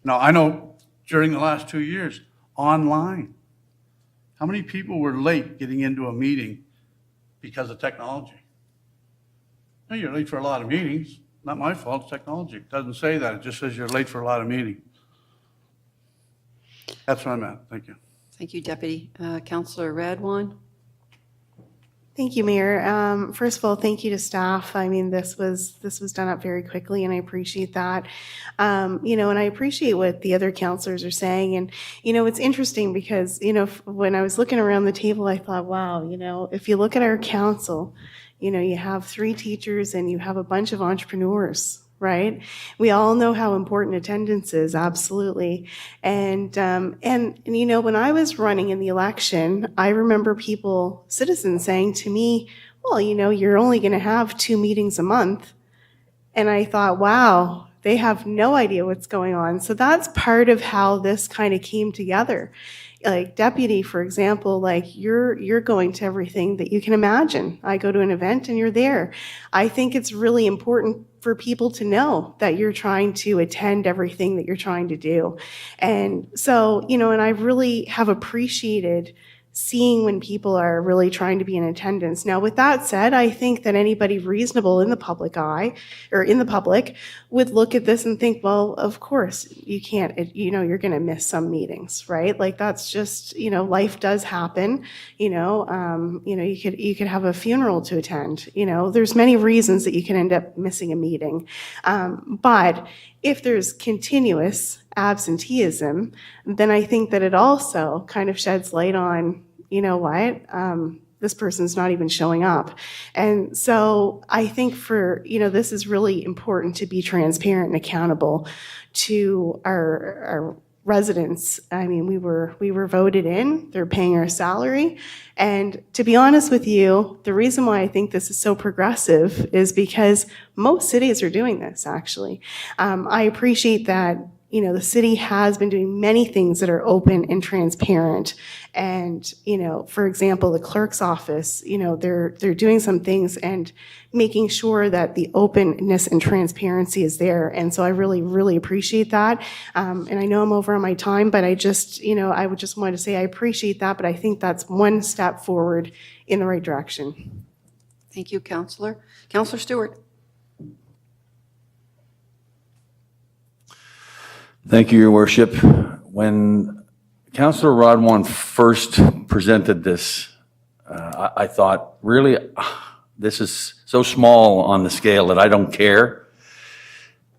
Now, I know during the last 2 years, online, how many people were late getting into a meeting because of technology? No, you're late for a lot of meetings. Not my fault, it's technology. It doesn't say that. It just says you're late for a lot of meetings. That's where I'm at. Thank you. Thank you, Deputy. Councillor Radwan? Thank you, Mayor. First of all, thank you to staff. I mean, this was done up very quickly, and I appreciate that. And I appreciate what the other councillors are saying. And, it's interesting because, when I was looking around the table, I thought, wow, if you look at our council, you have 3 teachers and you have a bunch of entrepreneurs, right? We all know how important attendance is, absolutely. And when I was running in the election, I remember citizens saying to me, well, you're only going to have 2 meetings a month. And I thought, wow, they have no idea what's going on. So that's part of how this kind of came together. Like deputy, for example, you're going to everything that you can imagine. I go to an event and you're there. I think it's really important for people to know that you're trying to attend everything that you're trying to do. And so, and I really have appreciated seeing when people are really trying to be in attendance. Now, with that said, I think that anybody reasonable in the public eye or in the public would look at this and think, well, of course you can't, you're going to miss some meetings, right? Like that's just, life does happen. You could have a funeral to attend. There's many reasons that you can end up missing a meeting. But if there's continuous absenteeism, then I think that it also kind of sheds light on, this person's not even showing up. And so I think this is really important to be transparent and accountable to our residents. I mean, we were voted in, they're paying our salary. And to be honest with you, the reason why I think this is so progressive is because most cities are doing this, actually. I appreciate that you know, the city has been doing many things that are open and transparent. And, you know, for example, the clerk's office, you know, they're doing some things and making sure that the openness and transparency is there. And so I really, really appreciate that. And I know I'm over on my time, but I just, you know, I would just want to say I appreciate that, but I think that's one step forward in the right direction. Thank you, Councillor. Councillor Stewart. Thank you, Your Worship. When Councillor Rodwan first presented this, I thought, really, this is so small on the scale that I don't care.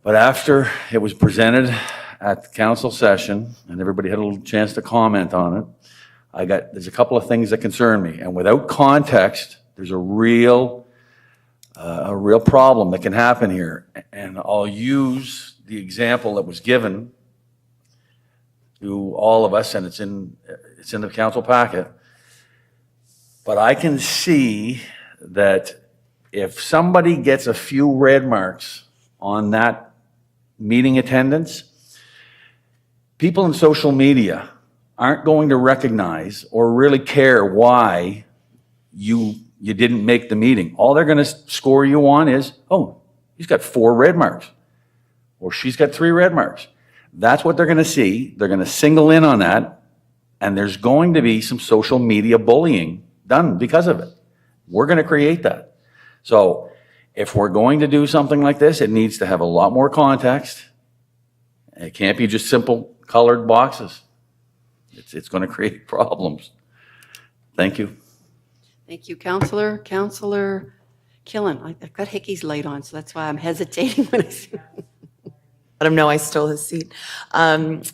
But after it was presented at the council session and everybody had a little chance to comment on it, there's a couple of things that concern me. And without context, there's a real problem that can happen here. And I'll use the example that was given to all of us, and it's in the council packet. But I can see that if somebody gets a few red marks on that meeting attendance, people in social media aren't going to recognize or really care why you didn't make the meeting. All they're going to score you on is, oh, he's got 4 red marks, or she's got 3 red marks. That's what they're going to see. They're going to single in on that, and there's going to be some social media bullying done because of it. We're going to create that. So if we're going to do something like this, it needs to have a lot more context. It can't be just simple colored boxes. It's going to create problems. Thank you. Thank you, Councillor. Councillor Killen. I've got Hickey's light on, so that's why I'm hesitating when I see. Let him know I stole his seat.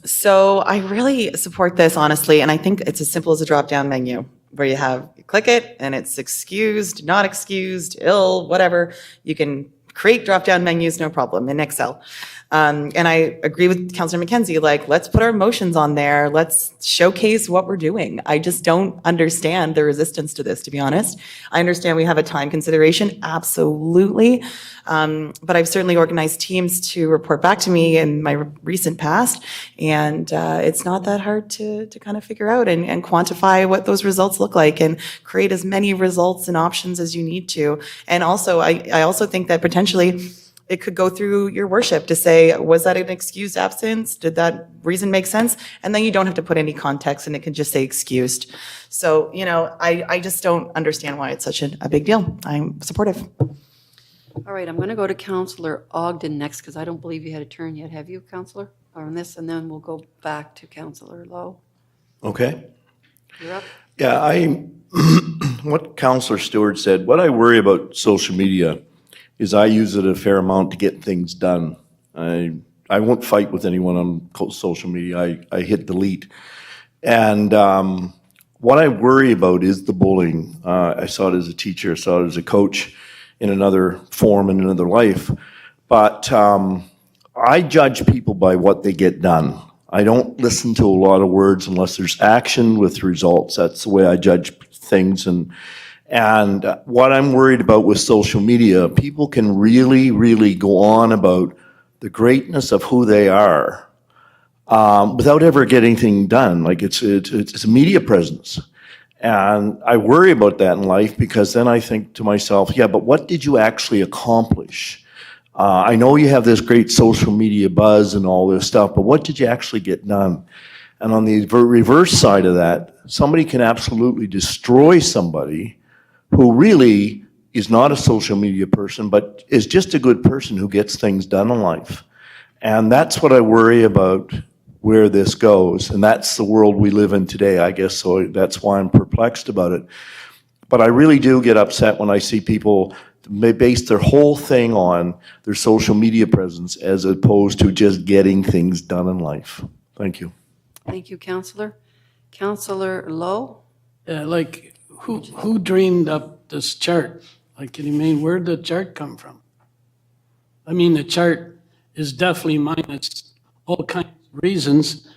So I really support this, honestly, and I think it's as simple as a drop-down menu where you click it and it's excused, not excused, ill, whatever. You can create drop-down menus, no problem, in Excel. And I agree with Councillor McKenzie, like, let's put our motions on there. Let's showcase what we're doing. I just don't understand the resistance to this, to be honest. I understand we have a time consideration, absolutely. But I've certainly organized teams to report back to me in my recent past. And it's not that hard to kind of figure out and quantify what those results look like and create as many results and options as you need to. And also, I also think that potentially it could go through your worship to say, was that an excused absence? Did that reason make sense? And then you don't have to put any context and it can just say excused. So, you know, I just don't understand why it's such a big deal. I'm supportive. All right, I'm going to go to Councillor Ogden next because I don't believe you had a turn yet. Have you, Councillor, on this? And then we'll go back to Councillor Lowe. Okay. You're up. Yeah, what Councillor Stewart said, what I worry about social media is I use it a fair amount to get things done. I won't fight with anyone on social media. I hit delete. And what I worry about is the bullying. I saw it as a teacher, I saw it as a coach in another form, in another life. But I judge people by what they get done. I don't listen to a lot of words unless there's action with results. That's the way I judge things. And what I'm worried about with social media, people can really, really go on about the greatness of who they are without ever getting anything done. Like it's a media presence. And I worry about that in life because then I think to myself, yeah, but what did you actually accomplish? I know you have this great social media buzz and all this stuff, but what did you actually get done? And on the reverse side of that, somebody can absolutely destroy somebody who really is not a social media person, but is just a good person who gets things done in life. And that's what I worry about where this goes. And that's the world we live in today, I guess, so that's why I'm perplexed about it. But I really do get upset when I see people base their whole thing on their social media presence as opposed to just getting things done in life. Thank you. Thank you, Councillor. Councillor Lowe? Yeah, like, who dreamed up this chart? Like, you mean, where'd the chart come from? I mean, the chart is definitely minus all kinds of reasons,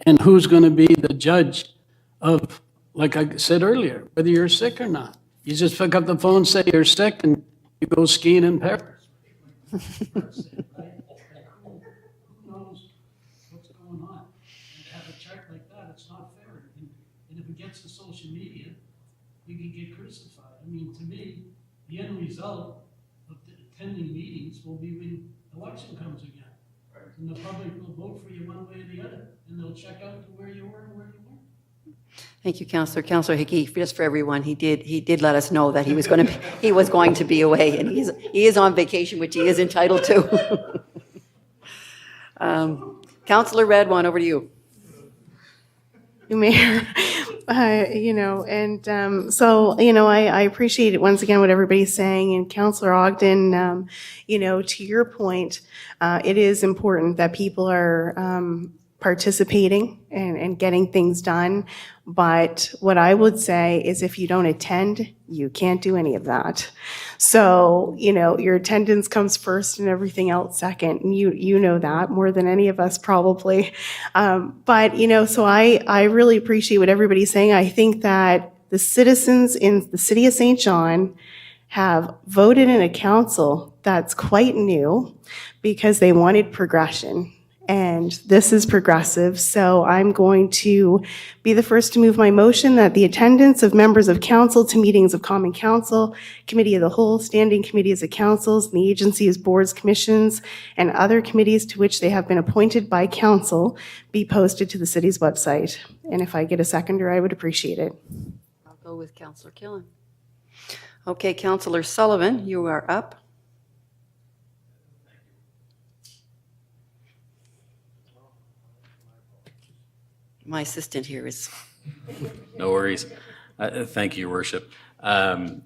and who's going to be the judge of, like I said earlier, whether you're sick or not? You just pick up the phone, say you're sick, and you go skiing in Paris. could get crucified. I mean, to me, the end result of the attending meetings will be when election comes again. And the public will vote for you one way or the other, and they'll check out to where you were and where you weren't. Thank you, Councillor. Councillor Hickey, just for everyone, he did let us know that he was going to be away, and he is on vacation, which he is entitled to. Councillor Redwan, over to you. Mayor, I appreciate it once again what everybody's saying, and Councillor Ogden, to your point, it is important that people are participating and getting things done. But what I would say is if you don't attend, you can't do any of that. So, your attendance comes first and everything else second. And you know that more than any of us probably. So I really appreciate what everybody's saying. I think that the citizens in the city of St. John have voted in a council that's quite new because they wanted progression. And this is progressive, so I'm going to be the first to move my motion that the attendance of members of council to meetings of common council, committee of the whole, standing committees of councils, and the agencies, boards, commissions, and other committees to which they have been appointed by council be posted to the city's website. And if I get a seconder, I would appreciate it. I'll go with Councillor Killen. Okay, Councillor Sullivan, you are up. My assistant here is. No worries. Thank you, Your Worship. I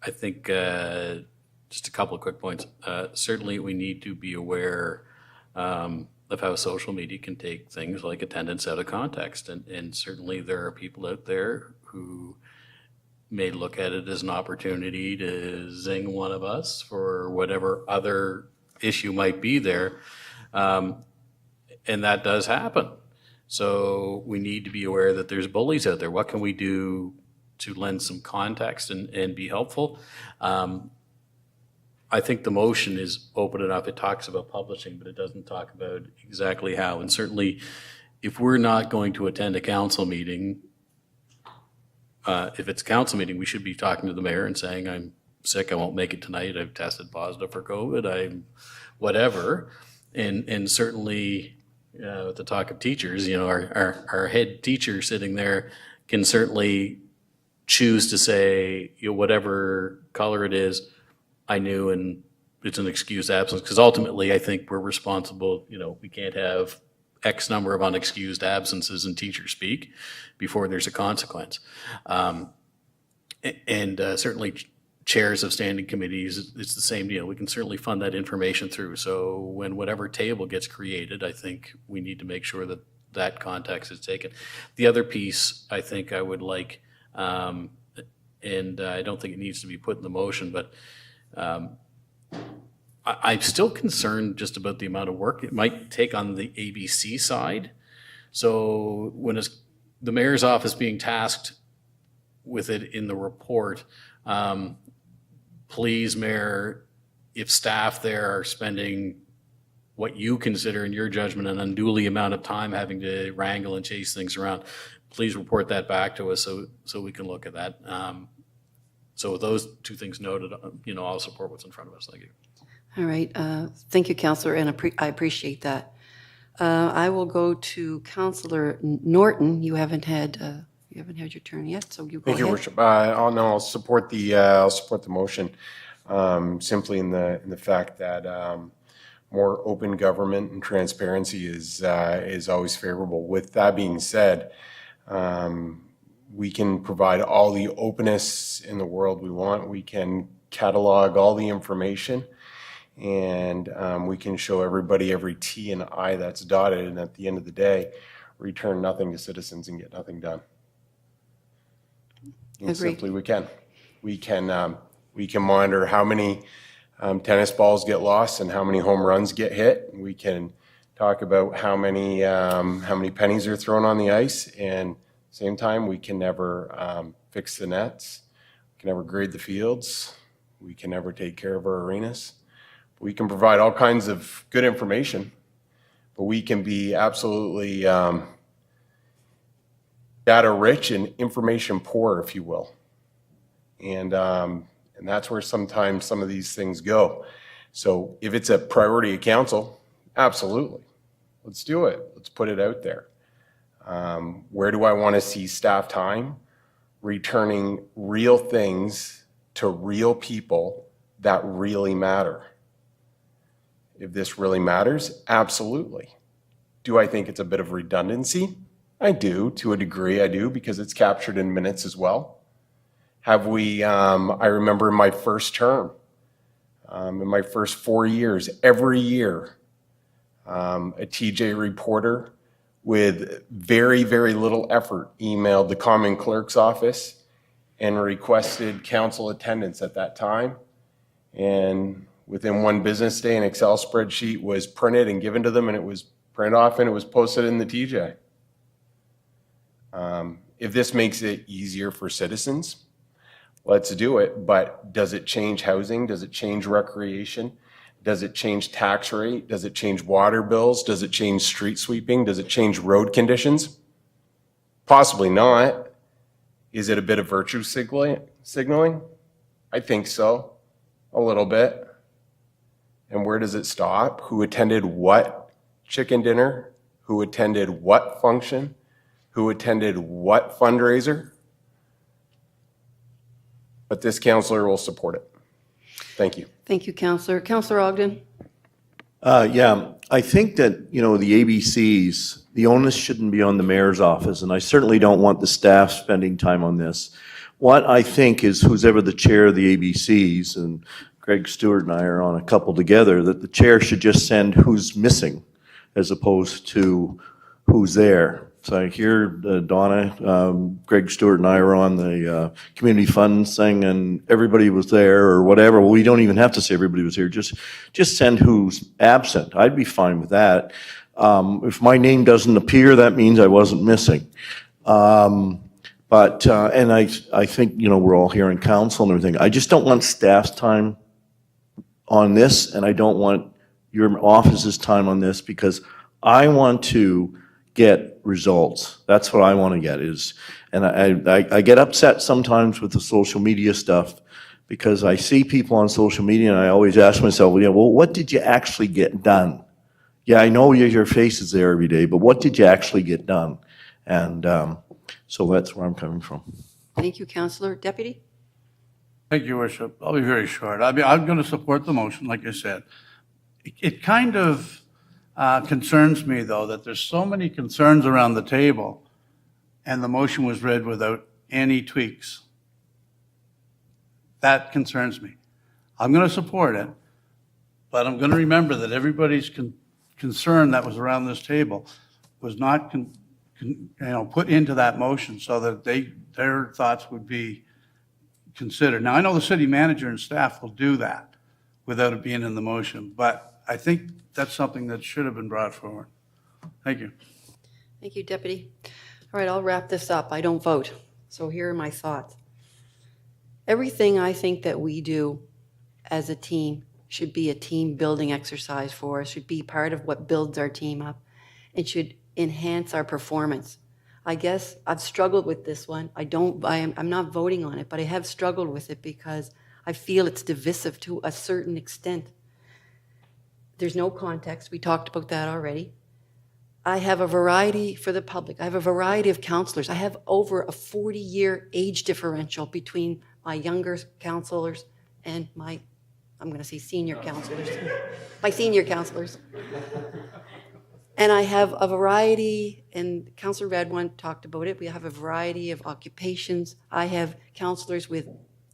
think just a couple of quick points. Certainly, we need to be aware of how social media can take things like attendance out of context. And certainly there are people out there who may look at it as an opportunity to zing one of us for whatever other issue might be there. And that does happen. So we need to be aware that there's bullies out there. What can we do to lend some context and be helpful? I think the motion is open enough. It talks about publishing, but it doesn't talk about exactly how. And certainly, if we're not going to attend a council meeting, if it's a council meeting, we should be talking to the mayor and saying, I'm sick, I won't make it tonight, I've tested positive for COVID, I'm whatever. And certainly, with the talk of teachers, our head teacher sitting there can certainly choose to say, whatever color it is, I knew, and it's an excused absence. Because ultimately, I think we're responsible. We can't have X number of unexcused absences in teacher speak before there's a consequence. Certainly, chairs of standing committees, it's the same deal. We can certainly fund that information through. So when whatever table gets created, I think we need to make sure that that context is taken. The other piece I think I would like, and I don't think it needs to be put in the motion, but I'm still concerned just about the amount of work it might take on the ABC side. So when the mayor's office being tasked with it in the report, please, Mayor, if staff there are spending what you consider in your judgment an unduly amount of time having to wrangle and chase things around, please report that back to us so we can look at that. So with those two things noted, I'll support what's in front of us. Thank you. All right. Thank you, Councillor, and I appreciate that. I will go to Councillor Norton. You haven't had your turn yet, so you go ahead. Thank you, Worship. I'll support the motion, simply in the fact that more open government and transparency is always favorable. With that being said, we can provide all the openness in the world we want. We can catalog all the information, and we can show everybody every T and I that's dotted, and at the end of the day, return nothing to citizens and get nothing done. And simply we can monitor how many tennis balls get lost and how many home runs get hit. We can talk about how many pennies are thrown on the ice, and same time we can never fix the nets. We can never grade the fields. We can never take care of our arenas. We can provide all kinds of good information, but we can be absolutely data rich and information poor, if you will. And that's where sometimes some of these things go. So if it's a priority of council, absolutely. Let's do it. Let's put it out there. Where do I want to see staff time? Returning real things to real people that really matter. If this really matters, absolutely. Do I think it's a bit of redundancy? I do, to a degree I do, because it's captured in minutes as well. Have we, I remember in my first term, in my first 4 years, every year, a TJ reporter with very, very little effort emailed the Common Clerk's office and requested council attendance at that time. And within one business day, an Excel spreadsheet was printed and given to them, and it was printed off and it was posted in the TJ. If this makes it easier for citizens, let's do it. But does it change housing? Does it change recreation? Does it change tax rate? Does it change water bills? Does it change street sweeping? Does it change road conditions? Possibly not. Is it a bit of virtue signaling? I think so, a little bit. And where does it stop? Who attended what chicken dinner? Who attended what function? Who attended what fundraiser? But this councillor will support it. Thank you. Thank you, Councillor. Councillor Ogden? Yeah, I think that, the ABCs, the onus shouldn't be on the mayor's office, and I certainly don't want the staff spending time on this. What I think is who's ever the chair of the ABCs, and Greg Stewart and I are on a couple together, that the chair should just send who's missing as opposed to who's there. So I hear Donna, Greg Stewart and I are on the community funds thing, and everybody was there or whatever. Well, we don't even have to say everybody was here. Just send who's absent. I'd be fine with that. If my name doesn't appear, that means I wasn't missing. And I think, we're all here in council and everything. I just don't want staff's time on this, and I don't want your office's time on this, because I want to get results. That's what I want to get and I get upset sometimes with the social media stuff, because I see people on social media and I always ask myself, well, what did you actually get done? Yeah, I know your face is there every day, but what did you actually get done? And so that's where I'm coming from. Thank you, Councillor. Deputy? Thank you, Worship. I'll be very short. I'm going to support the motion, like I said. It kind of concerns me, though, that there's so many concerns around the table, and the motion was read without any tweaks. That concerns me. I'm going to support it, but I'm going to remember that everybody's concern that was around this table was not put into that motion so that their thoughts would be considered. Now, I know the city manager and staff will do that without it being in the motion, but I think that's something that should have been brought forward. Thank you. Thank you, Deputy. All right, I'll wrap this up. I don't vote, so here are my thoughts. Everything I think that we do as a team should be a team building exercise for us, should be part of what builds our team up, and should enhance our performance. I guess I've struggled with this one. I'm not voting on it, but I have struggled with it because I feel it's divisive to a certain extent. There's no context. We talked about that already. I have a variety for the public. I have a variety of councillors. I have over a 40-year age differential between my younger councillors and I'm going to say senior councillors, my senior councillors. And I have a variety, and Councillor Redwine talked about it, we have a variety of occupations. I have councillors with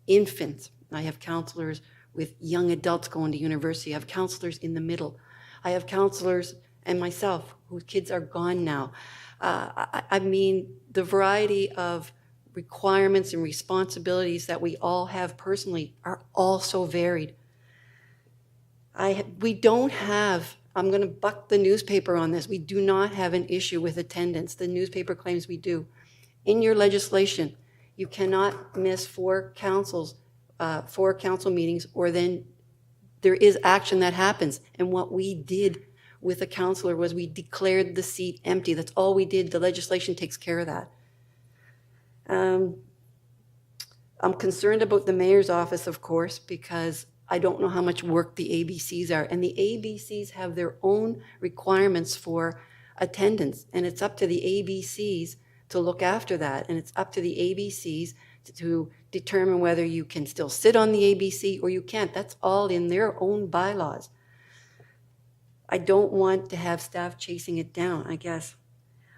infants. I have councillors with young adults going to university. I have councillors in the middle. I have councillors and myself whose kids are gone now. I mean, the variety of requirements and responsibilities that we all have personally are all so varied. We don't have, I'm going to buck the newspaper on this, we do not have an issue with attendance. The newspaper claims we do. In your legislation, you cannot miss four council meetings, or then there is action that happens. And what we did with a councillor was we declared the seat empty. That's all we did. The legislation takes care of that. I'm concerned about the mayor's office, of course, because I don't know how much work the ABCs are. And the ABCs have their own requirements for attendance. And it's up to the ABCs to look after that. And it's up to the ABCs to determine whether you can still sit on the ABC or you can't. That's all in their own bylaws. I don't want to have staff chasing it down, I guess.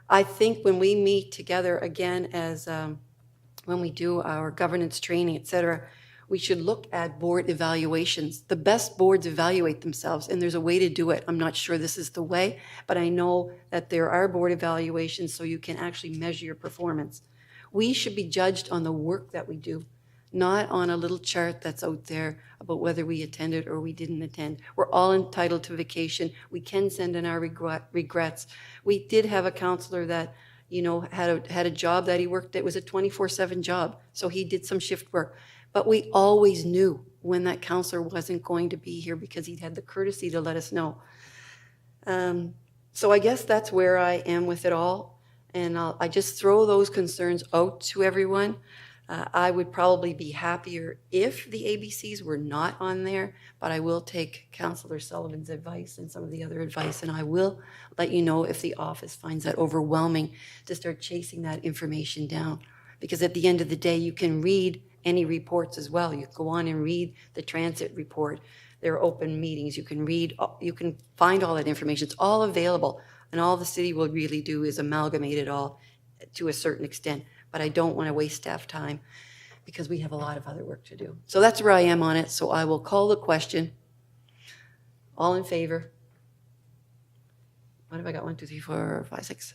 I think when we meet together again as when we do our governance training, et cetera, we should look at board evaluations. The best boards evaluate themselves, and there's a way to do it. I'm not sure this is the way, but I know that there are board evaluations so you can actually measure your performance. We should be judged on the work that we do, not on a little chart that's out there about whether we attended or we didn't attend. We're all entitled to vacation. We can send in our regrets. We did have a counselor that, you know, had a job that he worked. It was a 24/7 job, so he did some shift work. But we always knew when that counselor wasn't going to be here because he'd had the courtesy to let us know. So I guess that's where I am with it all. And I just throw those concerns out to everyone. I would probably be happier if the ABCs were not on there, but I will take Councillor Sullivan's advice and some of the other advice, and I will let you know if the office finds that overwhelming to start chasing that information down. Because at the end of the day, you can read any reports as well. You can go on and read the transit report. There are open meetings. You can find all that information. It's all available, and all the city will really do is amalgamate it all to a certain extent. But I don't want to waste staff time because we have a lot of other work to do. So that's where I am on it. So I will call the question. All in favor? What have I got? 1, 2, 3, 4, 5, 6.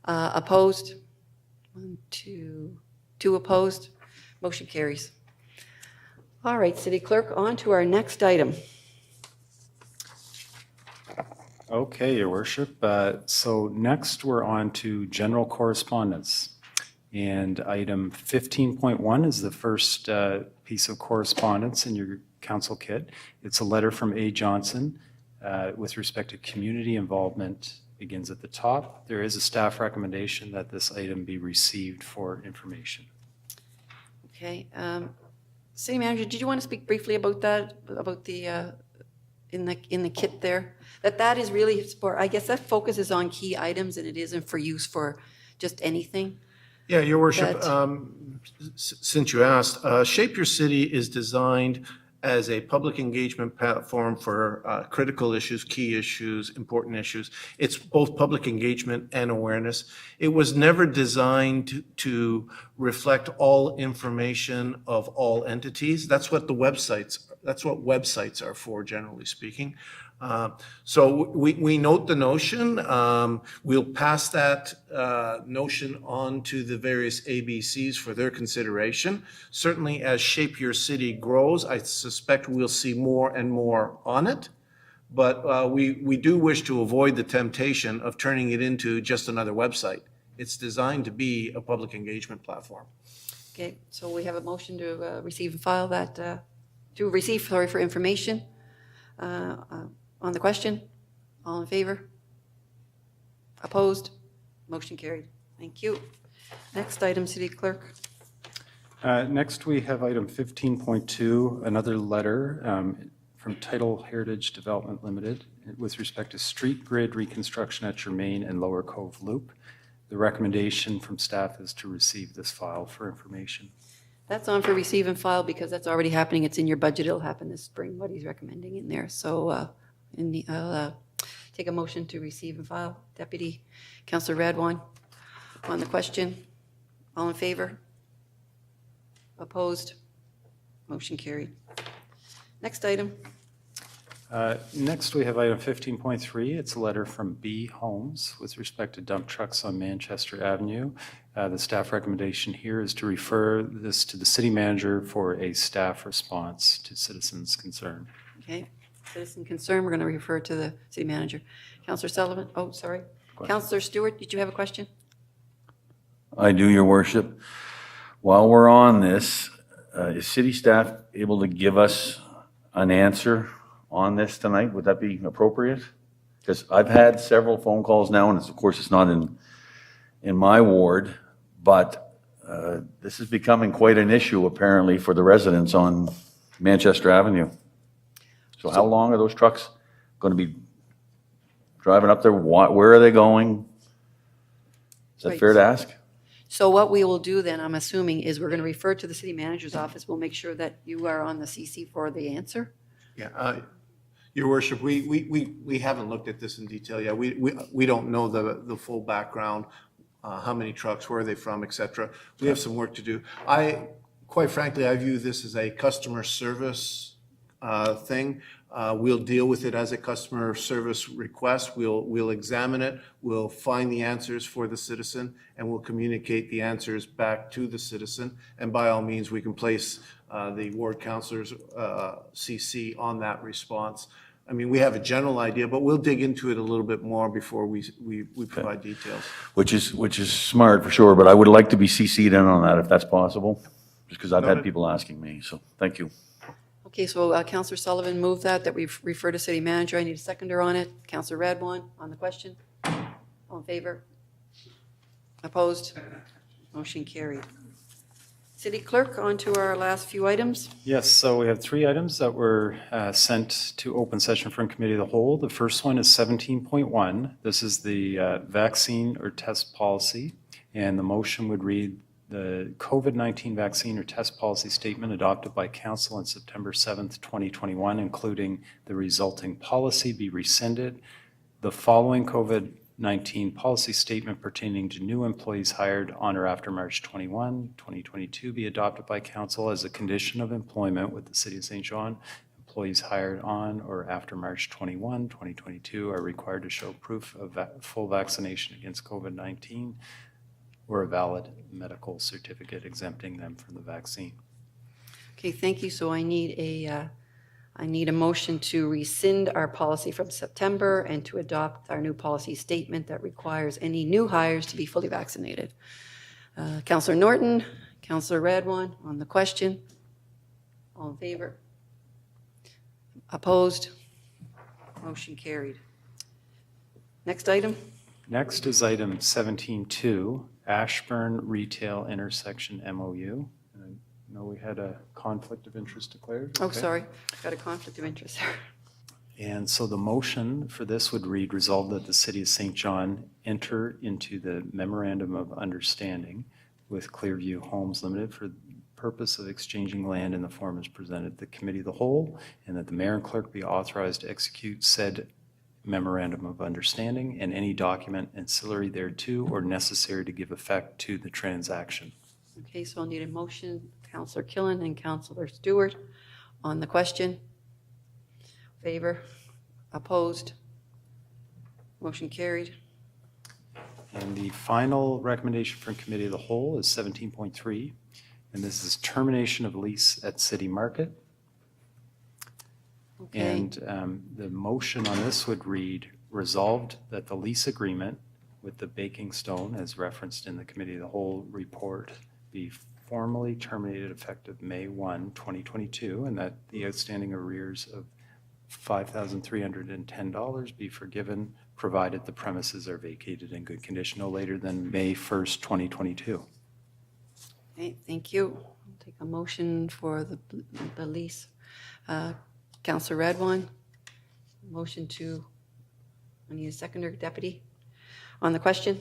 Opposed? 1, 2, 2 opposed. Motion carries. All right, City Clerk, on to our next item. Okay, Your Worship. So next we're on to general correspondence. And item 15.1 is the first piece of correspondence in your council kit. It's a letter from A. Johnson with respect to community involvement. Begins at the top. There is a staff recommendation that this item be received for information. Okay. City Manager, did you want to speak briefly about that, about the in the kit there? That is really for, I guess that focuses on key items and it isn't for use for just anything. Yeah, Your Worship, since you asked, Shape Your City is designed as a public engagement platform for critical issues, key issues, important issues. It's both public engagement and awareness. It was never designed to reflect all information of all entities. That's what websites are for, generally speaking. So we note the notion. We'll pass that notion on to the various ABCs for their consideration. Certainly as Shape Your City grows, I suspect we'll see more and more on it. But we do wish to avoid the temptation of turning it into just another website. It's designed to be a public engagement platform. Okay, so we have a motion to receive and file that, for information. On the question, all in favor? Opposed? Motion carried. Thank you. Next item, City Clerk. Next, we have item 15.2, another letter from Title Heritage Development Limited with respect to street grid reconstruction at Germain and Lower Cove Loop. The recommendation from staff is to receive this file for information. That's on for receive and file because that's already happening. It's in your budget. It'll happen this spring, what he's recommending in there. So I'll take a motion to receive and file. Deputy Councillor Radwan on the question. All in favor? Opposed? Motion carried. Next item. Next, we have item 15.3. It's a letter from B. Holmes with respect to dump trucks on Manchester Avenue. The staff recommendation here is to refer this to the city manager for a staff response to citizens' concern. Okay. Citizen concern, we're going to refer to the city manager. Councillor Sullivan, oh, sorry. Councillor Stewart, did you have a question? I do, Your Worship. While we're on this, is city staff able to give us an answer on this tonight? Would that be appropriate? Because I've had several phone calls now, and of course it's not in my ward, but This is becoming quite an issue apparently for the residents on Manchester Avenue. So how long are those trucks going to be driving up there? Where are they going? Is that Right. fair to ask? So what we will do then, I'm assuming, is we're going to refer to the city manager's office. We'll make sure that you are on the CC for the answer. Yeah, Your Worship, we haven't looked at this in detail yet. We don't know the full background, how many trucks, where are they from, et cetera. We have some work to do. Quite frankly, I view this as a customer service thing. We'll deal with it as a customer service request. We'll examine it. We'll find the answers for the citizen, and we'll communicate the answers back to the citizen. And by all means, we can place the ward councillors CC on that response. I mean, we have a general idea, but we'll dig into it a little bit more before we provide details. Which is smart for sure, but I would like to be CC'd in on that if that's possible, just because I've had Noted. people asking me, so thank you. Okay, so Councillor Sullivan moved that we refer to city manager. I need a seconder on it. Councillor Radwan on the question. All in favor? Opposed? Motion carried. City clerk, on to our last few items. Yes, so we have 3 items that were sent to open session from Committee of the Whole. The first one is 17.1. This is the vaccine or test policy, and the motion would read, the COVID-19 vaccine or test policy statement adopted by Council on September 7th, 2021, including the resulting policy, be rescinded. The following COVID-19 policy statement pertaining to new employees hired on or after March 21, 2022, be adopted by Council as a condition of employment with the City of St. John. Employees hired on or after March 21, 2022 are required to show proof of full vaccination against COVID-19 or a valid medical certificate exempting them from the vaccine. Okay, thank you. So I need a motion to rescind our policy from September and to adopt our new policy statement that requires any new hires to be fully vaccinated. Councillor Norton, Councillor Radwan on the question. All in favor? Opposed? Motion carried. Next item. Next is item 17.2, Ashburn Retail Intersection MOU. I know we had a conflict of interest declared. Oh, Okay. sorry, got a conflict of interest. And so the motion for this would read, resolved that the City of St. John enter into the Memorandum of Understanding with Clearview Homes Limited for the purpose of exchanging land in the form as presented to the Committee of the Whole, and that the mayor and clerk be authorized to execute said Memorandum of Understanding and any document ancillary thereto or necessary to give effect to the transaction. Okay, so I'll need a motion, Councillor Killen and Councillor Stewart on the question. Favor? Opposed? Motion carried. And the final recommendation from Committee of the Whole is 17.3, and this is termination of lease at City Market. Okay. And the motion on this would read, resolved that the lease agreement with the Baking Stone, as referenced in the Committee of the Whole report, be formally terminated effective May 1, 2022, and that the outstanding arrears of $5,310 be forgiven, provided the premises are vacated in good condition no later than May 1st, 2022. Okay, thank you. I'll take a motion for the lease. Councillor Radwan, motion to, I need a seconder, deputy, on the question.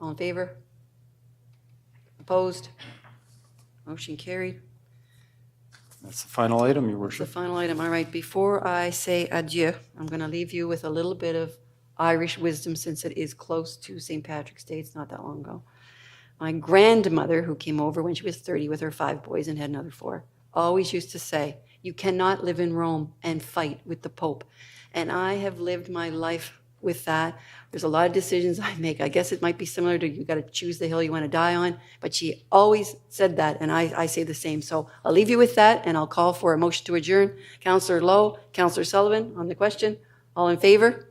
All in favor? Opposed? Motion carried. That's the final item, Your That's the Worship. final item. All right, before I say adieu, I'm going to leave you with a little bit of Irish wisdom since it is close to St. Patrick's Day. It's not that long ago. My grandmother, who came over when she was 30 with her 5 boys and had another 4, always used to say, you cannot live in Rome and fight with the Pope. And I have lived my life with that. There's a lot of decisions I make. I guess it might be similar to you got to choose the hill you want to die on. But she always said that, and I say the same. So I'll leave you with that, and I'll call for a motion to adjourn. Councillor Lowe, Councillor Sullivan on the question. All in favor?